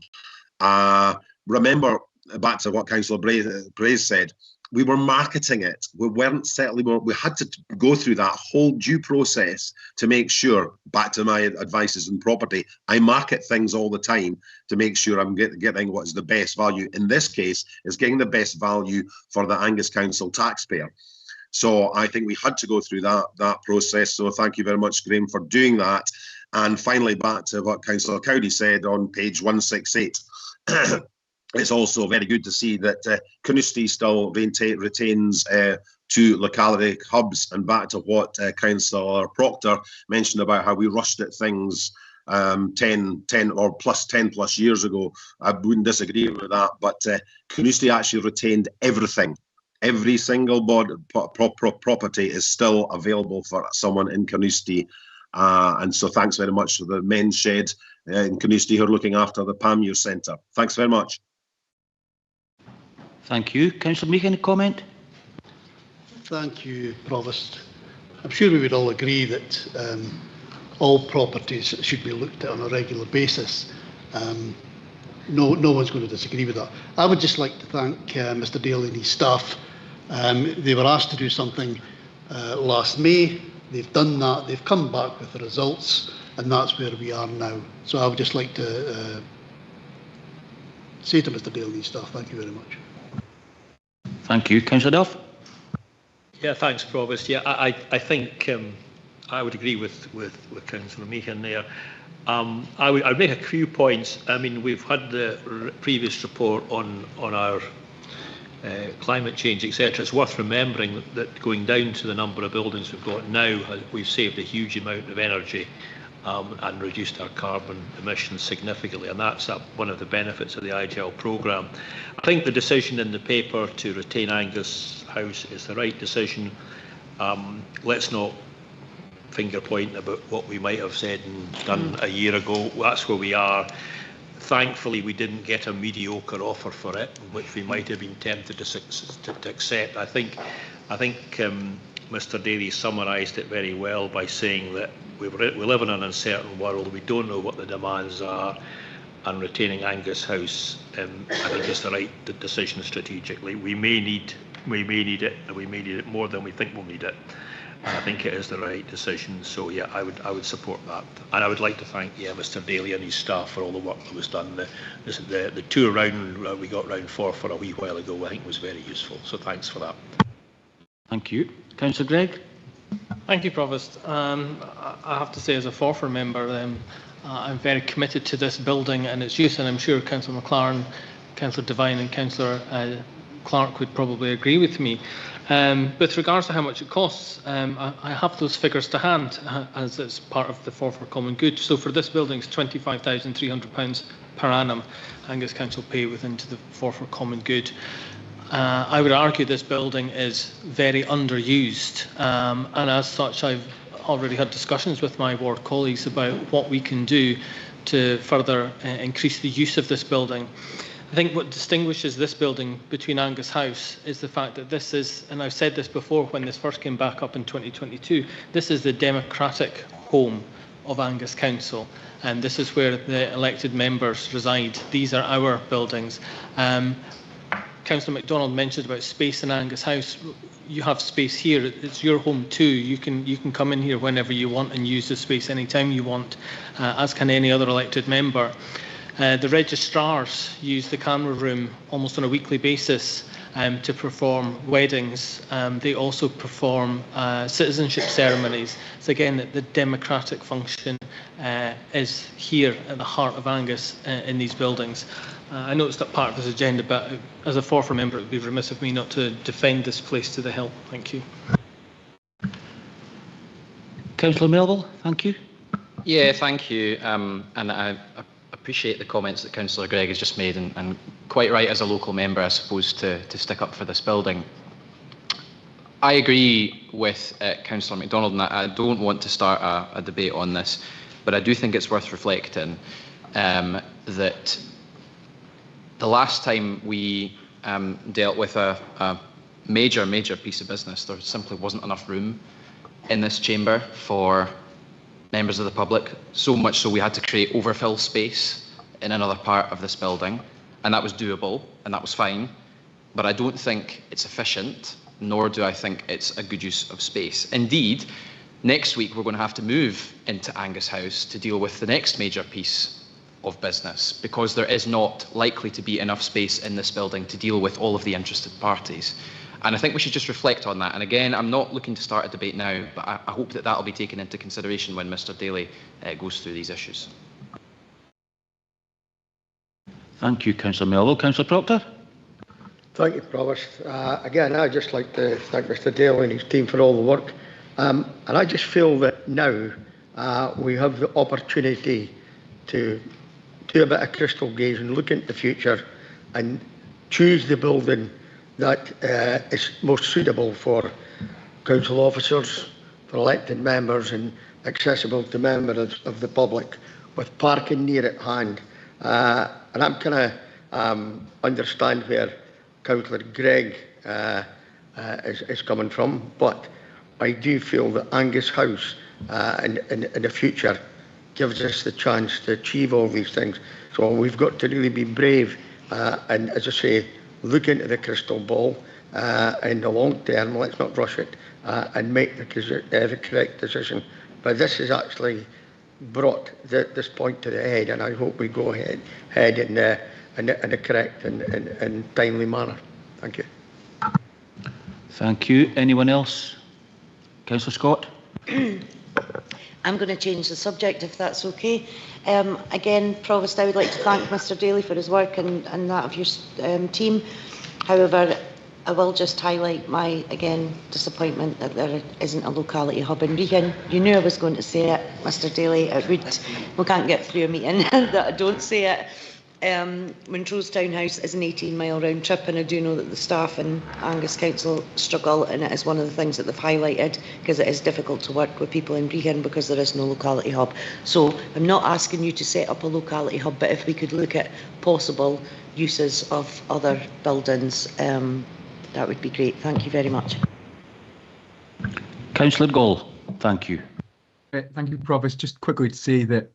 Remember, back to what Councillor Braze said, we were marketing it. We had to go through that whole due process to make sure, back to my advices in property, I market things all the time to make sure I'm getting what is the best value. In this case, is getting the best value for the Angus Council taxpayer. So I think we had to go through that process. So thank you very much, Graham, for doing that. And finally, back to what Councillor Cowdy said on page 168. It's also very good to see that Carnoustie still retains 2 locality hubs. And back to what Councillor Proctor mentioned about how we rushed at things 10 plus years ago. I wouldn't disagree with that, but Carnoustie actually retained everything. Every single property is still available for someone in Carnoustie. And so thanks very much to the men's shed in Carnoustie who are looking after the Panmure Centre. Thanks very much. Thank you. Councillor Meek, any comment? Thank you, Provost. I'm sure we would all agree that all properties should be looked at on a regular basis. No one's going to disagree with that. I would just like to thank Mr. Daly and his staff. They were asked to do something last May. They've done that. They've come back with the results, and that's where we are now. So I would just like to say to Mr. Daly and his staff, thank you very much. Thank you. Councillor Duff? Yeah, thanks, Provost. Yeah, I think I would agree with Councillor Meehan there. I'd make a few points. I mean, we've had the previous report on our climate change, etc. It's worth remembering that going down to the number of buildings we've got now, we've saved a huge amount of energy and reduced our carbon emissions significantly, and that's one of the benefits of the IGL programme. I think the decision in the paper to retain Angus House is the right decision. Let's not finger point about what we might have said and done a year ago. That's where we are. Thankfully, we didn't get a mediocre offer for it, which we might have been tempted to accept. I think Mr. Daly summarised it very well by saying that we live in an uncertain world. We don't know what the demands are, and retaining Angus House, I think, is the right decision strategically. We may need it, and we may need it more than we think we'll need it. And I think it is the right decision. So yeah, I would support that. And I would like to thank Mr. Daly and his staff for all the work that was done. The tour round we got round for a wee while ago, I think, was very useful. So thanks for that. Thank you. Councillor Gregg? Thank you, Provost. I have to say, as a Forfar member, I'm very committed to this building and its use, and I'm sure Councillor McLaren, Councillor Devine and Councillor Clark would probably agree with me. With regards to how much it costs, I have those figures to hand as it's part of the Forfar Common Good. So for this building, it's £25,300 per annum Angus Council pay within to the Forfar Common Good. I would argue this building is very underused, and as such I've already had discussions with my ward colleagues about what we can do to further increase the use of this building. I think what distinguishes this building between Angus House is the fact that this is, and I've said this before when this first came back up in 2022, this is the democratic home of Angus Council, and this is where the elected members reside. These are our buildings. Councillor MacDonald mentioned about space in Angus House. You have space here. It's your home too. You can come in here whenever you want and use the space anytime you want, as can any other elected member. The registrars use the camera room almost on a weekly basis to perform weddings. They also perform citizenship ceremonies. So again, the democratic function is here at the heart of Angus in these buildings. I know it's not part of this agenda, but as a Forfar member, it would be remiss of me not to defend this place to the hilt. Thank you. Councillor Melville, thank you. Yeah, thank you. And I appreciate the comments that Councillor Gregg has just made, and quite right as a local member, I suppose, to stick up for this building. I agree with Councillor MacDonald, and I don't want to start a debate on this, but I do think it's worth reflecting that the last time we dealt with a major piece of business, there simply wasn't enough room in this chamber for members of the public, so much so we had to create overfill space in another part of this building, and that was doable and that was fine, but I don't think it's efficient, nor do I think it's a good use of space. Indeed, next week we're going to have to move into Angus House to deal with the next major piece of business, because there is not likely to be enough space in this building to deal with all of the interested parties. And I think we should just reflect on that. And again, I'm not looking to start a debate now, but I hope that will be taken into consideration when Mr Daly goes through these issues. Thank you, Councillor Melville. Councillor Proctor? Thank you, Provost. Again, I'd just like to thank Mr Daly and his team for all the work. And I just feel that now we have the opportunity to do a bit of crystal gazing, look into the future and choose the building that is most suitable for council officers, for elected members and accessible to members of the public, with parking near at hand. And I'm kind of understand where Councillor Gregg is coming from, but I do feel that Angus House in the future gives us the chance to achieve all these things. So we've got to really be brave and, as I say, look into the crystal ball in the long term. Let's not rush it and make the correct decision. But this has actually brought this point to the head, and I hope we go ahead in the correct and timely manner. Thank you. Thank you. Anyone else? Councillor Scott? I'm going to change the subject if that's okay. Again, Provost, I would like to thank Mr Daly for his work and that of your team. However, I will just highlight my, again, disappointment that there isn't a locality hub in Regan. You knew I was going to say it, Mr Daly. We can't get through a meeting that I don't say it. Montrose Townhouse is an 18-mile round trip, and I do know that the staff in Angus Council struggle, and it is one of the things that they've highlighted, because it is difficult to work with people in Regan because there is no locality hub. So I'm not asking you to set up a locality hub, but if we could look at possible uses of other buildings, that would be great. Thank you very much. Councillor Gall, thank you. Thank you, Provost. Just quickly to say that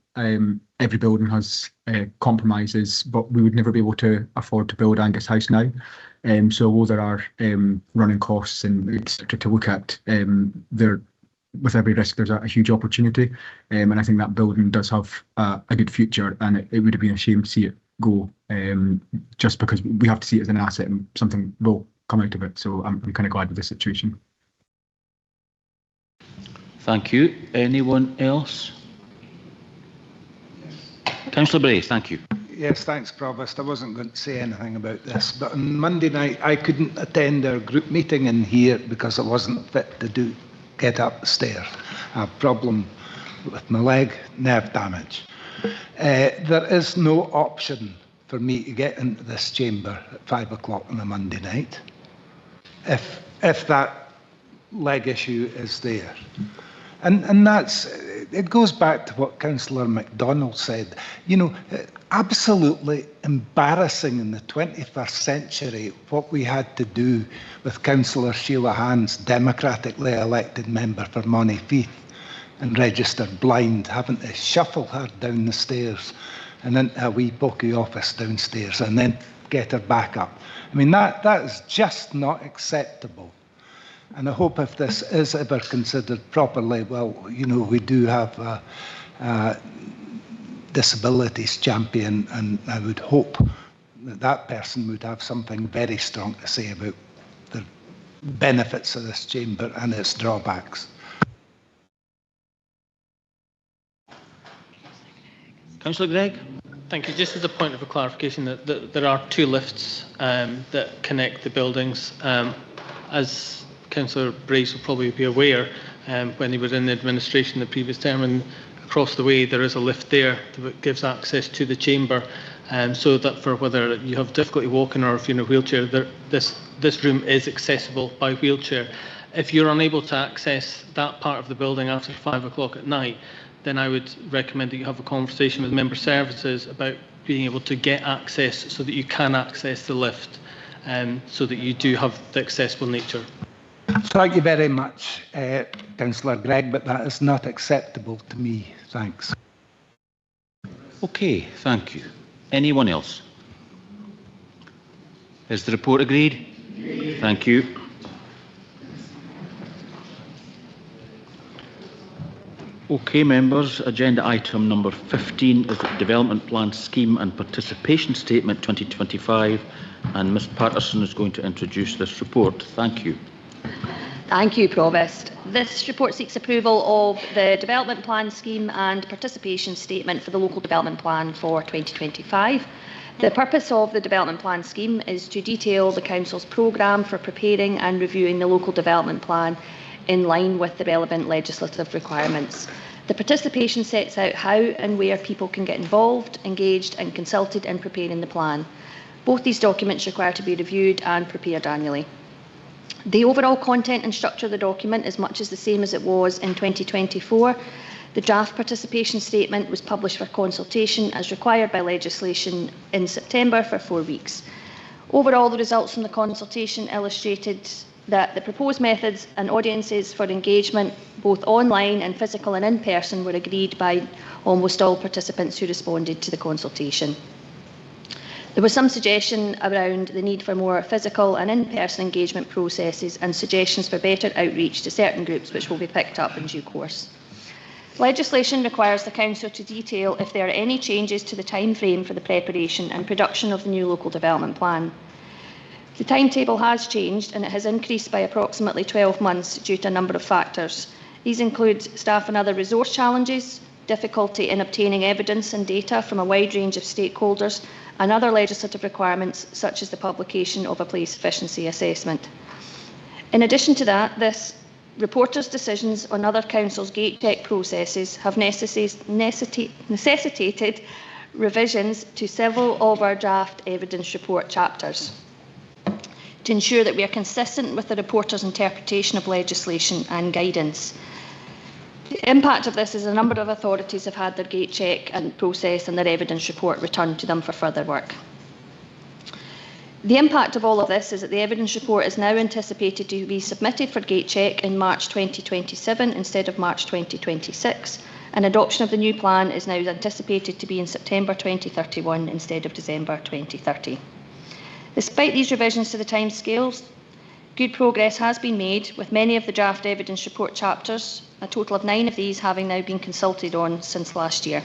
every building has compromises, but we would never be able to afford to build Angus House now. So although there are running costs and etc. to look at, there, with every risk, there's a huge opportunity. And I think that building does have a good future, and it would have been a shame to see it go, just because we have to see it as an asset and something will come out of it. So I'm kind of glad with the situation. Thank you. Anyone else? Councillor Bray, thank you. Yes, thanks, Provost. I wasn't going to say anything about this, but on Monday night I couldn't attend our group meeting in here because I wasn't fit to get up the stairs. I have a problem with my leg, nerve damage. There is no option for me to get into this chamber at 5 o'clock on a Monday night if that leg issue is there. And it goes back to what Councillor MacDonald said. You know, absolutely embarrassing in the 21st century what we had to do with Councillor Sheila Hand's democratically elected member for Montefieth and registered blind, having to shuffle her down the stairs and into a wee pokey office downstairs and then get her back up. I mean, that is just not acceptable. And I hope if this is ever considered properly, well, you know, we do have a disabilities champion, and I would hope that that person would have something very strong to say about the benefits of this chamber and its drawbacks. Councillor Gregg? Thank you. Just as a point of a clarification, that there are two lifts that connect the buildings. As Councillor Brace will probably be aware, when he was in the administration the previous term, and across the way there is a lift there that gives access to the chamber, so that for whether you have difficulty walking or if you're in a wheelchair, this room is accessible by wheelchair. If you're unable to access that part of the building after 5 o'clock at night, then I would recommend that you have a conversation with member services about being able to get access so that you can access the lift, so that you do have the accessible nature. Thank you very much, Councillor Gregg, but that is not acceptable to me. Thanks. Okay, thank you. Anyone else? Is the report agreed? Agreed. Thank you. Okay, members, agenda item number 15 is the Development Plan Scheme and Participation Statement 2025 and Ms Patterson is going to introduce this report. Thank you. Thank you, Provost. This report seeks approval of the Development Plan Scheme and Participation Statement for the Local Development Plan for 2025. The purpose of the Development Plan Scheme is to detail the Council's programme for preparing and reviewing the Local Development Plan in line with the relevant legislative requirements. The participation sets out how and where people can get involved, engaged and consulted in preparing the plan. Both these documents require to be reviewed and prepared annually. The overall content and structure of the document is much as the same as it was in 2024. The draft participation statement was published for consultation as required by legislation in September for 4 weeks. Overall, the results from the consultation illustrated that the proposed methods and audiences for engagement, both online and physical and in person, were agreed by almost all participants who responded to the consultation. There was some suggestion around the need for more physical and in-person engagement processes and suggestions for better outreach to certain groups, which will be picked up in due course. Legislation requires the Council to detail if there are any changes to the timeframe for the preparation and production of the new local development plan. The timetable has changed and it has increased by approximately 12 months due to a number of factors. These include staff and other resource challenges, difficulty in obtaining evidence and data from a wide range of stakeholders, and other legislative requirements such as the publication of a police efficiency assessment. In addition to that, this reporters' decisions on other councils' gate check processes have necessitated revisions to several of our draft evidence report chapters to ensure that we are consistent with the reporter's interpretation of legislation and guidance. The impact of this is a number of authorities have had their gate check and process and their evidence report returned to them for further work. The impact of all of this is that the evidence report is now anticipated to be submitted for gate check in March 2027 instead of March 2026, and adoption of the new plan is now anticipated to be in September 2031 instead of December 2030. Despite these revisions to the timescales, good progress has been made with many of the draft evidence report chapters, a total of 9 of these having now been consulted on since last year.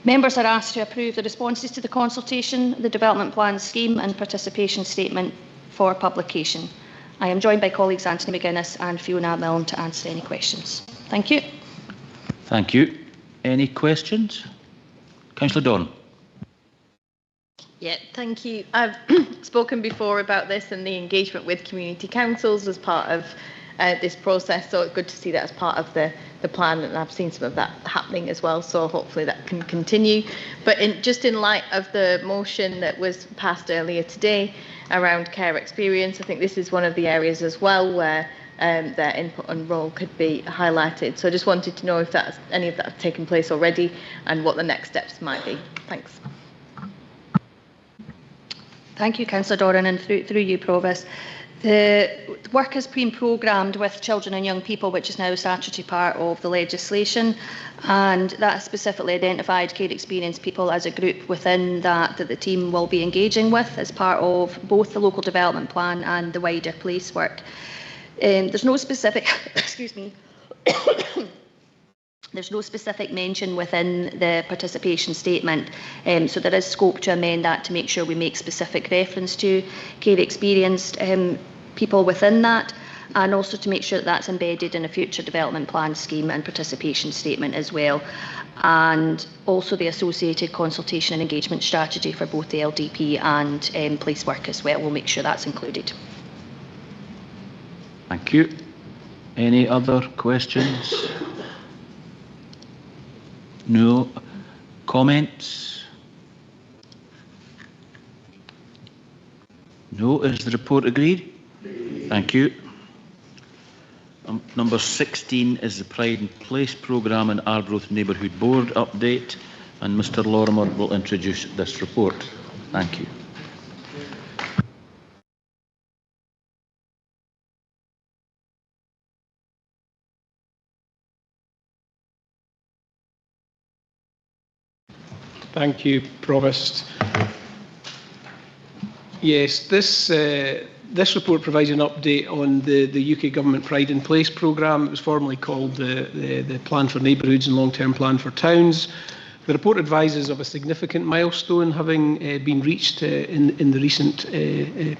Members are asked to approve the responses to the consultation, the development plan scheme and participation statement for publication. I am joined by colleagues Anthony McGuinness and Fiona Milne to answer any questions. Thank you. Thank you. Any questions? Councillor Dawn. Yeah, thank you. I've spoken before about this and the engagement with community councils as part of this process, so it's good to see that as part of the plan, and I've seen some of that happening as well, so hopefully that can continue. But just in light of the motion that was passed earlier today around care experience, I think this is one of the areas as well where their input and role could be highlighted. So I just wanted to know if any of that has taken place already and what the next steps might be. Thanks. Thank you, Councillor Doran, and through you, Provost. The work has been programmed with children and young people, which is now a statutory part of the legislation, and that has specifically identified care experienced people as a group within that the team will be engaging with as part of both the local development plan and the wider police work. There's no specific, excuse me, there's no specific mention within the participation statement, so there is scope to amend that to make sure we make specific reference to care experienced people within that, and also to make sure that that's embedded in a future development plan scheme and participation statement as well, and also the associated consultation and engagement strategy for both the LDP and police work as well. We'll make sure that's included. Thank you. Any other questions? No comments? No. Is the report agreed? Thank you. Number 16 is the Pride and Place Programme and Arbroath Neighbourhood Board update, and Mr Lorimer will introduce this report. Thank you. Thank you, Provost. Yes, this report provides an update on the UK Government Pride in Place programme. It was formerly called the Plan for Neighbourhoods and Long-Term Plan for Towns. The report advises of a significant milestone having been reached in the recent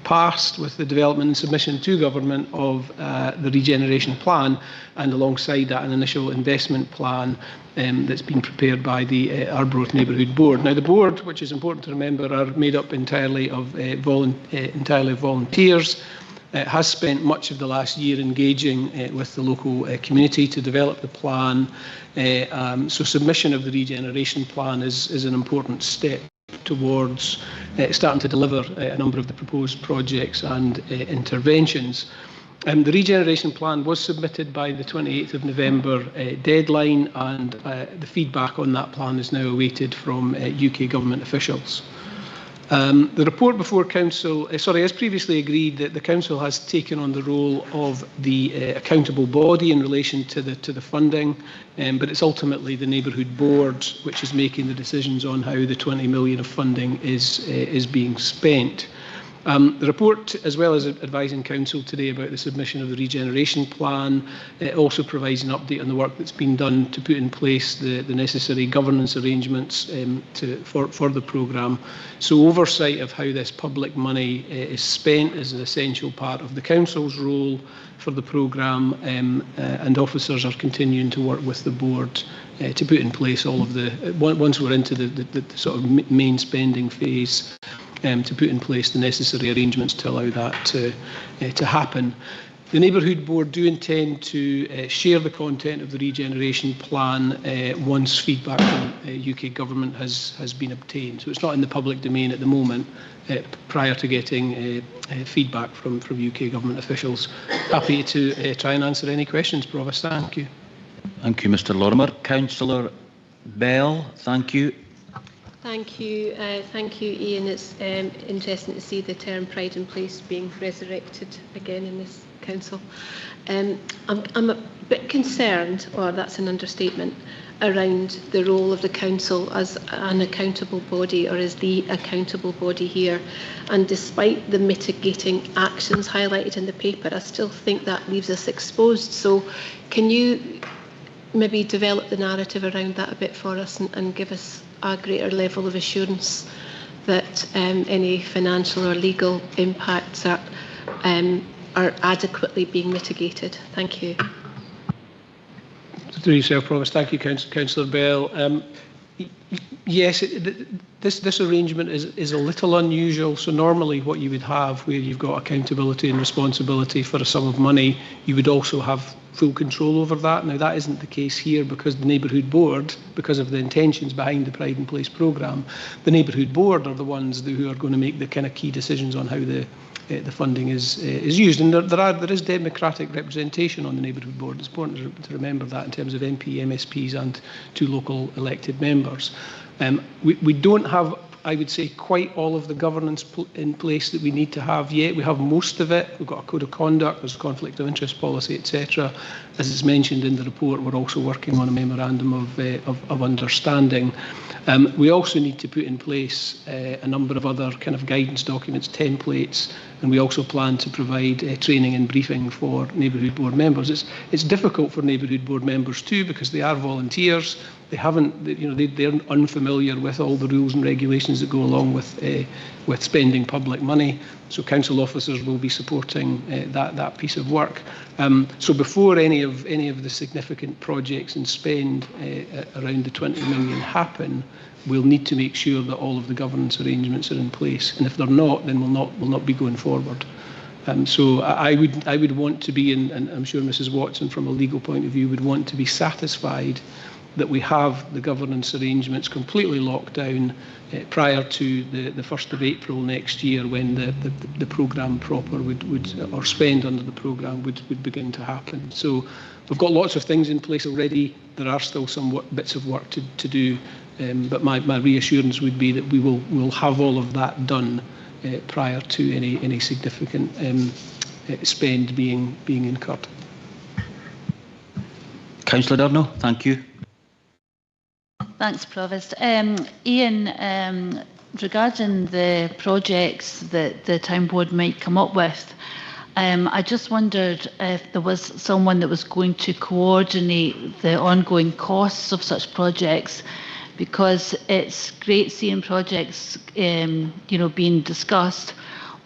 past with the development and submission to Government of the regeneration plan, and alongside that an initial investment plan that's been prepared by the Arbroath Neighbourhood Board. Now the board, which is important to remember, are made up entirely of volunteers. Has spent much of the last year engaging with the local community to develop the plan. So submission of the regeneration plan is an important step towards starting to deliver a number of the proposed projects and interventions. The regeneration plan was submitted by the 28th of November deadline, and the feedback on that plan is now awaited from UK government officials. The report before Council, as previously agreed, that the Council has taken on the role of the accountable body in relation to the funding, but it's ultimately the Neighbourhood Board which is making the decisions on how the 20 million of funding is being spent. The report, as well as advising Council today about the submission of the regeneration plan, also provides an update on the work that's been done to put in place the necessary governance arrangements for the programme. So oversight of how this public money is spent is an essential part of the Council's role for the programme, and officers are continuing to work with the board to put in place all of the, once we're into the sort of main spending phase, to put in place the necessary arrangements to allow that to happen. The Neighbourhood Board do intend to share the content of the regeneration plan once feedback from UK Government has been obtained. So it's not in the public domain at the moment, prior to getting feedback from UK Government officials. Happy to try and answer any questions, Provost. Thank you. Thank you, Mr Lorimer. Councillor Bell, thank you. Thank you, Ian. It's interesting to see the term pride in place being resurrected again in this council. I'm a bit concerned, or that's an understatement, around the role of the council as an accountable body, or as the accountable body here. And despite the mitigating actions highlighted in the paper, I still think that leaves us exposed. So can you maybe develop the narrative around that a bit for us and give us a greater level of assurance that any financial or legal impacts are adequately being mitigated? Thank you. Through yourself, Provost. Thank you, Councillor Bell. Yes, this arrangement is a little unusual. So normally what you would have, where you've got accountability and responsibility for a sum of money, you would also have full control over that. Now that isn't the case here, because the Neighbourhood Board, because of the intentions behind the Pride in Place programme, the Neighbourhood Board are the ones who are going to make the kind of key decisions on how the funding is used. And there is democratic representation on the Neighbourhood Board. It's important to remember that in terms of MP, MSPs and 2 local elected members. We don't have, I would say, quite all of the governance in place that we need to have yet. We have most of it. We've got a code of conduct, there's a conflict of interest policy, etc. As is mentioned in the report, we're also working on a memorandum of understanding. We also need to put in place a number of other kind of guidance documents, templates, and we also plan to provide training and briefing for Neighbourhood Board members. It's difficult for Neighbourhood Board members too, because they are volunteers. They haven't, they're unfamiliar with all the rules and regulations that go along with spending public money. So council officers will be supporting that piece of work. So before any of the significant projects and spend around the 20 million happen, we'll need to make sure that all of the governance arrangements are in place. And if they're not, then we'll not be going forward. So I would want to be, and I'm sure Mrs Watson from a legal point of view would want to be satisfied that we have the governance arrangements completely locked down prior to the 1st of April next year, when the programme proper or spend under the programme would begin to happen. So we've got lots of things in place already. There are still some bits of work to do, but my reassurance would be that we'll have all of that done prior to any significant spend being incurred. Councillor Durno, thank you. Thanks, Provost. Ian, regarding the projects that the Town Board might come up with, I just wondered if there was someone that was going to coordinate the ongoing costs of such projects, because it's great seeing projects, being discussed,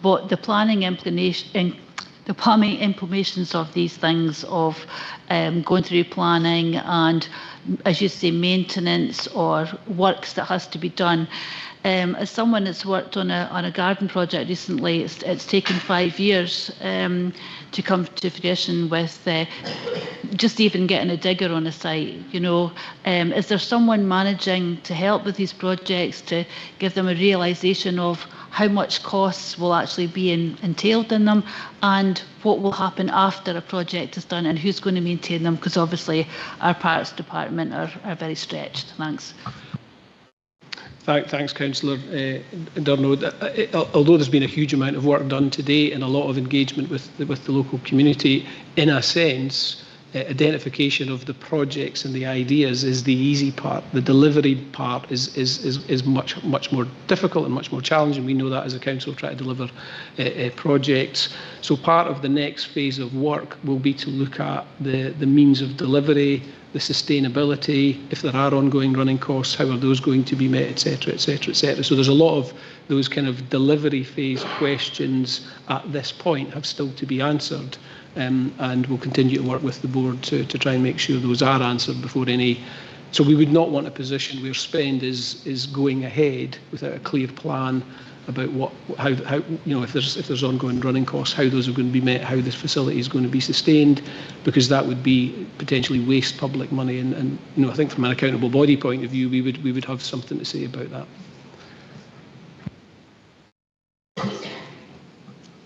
but the planning implementations of these things, of going through planning and, as you say, maintenance or works that has to be done. As someone that's worked on a garden project recently, it's taken 5 years to come to fruition with just even getting a digger on a site. Is there someone managing to help with these projects to give them a realisation of how much costs will actually be entailed in them, and what will happen after a project is done, and who's going to maintain them? Because obviously our parks department are very stretched. Thanks. Thanks, Councillor Durno. Although there's been a huge amount of work done today and a lot of engagement with the local community, in a sense, identification of the projects and the ideas is the easy part. The delivery part is much more difficult and much more challenging. We know that as a council, try to deliver projects. So part of the next phase of work will be to look at the means of delivery, the sustainability, if there are ongoing running costs, how are those going to be met, etc., etc., etc. So there's a lot of those kind of delivery phase questions at this point have still to be answered, and we'll continue to work with the board to try and make sure those are answered before any. So we would not want a position where spend is going ahead without a clear plan about how if there's ongoing running costs, how those are going to be met, how this facility is going to be sustained, because that would be potentially waste public money. And I think from an accountable body point of view, we would have something to say about that.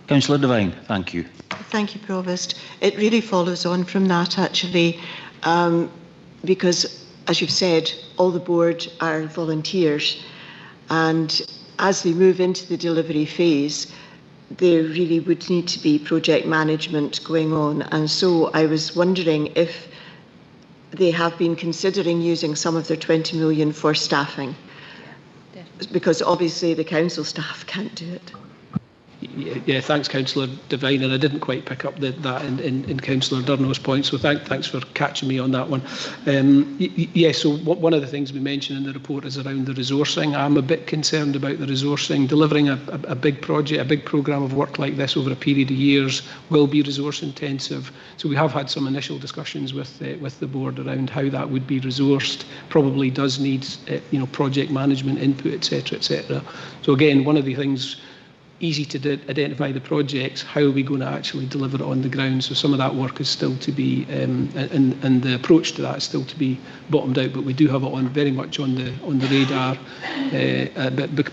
Councillor Devine, thank you. Thank you, Provost. It really follows on from that, actually, because, as you've said, all the board are volunteers, and as they move into the delivery phase, there really would need to be project management going on. And so I was wondering if they have been considering using some of their 20 million for staffing, because obviously the council staff can't do it. Yeah, thanks, Councillor Devine, and I didn't quite pick up that in Councillor Durno's point, so thanks for catching me on that one. So one of the things we mentioned in the report is around the resourcing. I'm a bit concerned about the resourcing. Delivering a big project, a big programme of work like this over a period of years will be resource intensive. So we have had some initial discussions with the board around how that would be resourced. Probably does need project management input, etc., etc. So again, one of the things, easy to identify the projects, how are we going to actually deliver it on the ground? So some of that work is still to be, and the approach to that is still to be bottomed out, but we do have it very much on the radar,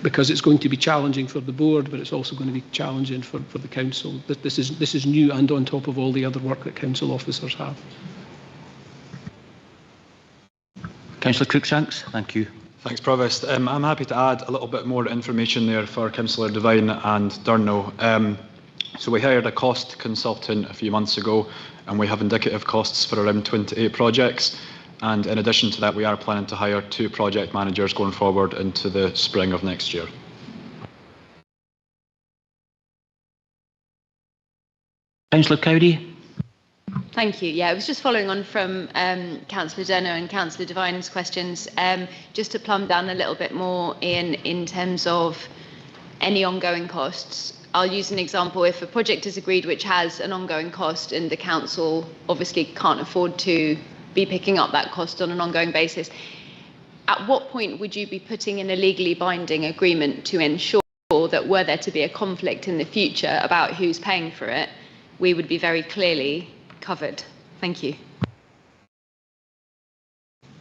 because it's going to be challenging for the board, but it's also going to be challenging for the council. This is new and on top of all the other work that council officers have. Councillor Cruikshanks, thank you. Thanks, Provost. I'm happy to add a little bit more information there for Councillor Devine and Durno. So we hired a cost consultant a few months ago, and we have indicative costs for around 28 projects. And in addition to that, we are planning to hire 2 project managers going forward into the spring of next year. Councillor Cowdery. Thank you. Yeah, I was just following on from Councillor Durno and Councillor Devine's questions, just to plumb down a little bit more in terms of any ongoing costs. I'll use an example. If a project is agreed which has an ongoing cost and the council obviously can't afford to be picking up that cost on an ongoing basis, at what point would you be putting in a legally binding agreement to ensure that were there to be a conflict in the future about who's paying for it, we would be very clearly covered? Thank you.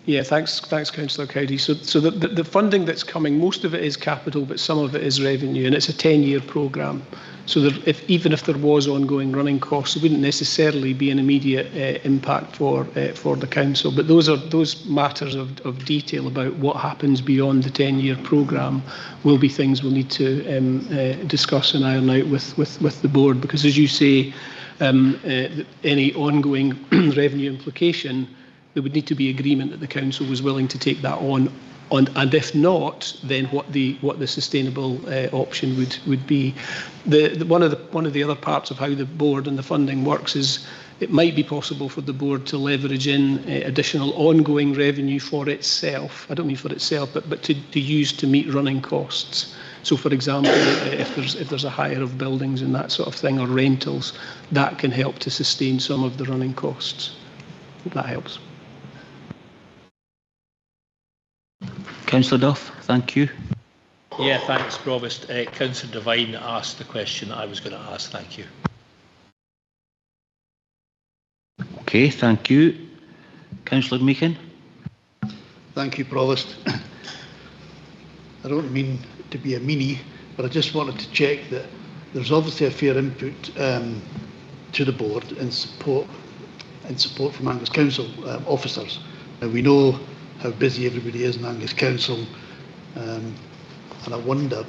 Yeah, thanks, Councillor Cowdery. So the funding that's coming, most of it is capital, but some of it is revenue, and it's a 10-year programme. So even if there was ongoing running costs, it wouldn't necessarily be an immediate impact for the council. But those matters of detail about what happens beyond the 10-year programme will be things we'll need to discuss and iron out with the board, because, as you say, any ongoing revenue implication, there would need to be agreement that the council was willing to take that on and if not, then what the sustainable option would be. One of the other parts of how the board and the funding works is it might be possible for the board to leverage in additional ongoing revenue for itself. I don't mean for itself, but to use to meet running costs. So, for example, if there's a hire of buildings and that sort of thing, or rentals, that can help to sustain some of the running costs. Hope that helps. Councillor Duff, thank you. Yeah, thanks, Provost. Councillor Devine asked the question I was going to ask. Thank you. Okay, thank you. Councillor Meekin. Thank you, Provost. I don't mean to be a meanie, but I just wanted to check that there's obviously a fair input to the board in support from Angus Council officers. Now, we know how busy everybody is in Angus Council, and I wondered,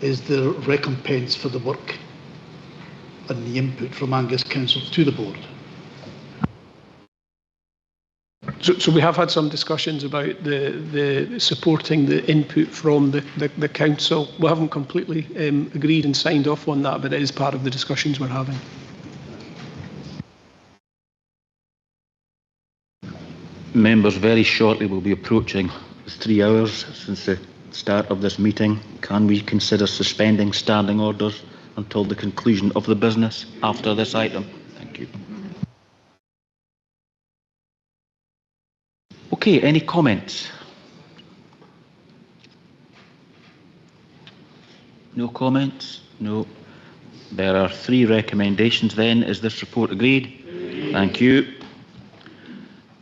is there recompense for the work and the input from Angus Council to the board? So we have had some discussions about the supporting the input from the council. We haven't completely agreed and signed off on that, but it is part of the discussions we're having. Members, very shortly will be approaching 3 hours since the start of this meeting. Can we consider suspending standing orders until the conclusion of the business after this item? Thank you. Okay, any comments? No comments? No. There are 3 recommendations then. Is this report agreed? Thank you.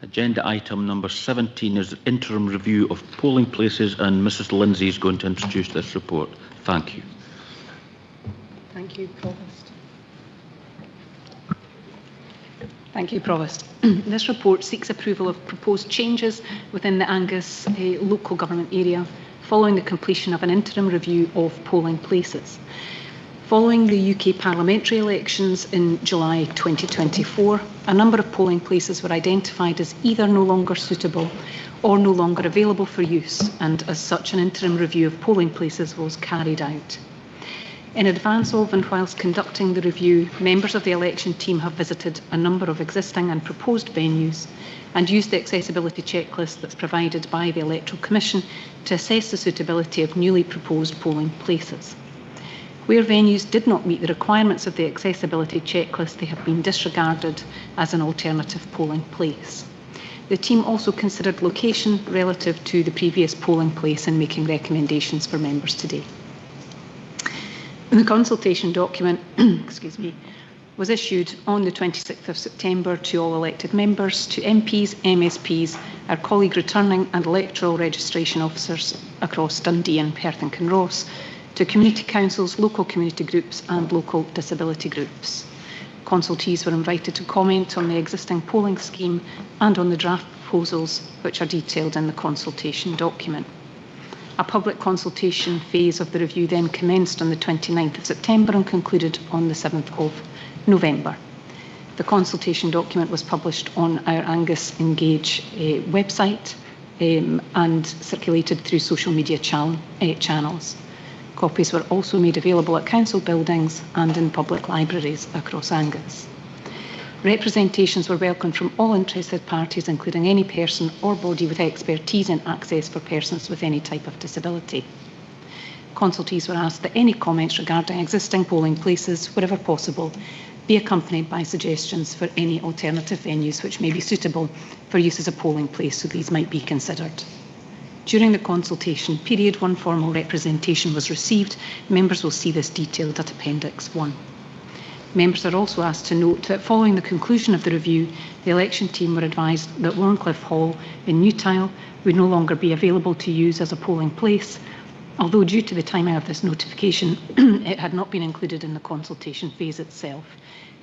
Agenda item number 17 is interim review of polling places, and Mrs. Lindsay is going to introduce this report. Thank you. Thank you, Provost. Thank you, Provost. This report seeks approval of proposed changes within the Angus local government area following the completion of an interim review of polling places. Following the UK parliamentary elections in July 2024, a number of polling places were identified as either no longer suitable or no longer available for use, and as such an interim review of polling places was carried out. In advance of and whilst conducting the review, members of the election team have visited a number of existing and proposed venues and used the accessibility checklist that's provided by the Electoral Commission to assess the suitability of newly proposed polling places. Where venues did not meet the requirements of the accessibility checklist, they have been disregarded as an alternative polling place. The team also considered location relative to the previous polling place in making recommendations for members today. The consultation document was issued on the 26th of September to all elected members, to MPs, MSPs, our colleague returning and electoral registration officers across Dundee and Perth and Kinross, to community councils, local community groups and local disability groups. Consultees were invited to comment on the existing polling scheme and on the draft proposals which are detailed in the consultation document. A public consultation phase of the review then commenced on the 29th of September and concluded on the 7th of November. The consultation document was published on our Angus Engage website and circulated through social media channels. Copies were also made available at council buildings and in public libraries across Angus. Representations were welcomed from all interested parties, including any person or body with expertise in access for persons with any type of disability. Consultees were asked that any comments regarding existing polling places, wherever possible, be accompanied by suggestions for any alternative venues which may be suitable for use as a polling place, so these might be considered. During the consultation period, one formal representation was received. Members will see this detailed at Appendix 1. Members are also asked to note that following the conclusion of the review, the election team were advised that Warncliffe Hall in Newtile would no longer be available to use as a polling place, although due to the timing of this notification, it had not been included in the consultation phase itself.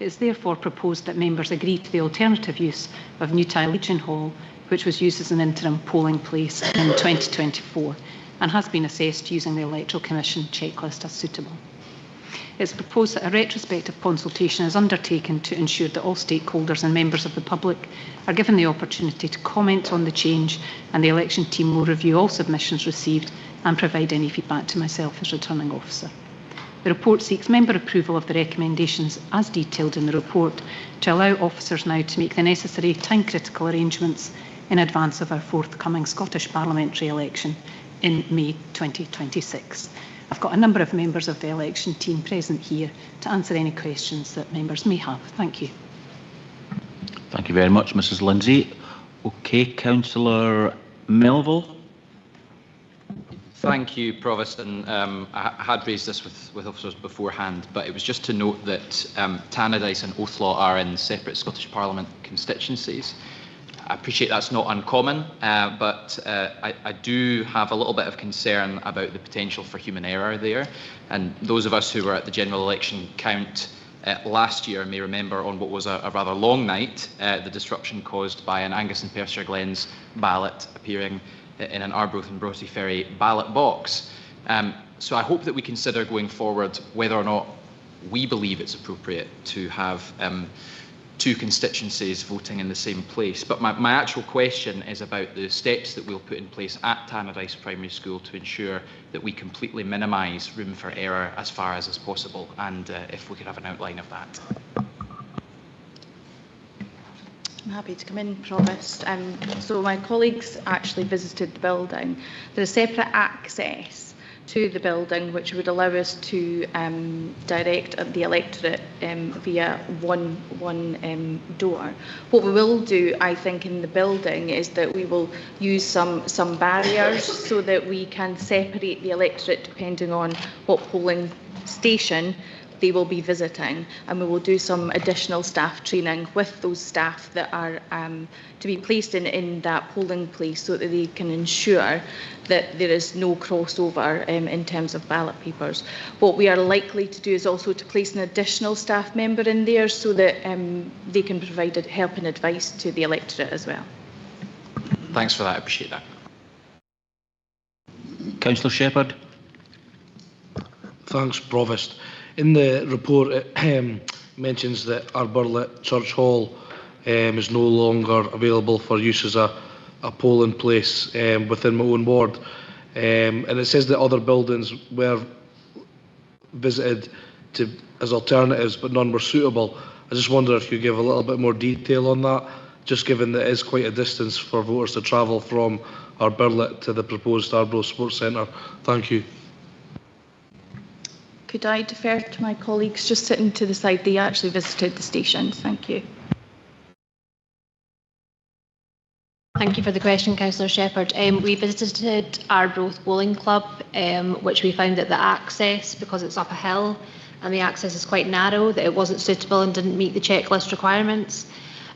It is therefore proposed that members agree to the alternative use of Newtile Legion Hall, which was used as an interim polling place in 2024 and has been assessed using the Electoral Commission checklist as suitable. It's proposed that a retrospective consultation is undertaken to ensure that all stakeholders and members of the public are given the opportunity to comment on the change, and the election team will review all submissions received and provide any feedback to myself as Returning Officer. The report seeks member approval of the recommendations as detailed in the report to allow officers now to make the necessary time-critical arrangements in advance of our forthcoming Scottish parliamentary election in May 2026. I've got a number of members of the election team present here to answer any questions that members may have. Thank you. Thank you very much, Mrs. Lindsay. Okay, Councillor Melville. Thank you, Provost. And I had raised this with officers beforehand, but it was just to note that Tannadice and Oathlaw are in separate Scottish Parliament constituencies. I appreciate that's not uncommon, but I do have a little bit of concern about the potential for human error there. And those of us who were at the general election count last year may remember on what was a rather long night, the disruption caused by an Angus and Perthshire Glens ballot appearing in an Arbroath and Broughty Ferry ballot box. So I hope that we consider going forward whether or not we believe it's appropriate to have two constituencies voting in the same place. But my actual question is about the steps that we'll put in place at Tannadice Primary School to ensure that we completely minimise room for error as far as is possible, and if we could have an outline of that. I'm happy to come in, Provost. So my colleagues actually visited the building. There's separate access to the building which would allow us to direct the electorate via one door. What we will do, I think, in the building is that we will use some barriers so that we can separate the electorate depending on what polling station they will be visiting, and we will do some additional staff training with those staff that are to be placed in that polling place so that they can ensure that there is no crossover in terms of ballot papers. What we are likely to do is also to place an additional staff member in there so that they can provide help and advice to the electorate as well. Thanks for that, I appreciate that. Councillor Shepherd. Thanks, Provost. In the report, it mentions that Arburlet Church Hall is no longer available for use as a polling place within my own ward. And it says that other buildings were visited as alternatives, but none were suitable. I just wonder if you could give a little bit more detail on that, just given that it is quite a distance for voters to travel from Arburlet to the proposed Arbroath Sports Centre. Thank you. Could I defer to my colleagues just sitting to the side? They actually visited the stations. Thank you. Thank you for the question, Councillor Shepherd. We visited Arbroath Bowling Club, which we found that the access, because it's up a hill and the access is quite narrow, that it wasn't suitable and didn't meet the checklist requirements.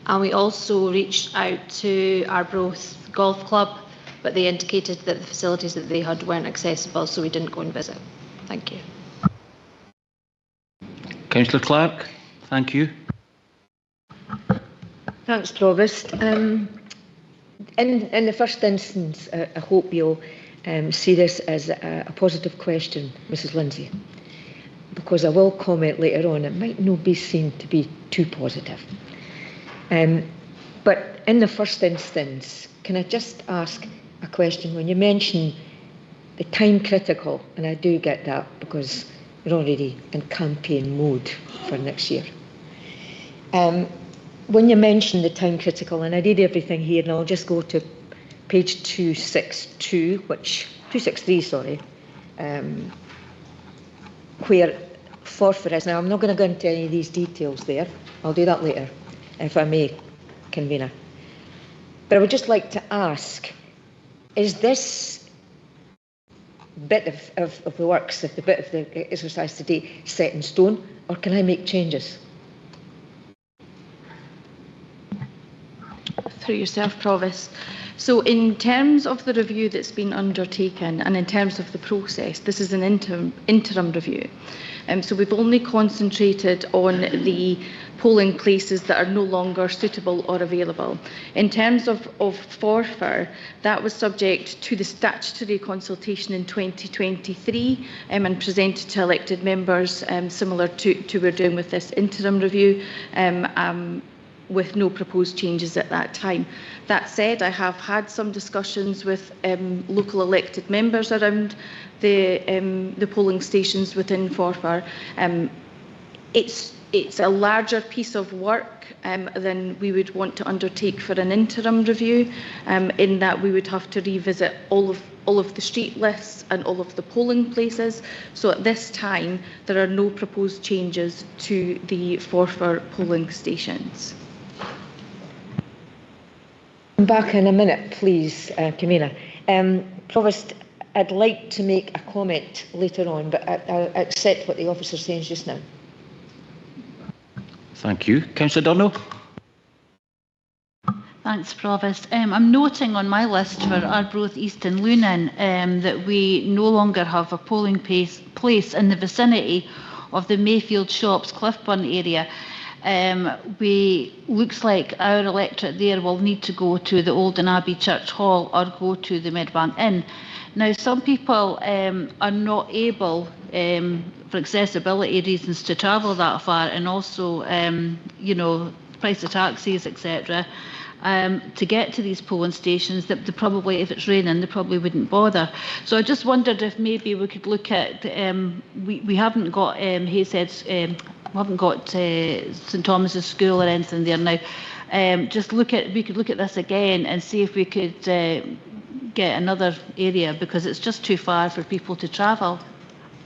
And we also reached out to Arbroath Golf Club, but they indicated that the facilities that they had weren't accessible, so we didn't go and visit. Thank you. Councillor Clark, thank you. Thanks, Provost. In the first instance, I hope you'll see this as a positive question, Mrs. Lindsay, because I will comment later on. It might not be seen to be too positive. But in the first instance, can I just ask a question? When you mention the time critical, and I do get that because we're already in campaign mode for next year. When you mention the time critical, and I did everything here, and I'll just go to page 263, sorry, where forfeit is. Now, I'm not going to go into any of these details there. I'll do that later, if I may, Convener. But I would just like to ask, is this bit of the works, the bit of the exercise today, set in stone, or can I make changes? Through yourself, Provost. So in terms of the review that's been undertaken and in terms of the process, this is an interim review. So we've only concentrated on the polling places that are no longer suitable or available. In terms of Forfar, that was subject to the statutory consultation in 2023 and presented to elected members, similar to we're doing with this interim review, with no proposed changes at that time. That said, I have had some discussions with local elected members around the polling stations within Forfar. It's a larger piece of work than we would want to undertake for an interim review, in that we would have to revisit all of the street lists and all of the polling places. So at this time, there are no proposed changes to the Forfar polling stations. Back in a minute, please, Convener. Provost, I'd like to make a comment later on, but I accept what the officer says just now. Thank you. Councillor Durno. Thanks, Provost. I'm noting on my list for Arbroath East and Lunan that we no longer have a polling place in the vicinity of the Mayfield Shops Cliffburn area. Looks like our electorate there will need to go to the Olden Abbey Church Hall or go to the Medbank Inn. Now, some people are not able, for accessibility reasons, to travel that far, and also, price of taxis, etc., to get to these polling stations. That they probably, if it's raining, they probably wouldn't bother. So I just wondered if maybe we could look at, we haven't got Hayseeds, we haven't got St Thomas's School or anything there now. We could look at this again and see if we could get another area, because it's just too far for people to travel.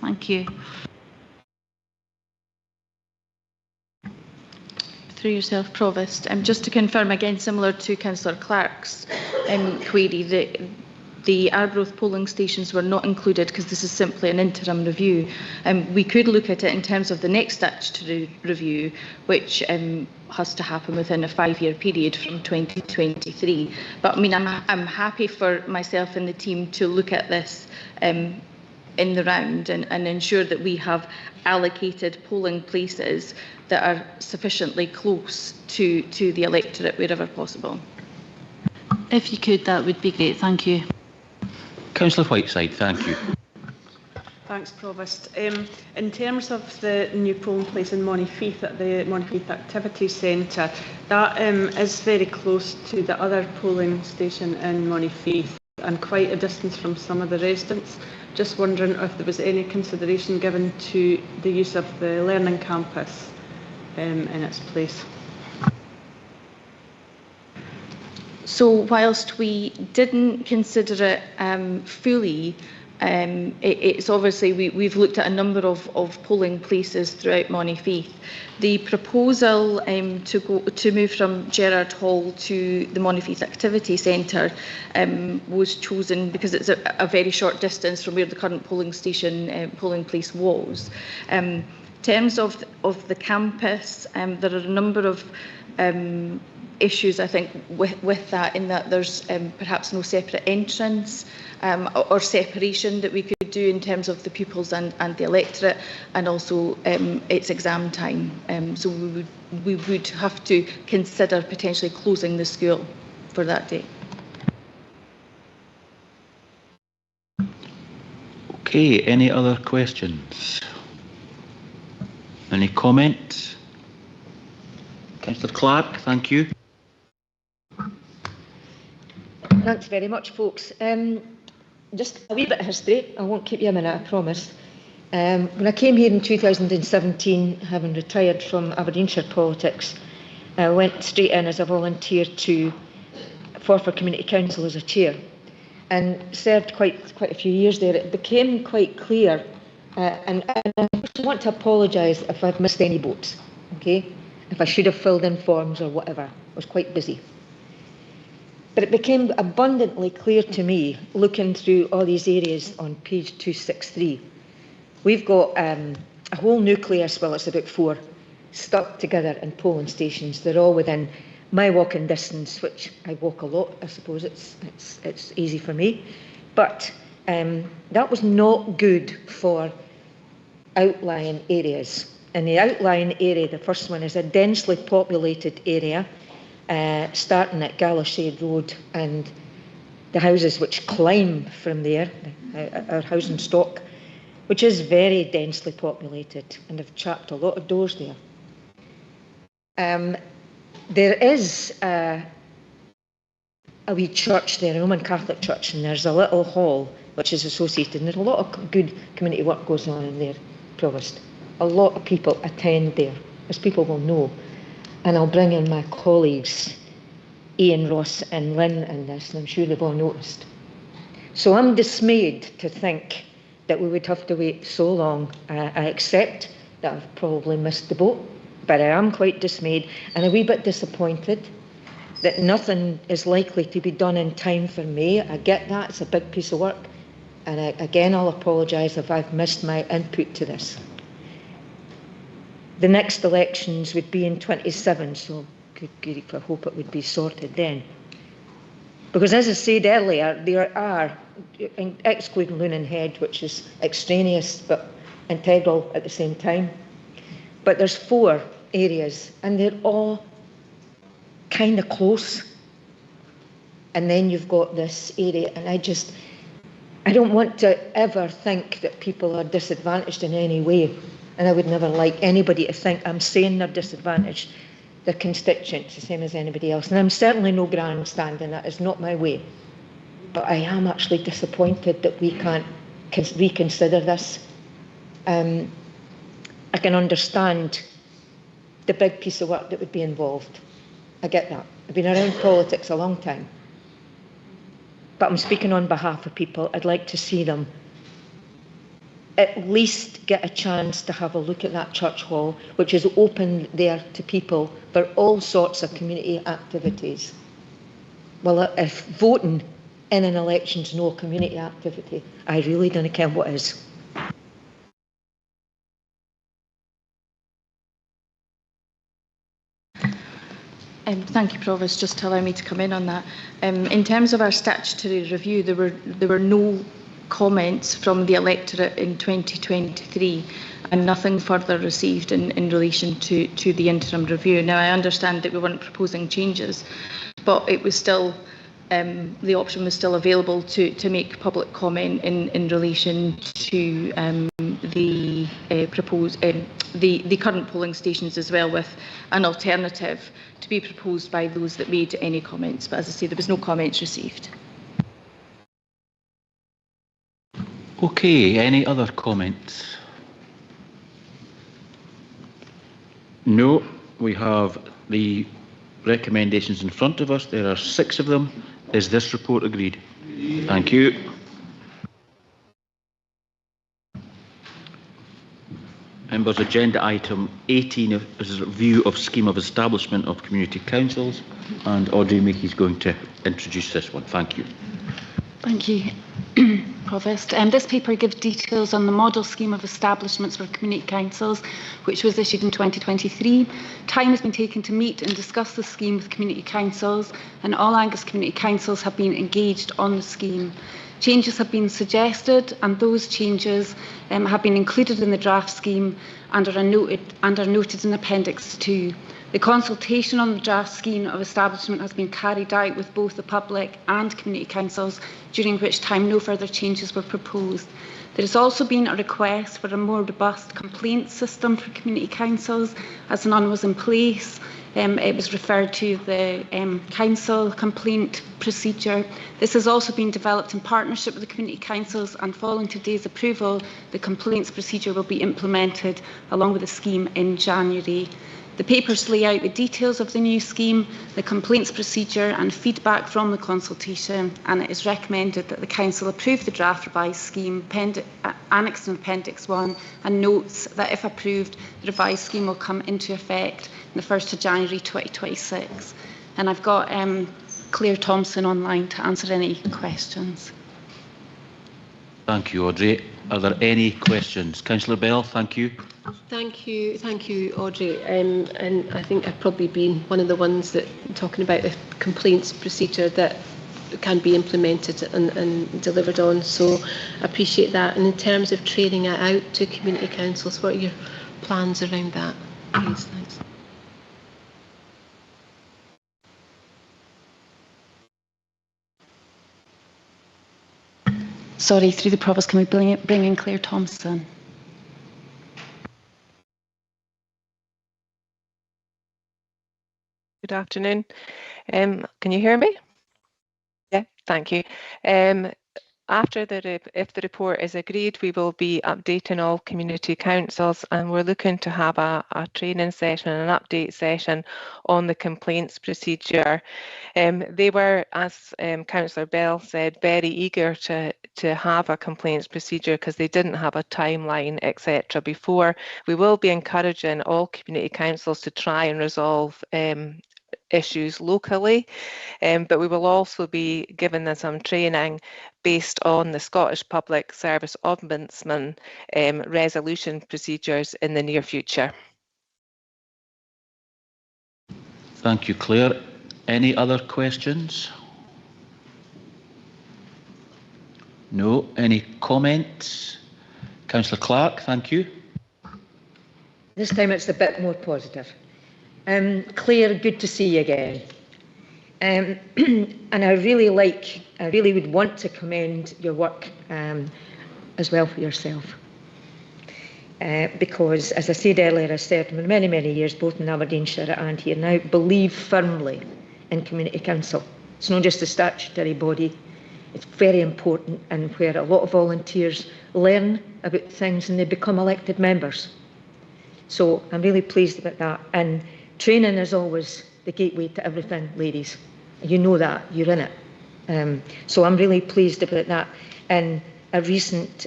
Thank you. Through yourself, Provost. Just to confirm again, similar to Councillor Clark's query, the Arbroath polling stations were not included because this is simply an interim review. We could look at it in terms of the next statutory review, which has to happen within a 5-year period from 2023. But I mean, I'm happy for myself and the team to look at this in the round and ensure that we have allocated polling places that are sufficiently close to the electorate wherever possible. If you could, that would be great. Thank you. Councillor Whiteside, thank you. Thanks, Provost. In terms of the new polling place in Montefieth at the Montefieth Activity Centre, that is very close to the other polling station in Montefieth and quite a distance from some of the residents. Just wondering if there was any consideration given to the use of the learning campus in its place. So whilst we didn't consider it fully, it's obviously we've looked at a number of polling places throughout Montefieth. The proposal to move from Gerrard Hall to the Montefieth Activity Centre was chosen because it's a very short distance from where the current polling station polling place was. In terms of the campus, there are a number of issues, I think, with that, in that there's perhaps no separate entrance or separation that we could do in terms of the pupils and the electorate, and also its exam time. So we would have to consider potentially closing the school for that day. Okay, any other questions? Any comment? Councillor Clark, thank you. Thanks very much, folks. Just a wee bit of history. I won't keep you a minute, I promise. When I came here in 2017, having retired from Aberdeenshire politics, I went straight in as a volunteer to Forfar Community Council as a chair, and served quite a few years there. It became quite clear, and I want to apologise if I've missed any boats, okay? If I should have filled in forms or whatever. I was quite busy. But it became abundantly clear to me, looking through all these areas on page 263, we've got a whole nucleus, well, it's about 4, stuck together in polling stations. They're all within my walking distance, which I walk a lot, I suppose it's easy for me. But that was not good for outlying areas. In the outlying area, the first one is a densely populated area, starting at Gallashade Road, and the houses which climb from there, our housing stock, which is very densely populated, and have chapped a lot of doors there. There is a wee church there, a Roman Catholic church, and there's a little hall which is associated, and there's a lot of good community work goes on in there, Provost. A lot of people attend there, as people will know. And I'll bring in my colleagues, Ian, Ross and Lynn in this, and I'm sure they've all noticed. So I'm dismayed to think that we would have to wait so long. I accept that I've probably missed the boat, but I am quite dismayed and a wee bit disappointed that nothing is likely to be done in time for May. I get that, it's a big piece of work. And again, I'll apologise if I've missed my input to this. The next elections would be in 27, so good grief, I hope it would be sorted then. Because as I said earlier, there are, excluding Lunan Head, which is extraneous but integral at the same time, but there's 4 areas and they're all kind of close. And then you've got this area, and I don't want to ever think that people are disadvantaged in any way, and I would never like anybody to think I'm saying they're disadvantaged. They're constituents, the same as anybody else, and I'm certainly no grandstanding, that is not my way. But I am actually disappointed that we can't reconsider this. I can understand the big piece of work that would be involved. I get that. I've been around politics a long time. But I'm speaking on behalf of people. I'd like to see them at least get a chance to have a look at that church hall, which is open there to people for all sorts of community activities. Well, if voting in an election is no community activity, I really don't care what is. Thank you, Provost. Just to allow me to come in on that. In terms of our statutory review, there were no comments from the electorate in 2023 and nothing further received in relation to the interim review. Now, I understand that we weren't proposing changes, but it was still, the option was still available to make public comment in relation to the current polling stations, as well, with an alternative to be proposed by those that made any comments. But as I say, there was no comments received. Okay, any other comments? No, we have the recommendations in front of us. There are 6 of them. Is this report agreed? Thank you. Members, agenda item 18 is a review of scheme of establishment of community councils, and Audrey Meeke is going to introduce this one. Thank you. Thank you, Provost. This paper gives details on the model scheme of establishments for community councils, which was issued in 2023. Time has been taken to meet and discuss the scheme with community councils, and all Angus community councils have been engaged on the scheme. Changes have been suggested, and those changes have been included in the draft scheme and are noted in Appendix 2. The consultation on the draft scheme of establishment has been carried out with both the public and community councils, during which time no further changes were proposed. There has also been a request for a more robust complaint system for community councils, as none was in place. It was referred to the council complaint procedure. This has also been developed in partnership with the community councils, and following today's approval, the complaints procedure will be implemented along with the scheme in January. The papers lay out the details of the new scheme, the complaints procedure and feedback from the consultation, and it is recommended that the Council approve the draft revised scheme annexed in Appendix 1, and notes that if approved, the revised scheme will come into effect on the 1st of January 2026. And I've got Claire Thompson online to answer any questions. Thank you, Audrey. Are there any questions? Councillor Bell, thank you. Thank you, Audrey. And I think I've probably been one of the ones that talking about the complaints procedure that can be implemented and delivered on. So I appreciate that. And in terms of training it out to community councils, what are your plans around that? Please, thanks. Sorry, through the Provost, can we bring in Claire Thompson? Good afternoon. Can you hear me? Yeah, thank you. If the report is agreed, we will be updating all community councils, and we're looking to have a training session, an update session on the complaints procedure. They were, as Councillor Bell said, very eager to have a complaints procedure because they didn't have a timeline, etc. before. We will be encouraging all community councils to try and resolve issues locally, but we will also be giving them some training based on the Scottish Public Service Ombudsman resolution procedures in the near future. Thank you, Claire. Any other questions? No. Any comments? Councillor Clark, thank you. This time it's a bit more positive. Claire, good to see you again. And I really would want to commend your work as well for yourself. Because, as I said earlier, I served for many, many years, both in Aberdeenshire and here now, believe firmly in community council. It's not just a statutory body, it's very important, and where a lot of volunteers learn about things and they become elected members. So I'm really pleased about that. And training is always the gateway to everything, ladies. You know that, you're in it. So I'm really pleased about that. And a recent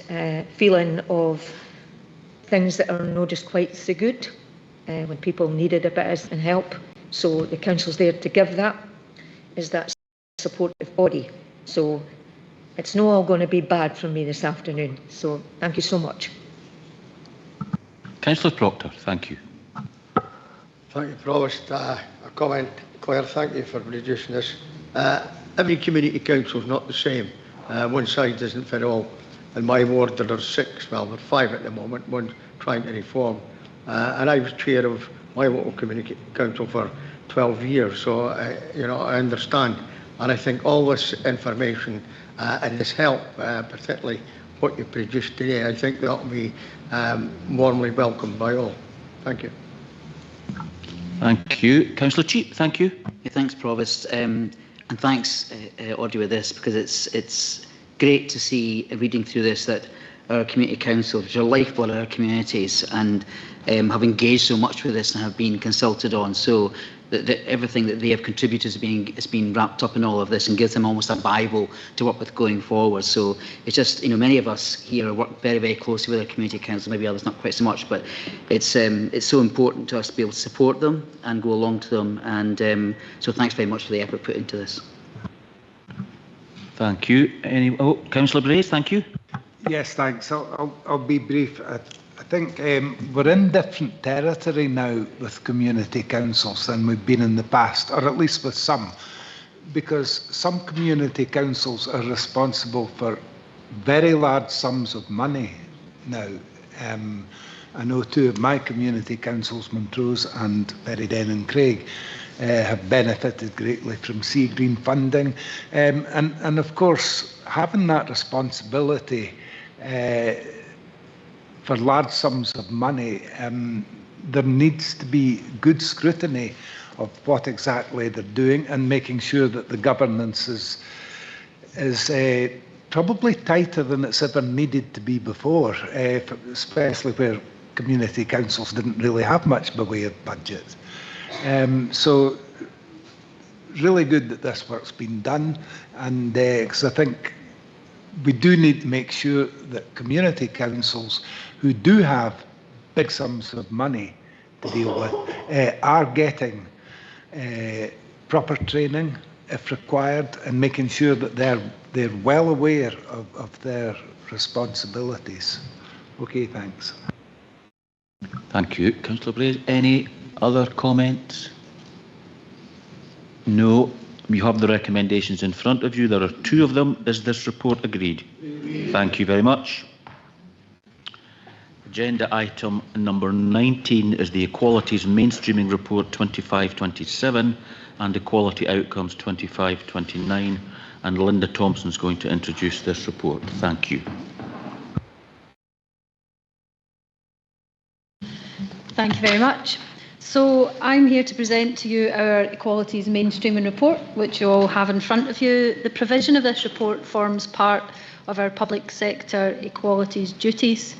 feeling of things that are not just quite so good when people needed a bit of help. So the council's there to give that, is that supportive body. So it's not all going to be bad from me this afternoon. So thank you so much. Councillor Proctor, thank you. Thank you, Provost. A comment, Claire, thank you for producing this. Every community council is not the same. One size doesn't fit all. In my ward there are 6, well there are 5 at the moment, one trying to reform. And I was chair of my local community council for 12 years, so I understand. And I think all this information and this help, particularly what you produced today, I think that will be warmly welcomed by all. Thank you. Thank you. Councillor Cheap, thank you. Yeah, thanks, Provost. And thanks, Audrey, with this, because it's great to see, reading through this, that our community councils, which are lifeblood of our communities, and have engaged so much with this and have been consulted on. So that everything that they have contributed is being wrapped up in all of this and gives them almost a Bible to work with going forward. So it's just, many of us here work very, very closely with our community council, maybe others not quite so much, but it's so important to us to be able to support them and go along to them. And so thanks very much for the effort put into this. Thank you. Councillor Brace, thank you. Yes, thanks. I'll be brief. I think we're in different territory now with community councils than we've been in the past, or at least with some, because some community councils are responsible for very large sums of money now. I know 2 of my community councils, Montrose and Berryden and Craig, have benefited greatly from Sea Green funding. And of course, having that responsibility for large sums of money, there needs to be good scrutiny of what exactly they're doing and making sure that the governance is probably tighter than it's ever needed to be before, especially where community councils didn't really have much by way of budget. So really good that this work's been done, and because I think we do need to make sure that community councils who do have big sums of money to deal with are getting proper training if required, and making sure that they're well aware of their responsibilities. Okay, thanks. Thank you. Councillor Blaze, any other comments? No. You have the recommendations in front of you. There are 2 of them. Is this report agreed? Thank you very much. Agenda item number 19 is the Equalities Mainstreaming Report 25-27 and Equality Outcomes 25-29. And Linda Thompson is going to introduce this report. Thank you. Thank you very much. So I'm here to present to you our Equalities Mainstreaming Report, which you all have in front of you. The provision of this report forms part of our public sector equalities duties.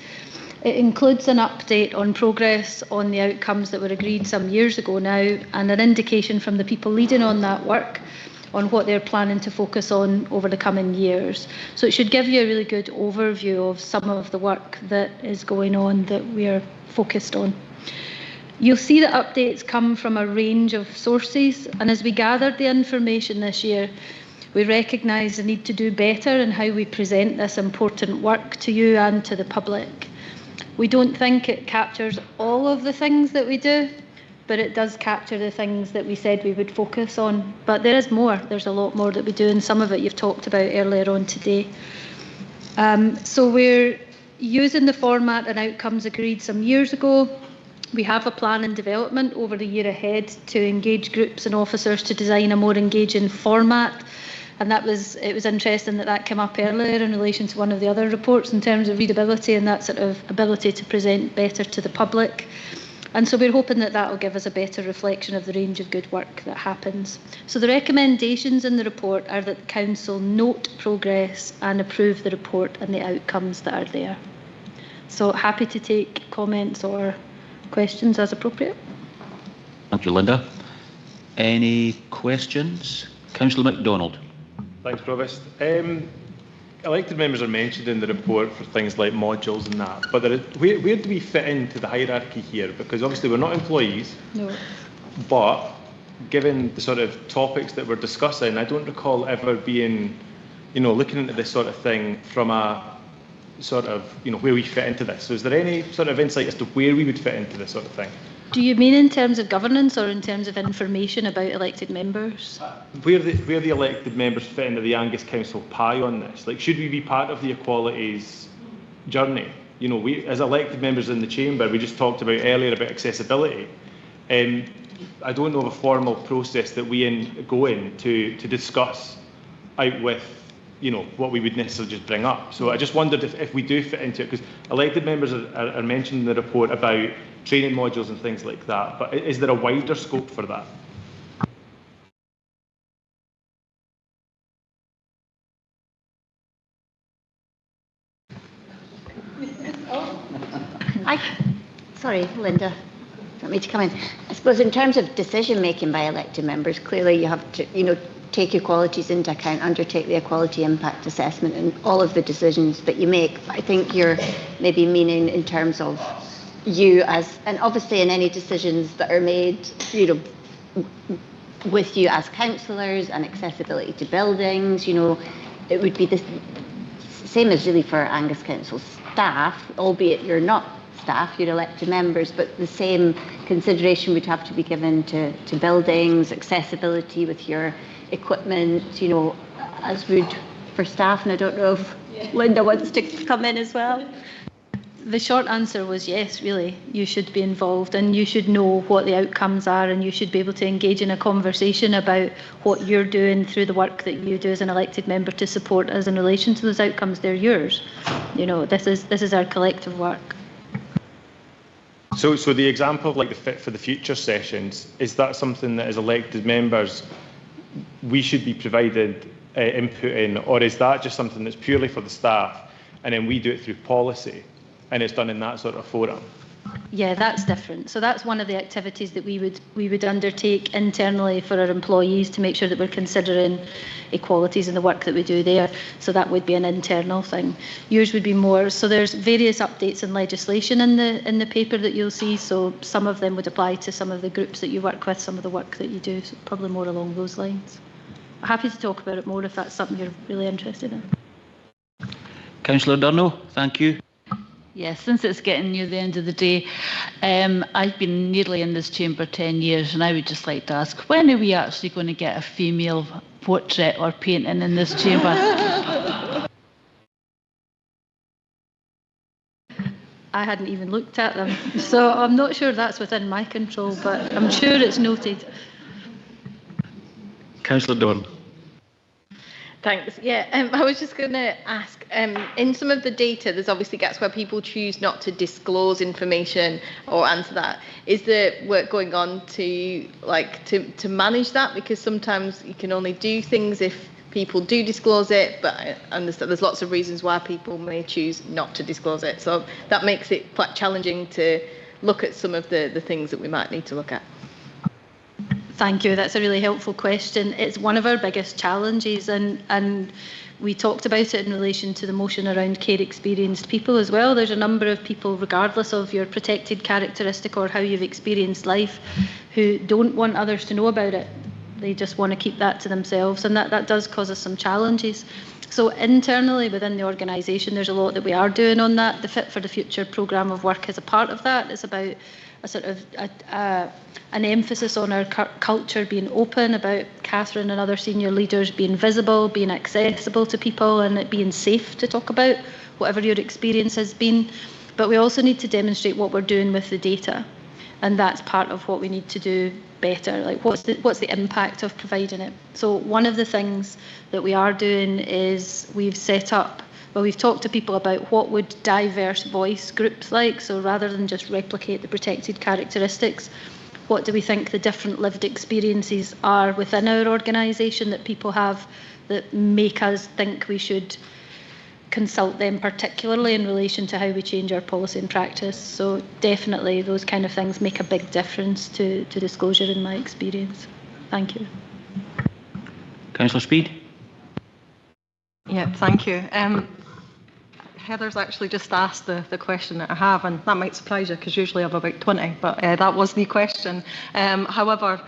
It includes an update on progress on the outcomes that were agreed some years ago now, and an indication from the people leading on that work on what they're planning to focus on over the coming years. So it should give you a really good overview of some of the work that is going on that we're focused on. You'll see that updates come from a range of sources, and as we gathered the information this year, we recognise the need to do better in how we present this important work to you and to the public. We don't think it captures all of the things that we do, but it does capture the things that we said we would focus on. But there is more. There's a lot more that we do, and some of it you've talked about earlier on today. So we're using the format and outcomes agreed some years ago. We have a plan in development over the year ahead to engage groups and officers to design a more engaging format. And it was interesting that came up earlier in relation to one of the other reports in terms of readability and that sort of ability to present better to the public. And so we're hoping that will give us a better reflection of the range of good work that happens. So the recommendations in the report are that the Council note progress and approve the report and the outcomes that are there. So happy to take comments or questions as appropriate. Thank you, Linda. Any questions? Councillor MacDonald. Thanks, Provost. Elected members are mentioned in the report for things like modules and that, but where do we fit into the hierarchy here? Because obviously we're not employees, no. But given the sort of topics that we're discussing, I don't recall ever being, looking into this sort of thing from a sort of, where we fit into this. So is there any sort of insight as to where we would fit into this sort of thing? Do you mean in terms of governance or in terms of information about elected members? Where the elected members fit into the Angus Council pie on this? Like, should we be part of the equalities journey? We, as elected members in the chamber, we just talked about earlier about accessibility. I don't know of a formal process that we go in to discuss out with what we would necessarily just bring up. So I just wondered if we do fit into it, because elected members are mentioned in the report about training modules and things like that, but is there a wider scope for that? Sorry, Linda. Do you want me to come in? I suppose in terms of decision making by elected members, clearly you have to, take equalities into account, undertake the equality impact assessment and all of the decisions that you make. I think you're maybe meaning in terms of you as, and obviously in any decisions that are made, with you as councillors and accessibility to buildings, it would be the same as really for Angus Council staff, albeit you're not staff, you're elected members, but the same consideration would have to be given to buildings, accessibility with your equipment, as would for staff. And I don't know if Linda wants to come in as well. The short answer was yes, really. You should be involved and you should know what the outcomes are, and you should be able to engage in a conversation about what you're doing through the work that you do as an elected member to support us in relation to those outcomes. They're yours. This is our collective work. So the example of like the Fit for the Future sessions, is that something that as elected members we should be provided input in, or is that just something that's purely for the staff and then we do it through policy and it's done in that sort of forum? Yeah, that's different. So that's one of the activities that we would undertake internally for our employees to make sure that we're considering equalities in the work that we do there. So that would be an internal thing. Yours would be more. So there's various updates in legislation in the paper that you'll see. So some of them would apply to some of the groups that you work with, some of the work that you do. So probably more along those lines. I'm happy to talk about it more if that's something you're really interested in. Councillor Durno, thank you. Yes, since it's getting near the end of the day, I've been nearly in this chamber 10 years, and I would just like to ask, when are we actually going to get a female portrait or painting in this chamber? I hadn't even looked at them, so I'm not sure that's within my control, but I'm sure it's noted. Councillor Dorn. Thanks. Yeah, I was just going to ask, in some of the data, there's obviously gaps where people choose not to disclose information or answer that. Is there work going on to manage that? Because sometimes you can only do things if people do disclose it, but I understand there's lots of reasons why people may choose not to disclose it. So that makes it quite challenging to look at some of the things that we might need to look at. Thank you. That's a really helpful question. It's one of our biggest challenges, and we talked about it in relation to the motion around care experienced people as well. There's a number of people, regardless of your protected characteristic or how you've experienced life, who don't want others to know about it. They just want to keep that to themselves, and that does cause us some challenges. So internally within the organisation, there's a lot that we are doing on that. The Fit for the Future programme of work is a part of that. It's about a sort of an emphasis on our culture being open, about Catherine and other senior leaders being visible, being accessible to people, and it being safe to talk about whatever your experience has been. But we also need to demonstrate what we're doing with the data, and that's part of what we need to do better. Like, what's the impact of providing it? So one of the things that we are doing is we've talked to people about what would diverse voice groups like. So rather than just replicate the protected characteristics, what do we think the different lived experiences are within our organisation that people have that make us think we should consult them, particularly in relation to how we change our policy and practice. So definitely those kind of things make a big difference to disclosure in my experience. Thank you. Councillor Speed. Yeah, thank you. Heather's actually just asked the question that I have, and that might surprise you because usually I have about 20, but that was the question. However,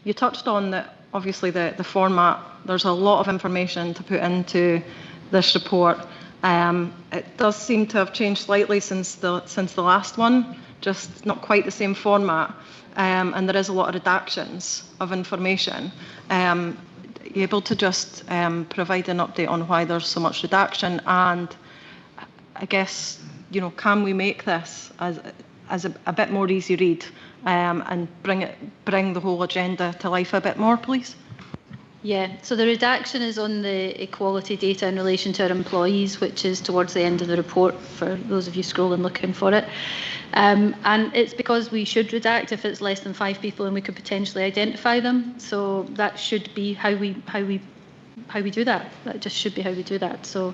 you touched on that obviously the format, there's a lot of information to put into this report. It does seem to have changed slightly since the last one, just not quite the same format, and there is a lot of redactions of information. You able to just provide an update on why there's so much redaction, and I guess, can we make this as a bit more easy read and bring the whole agenda to life a bit more, please? Yeah, so the redaction is on the equality data in relation to our employees, which is towards the end of the report for those of you scrolling looking for it. And it's because we should redact if it's less than 5 people and we could potentially identify them. So that should be how we do that. That just should be how we do that. So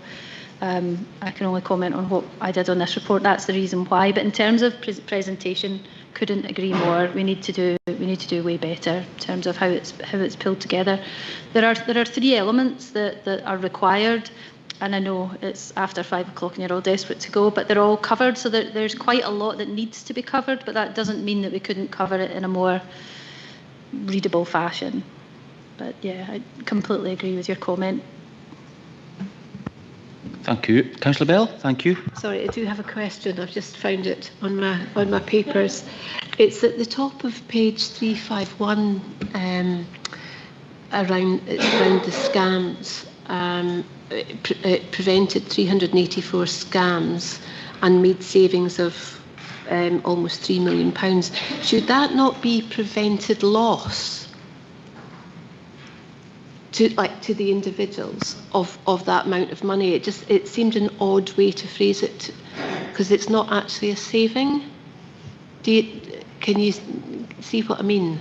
I can only comment on what I did on this report. That's the reason why. But in terms of presentation, couldn't agree more. We need to do way better in terms of how it's pulled together. There are 3 elements that are required, and I know it's after 5 o'clock and you're all desperate to go, but they're all covered. So there's quite a lot that needs to be covered, but that doesn't mean that we couldn't cover it in a more readable fashion. But yeah, I completely agree with your comment. Thank you. Councillor Bell, thank you. Sorry, I do have a question. I've just found it on my papers. It's at the top of page 351, around the scams. It prevented 384 scams and made savings of almost £3 million. Should that not be prevented loss to the individuals of that amount of money? It seemed an odd way to phrase it, because it's not actually a saving. Can you see what I mean?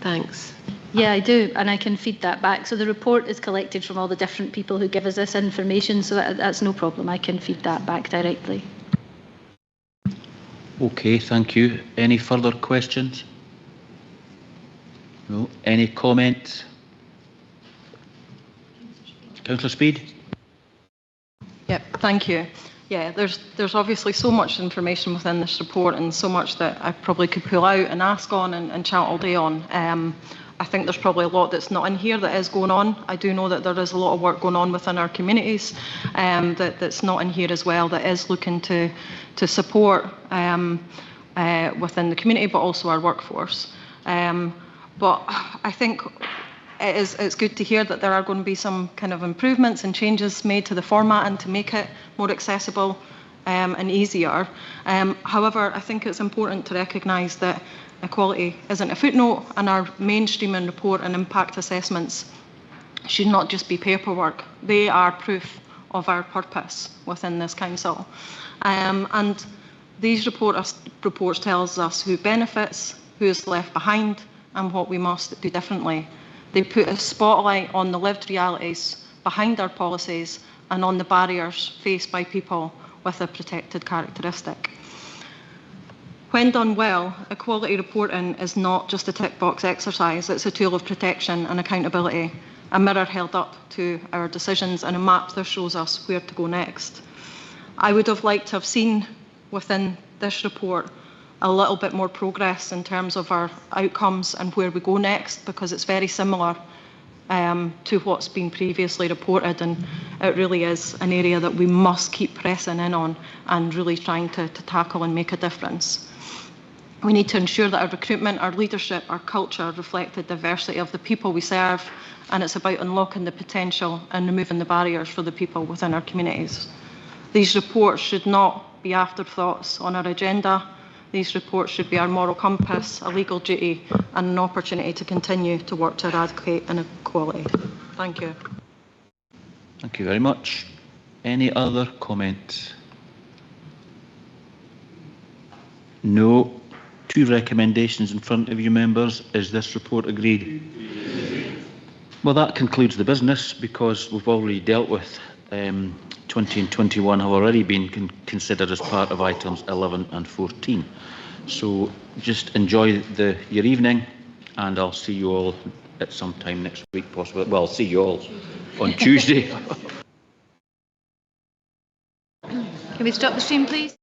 Thanks. Yeah, I do, and I can feed that back. So the report is collected from all the different people who give us this information, so that's no problem. I can feed that back directly. Okay, thank you. Any further questions? No. Any comments? Councillor Speed. Yep, thank you. Yeah, there's obviously so much information within this report and so much that I probably could pull out and ask on and chat all day on. I think there's probably a lot that's not in here that is going on. I do know that there is a lot of work going on within our communities that's not in here as well, that is looking to support within the community, but also our workforce. But I think it's good to hear that there are going to be some kind of improvements and changes made to the format and to make it more accessible and easier. However, I think it's important to recognise that equality isn't a footnote, and our mainstreaming report and impact assessments should not just be paperwork. They are proof of our purpose within this council. And these reports tells us who benefits, who is left behind, and what we must do differently. They put a spotlight on the lived realities behind our policies and on the barriers faced by people with a protected characteristic. When done well, equality reporting is not just a tick box exercise, it's a tool of protection and accountability, a mirror held up to our decisions and a map that shows us where to go next. I would have liked to have seen within this report a little bit more progress in terms of our outcomes and where we go next, because it's very similar to what's been previously reported, and it really is an area that we must keep pressing in on and really trying to tackle and make a difference. We need to ensure that our recruitment, our leadership, our culture reflect the diversity of the people we serve, and it's about unlocking the potential and removing the barriers for the people within our communities. These reports should not be afterthoughts on our agenda. These reports should be our moral compass, a legal duty, and an opportunity to continue to work to eradicate inequality. Thank you. Thank you very much. Any other comments? No. 2 recommendations in front of you, members. Is this report agreed? Well, that concludes the business, because we've already dealt with 20 and 21 have already been considered as part of items 11 and 14. So just enjoy your evening, and I'll see you all at some time next week, possibly. Well, I'll see you all on Tuesday. Can we stop the stream, please?